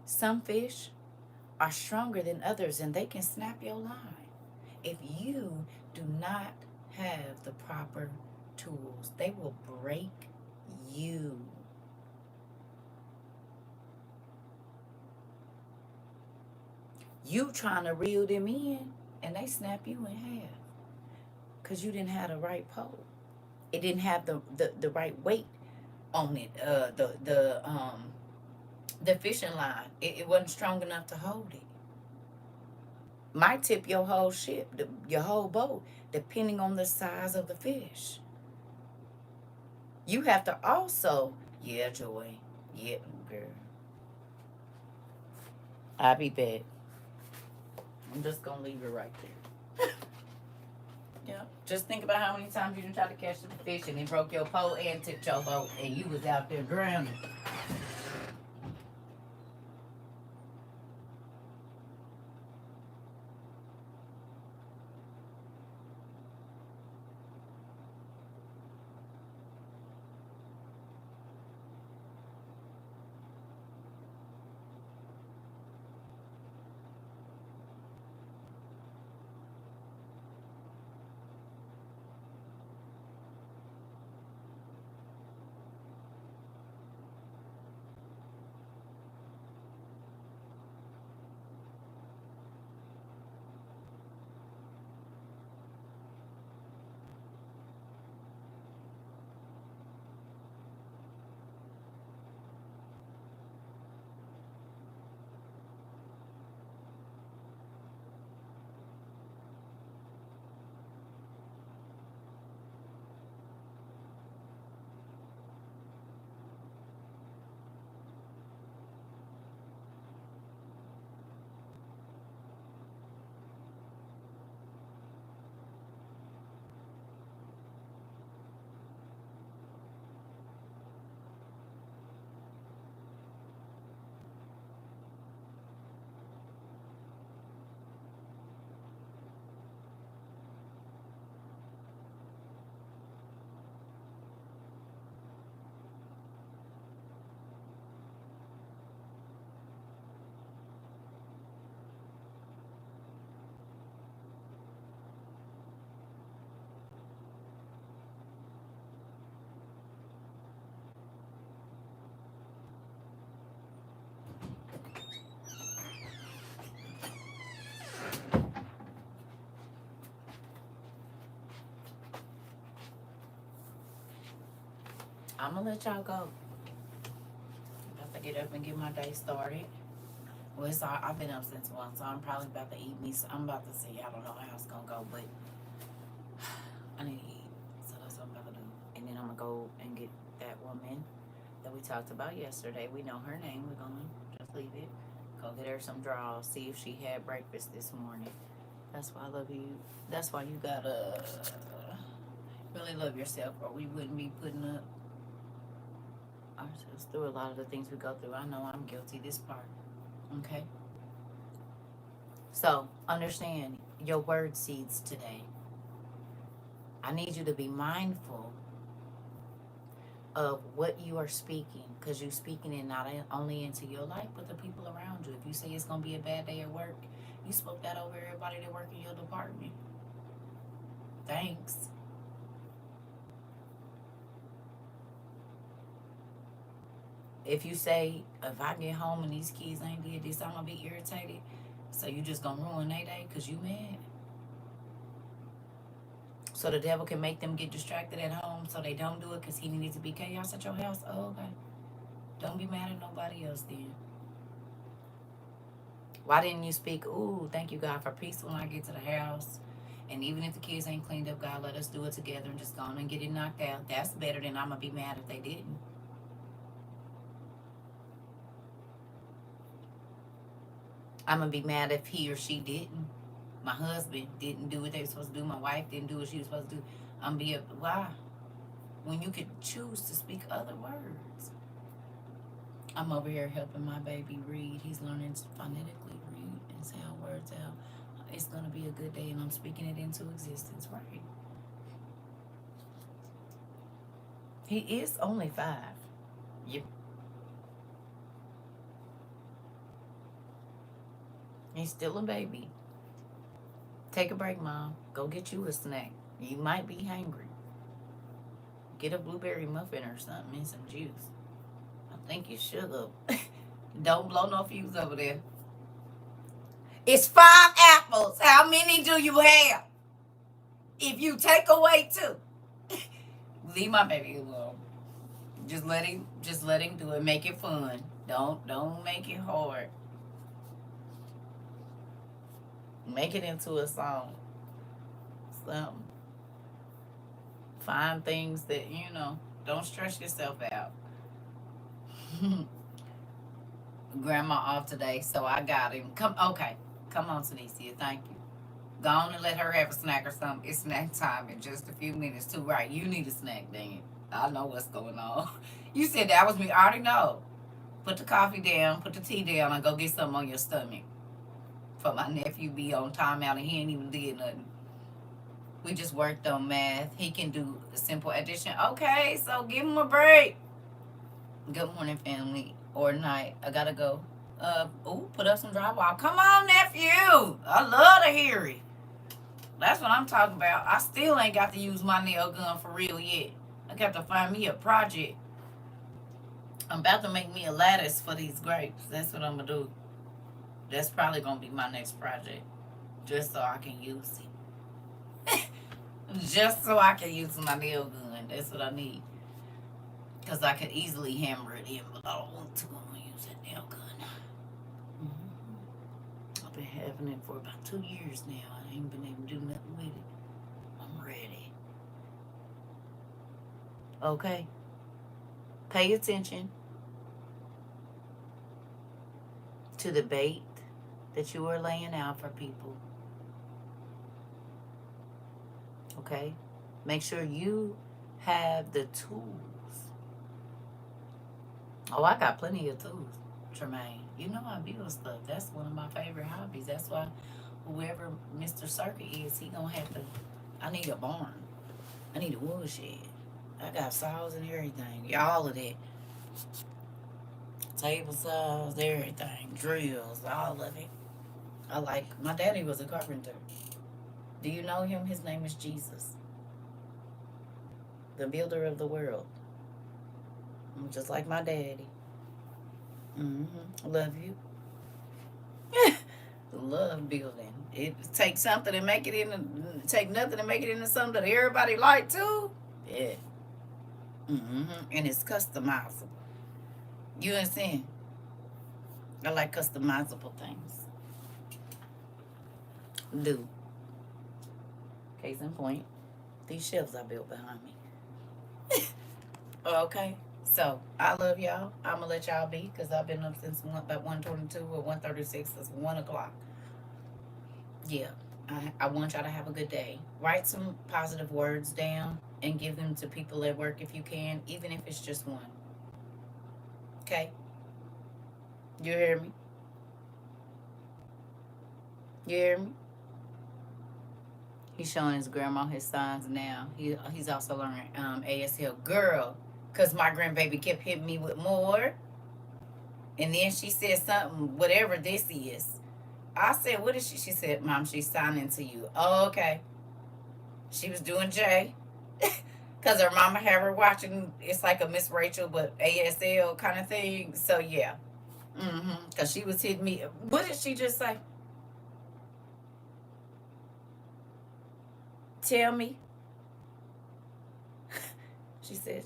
Some fish are stronger than others and they can snap your line. If you do not have the proper tools, they will break you. You trying to reel them in and they snap you in half because you didn't have the right pole. It didn't have the right weight on it. The fishing line, it wasn't strong enough to hold it. Might tip your whole ship, your whole boat, depending on the size of the fish. You have to also, yeah, Joy, yeah, girl. I'll be back. I'm just gonna leave it right there. Yeah. Just think about how many times you done tried to catch the fish and it broke your pole and tipped your boat and you was out there drowning. I'm gonna let y'all go. About to get up and get my day started. Well, it's all, I've been up since 1, so I'm probably about to eat me. I'm about to see. I don't know how it's gonna go, but I need to eat. So that's what I'm about to do. And then I'm gonna go and get that woman that we talked about yesterday. We know her name. We're gonna just leave it. Go get her some draws. See if she had breakfast this morning. That's why I love you. That's why you gotta really love yourself, or we wouldn't be putting up ourselves through a lot of the things we go through. I know I'm guilty this part. Okay? So, understand your word seeds today. I need you to be mindful of what you are speaking, because you're speaking it not only into your life, but the people around you. If you say it's going to be a bad day at work, you spoke that over everybody that work in your department. Thanks. If you say, if I get home and these kids ain't did this, I'm going to be irritated. So you just going to ruin their day because you mad? So the devil can make them get distracted at home so they don't do it because he needs to be chaos at your house? Oh, okay. Don't be mad at nobody else then. Why didn't you speak, ooh, thank you, God, for peace when I get to the house? And even if the kids ain't cleaned up, God, let us do it together and just go on and get it knocked out. That's better than I'm going to be mad if they didn't. I'm going to be mad if he or she didn't. My husband didn't do what they were supposed to do. My wife didn't do what she was supposed to do. I'm going to be why? When you could choose to speak other words. I'm over here helping my baby read. He's learning to phonetically read and sound words out. It's going to be a good day, and I'm speaking it into existence, right? He is only 5. Yep. He's still a baby. Take a break, Mom. Go get you a snack. You might be hungry. Get a blueberry muffin or something and some juice. I think you should have. Don't blow no fuse over there. It's 5 apples. How many do you have? If you take away 2, leave my baby alone. Just let him do it. Make it fun. Don't make it hard. Make it into a song. Something. Find things that, don't stress yourself out. Grandma off today, so I got him. Come on, Tanisha. Thank you. Go on and let her have a snack or something. It's snack time in just a few minutes, too. Right, you need a snack, dang it. I know what's going on. You said that was me. I already know. Put the coffee down, put the tea down, and go get something on your stomach. For my nephew be on timeout, and he ain't even did nothing. We just worked on math. He can do a simple addition. Okay, so give him a break. Good morning, family. Or night. I gotta go. Put up some drywall. Come on, nephew. I love to hear it. That's what I'm talking about. I still ain't got to use my nail gun for real yet. I got to find me a project. I'm about to make me a lattice for these grapes. That's what I'm gonna do. That's probably gonna be my next project. Just so I can use it. Just so I can use my nail gun. That's what I need. Because I could easily hammer it in, but I don't want to. I'm going to use that nail gun. I've been having it for about 2 years now. I ain't been able to do nothing with it. I'm ready. Okay? Pay attention to the bait that you are laying out for people. Okay? Make sure you have the tools. Oh, I got plenty of tools, Tremaine. You know I build stuff. That's one of my favorite hobbies. That's why whoever Mr. CERCA is, he gonna have to. I need a barn. I need a woodshed. I got saws and everything. All of that. Table saws, everything. Drills, all of it. My daddy was a carpenter. Do you know him? His name is Jesus. The builder of the world. Just like my daddy. Love you. Love building. It takes something to make it into, take nothing to make it into something that everybody like too. Yeah. And it's customizable. You understand? I like customizable things. Do. Case in point, these shelves I built behind me. Okay. So I love y'all. I'ma let y'all be because I've been up since about 1:22 or 1:36. It's 1 o'clock. Yeah. I want y'all to have a good day. Write some positive words down and give them to people at work if you can, even if it's just one. Okay? You hear me? You hear me? He's showing his grandma his signs now. He's also learning ASL. Girl, because my grandbaby kept hitting me with more. And then she said something, whatever this is. I said, what is she? She said, Mom, she's signing to you. Oh, okay. She was doing J. Because her mama had her watching, it's like a Miss Rachel, but ASL kind of thing. So, yeah. Because she was hitting me. What did she just say? Tell me. She said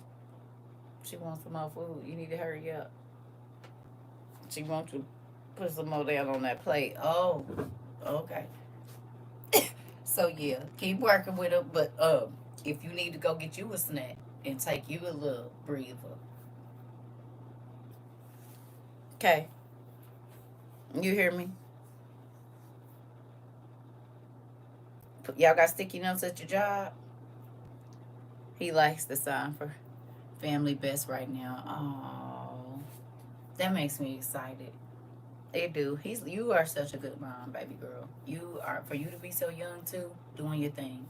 she wants some more food. You need to hurry up. She wants to put some more down on that plate. Oh, okay. So yeah, keep working with her. But if you need to go get you a snack and take you a little breather, okay? You hear me? Y'all got sticky notes at your job? He likes the sign for family best right now. Oh, that makes me excited. They do. You are such a good mom, baby girl. You are, for you to be so young too, doing your thing.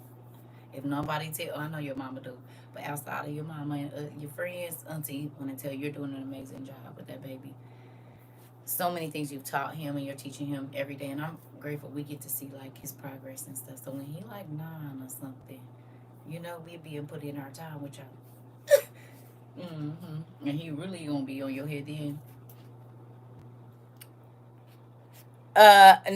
If nobody tell, I know your mama do, but outside of your mama and your friends, auntie, want to tell you, you're doing an amazing job with that baby. So many things you've taught him and you're teaching him every day, and I'm grateful we get to see like his progress and stuff. So when he like 9 or something, we being put in our time with y'all. And he really gonna be on your head then.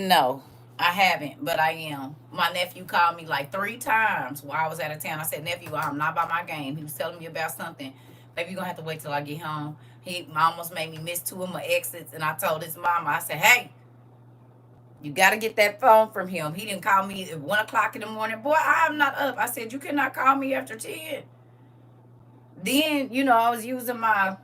No, I haven't, but I am. My nephew called me like 3 times while I was out of town. I said, nephew, I'm not by my game. He was telling me about something. Maybe you're gonna have to wait till I get home. He almost made me miss 2 of my exits, and I told his mama, I said, hey, you gotta get that phone from him. He didn't call me at 1 o'clock in the morning. Boy, I'm not up. I said, you cannot call me after 10. Then, I was using my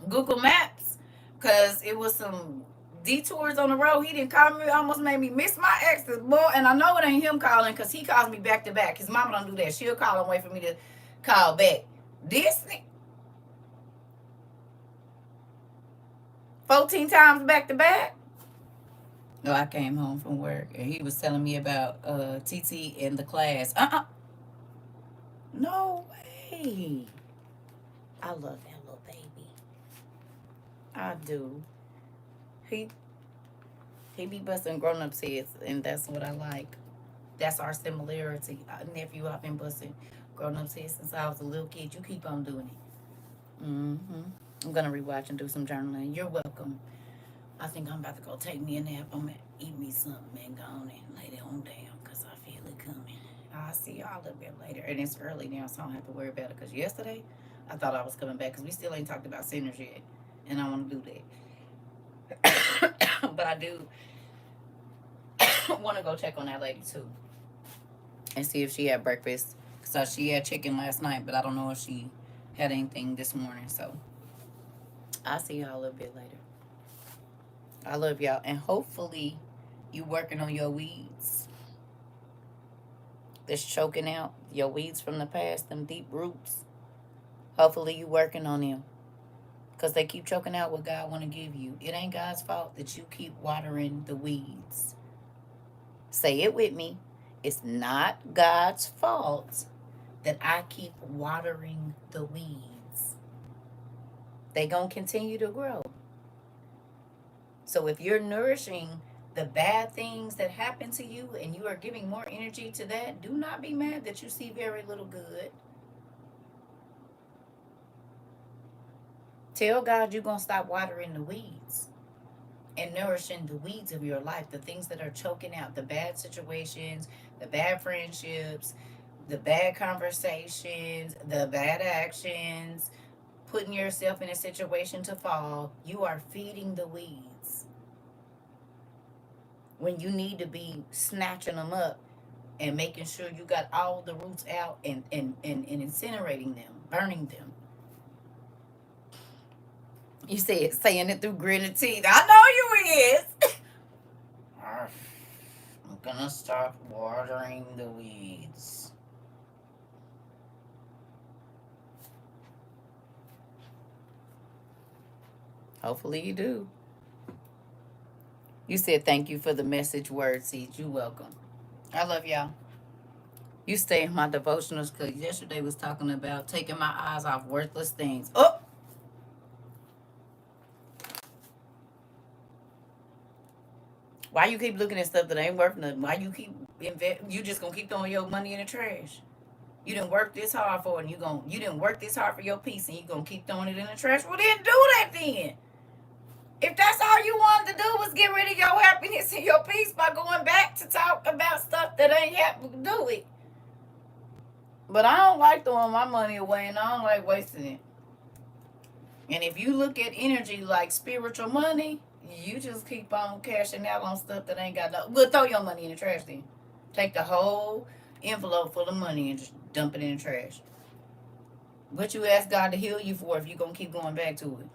Google Maps because it was some detours on the road. He didn't call me. Almost made me miss my exit, boy. And I know it ain't him calling because he calls me back to back. His mama don't do that. She'll call and wait for me to call back. This 14 times back to back. No, I came home from work and he was telling me about TT in the class. No way. I love that little baby. I do. He He be busting grown ups heads, and that's what I like. That's our similarity. Nephew, I've been busting grown ups heads since I was a little kid. You keep on doing it. I'm gonna rewatch and do some journaling. You're welcome. I think I'm about to go take me a nap. I'm gonna eat me something and go on and lay it on down because I feel it coming. I'll see y'all a little bit later. And it's early now, so I don't have to worry about it. Because yesterday, I thought I was coming back because we still ain't talked about sinners yet. And I want to do that. But I do want to go check on that lady too and see if she had breakfast. So she had chicken last night, but I don't know if she had anything this morning. So I'll see y'all a little bit later. I love y'all. And hopefully you working on your weeds that's choking out your weeds from the past, them deep roots. Hopefully you working on them because they keep choking out what God want to give you. It ain't God's fault that you keep watering the weeds. Say it with me. It's not God's fault that I keep watering the weeds. They gonna continue to grow. So if you're nourishing the bad things that happen to you and you are giving more energy to that, do not be mad that you see very little good. Tell God you're going to stop watering the weeds and nourishing the weeds of your life, the things that are choking out, the bad situations, the bad friendships, the bad conversations, the bad actions, putting yourself in a situation to fall, you are feeding the weeds when you need to be snatching them up and making sure you got all the roots out and incinerating them, burning them. You said saying it through gritted teeth. I know you is. I'm gonna start watering the weeds. Hopefully you do. You said thank you for the message word seeds. You welcome. I love y'all. You stay in my devotionals because yesterday was talking about taking my eyes off worthless things. Oh, why you keep looking at stuff that ain't worth nothing? Why you keep You just gonna keep throwing your money in the trash? You didn't work this hard for it, and you didn't work this hard for your peace, and you gonna keep throwing it in the trash. Well, then do that then. If that's all you wanted to do was get rid of your happiness and your peace by going back to talk about stuff that ain't happening, do it. But I don't like throwing my money away, and I don't like wasting it. And if you look at energy like spiritual money, you just keep on cashing out on stuff that ain't got no. Well, throw your money in the trash then. Take the whole envelope full of money and just dump it in the trash. What you ask God to heal you for if you gonna keep going back to it?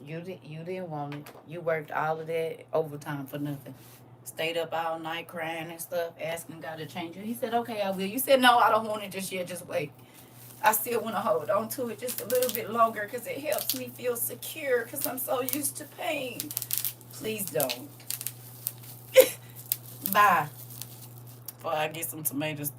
You didn't want it. You worked all of that overtime for nothing. Stayed up all night crying and stuff, asking God to change it. He said, "Okay, I will." You said, "No, I don't want it just yet. Just wait." I still want to hold on to it just a little bit longer because it helps me feel secure because I'm so used to pain. Please don't. Bye. Before I get some tomatoes.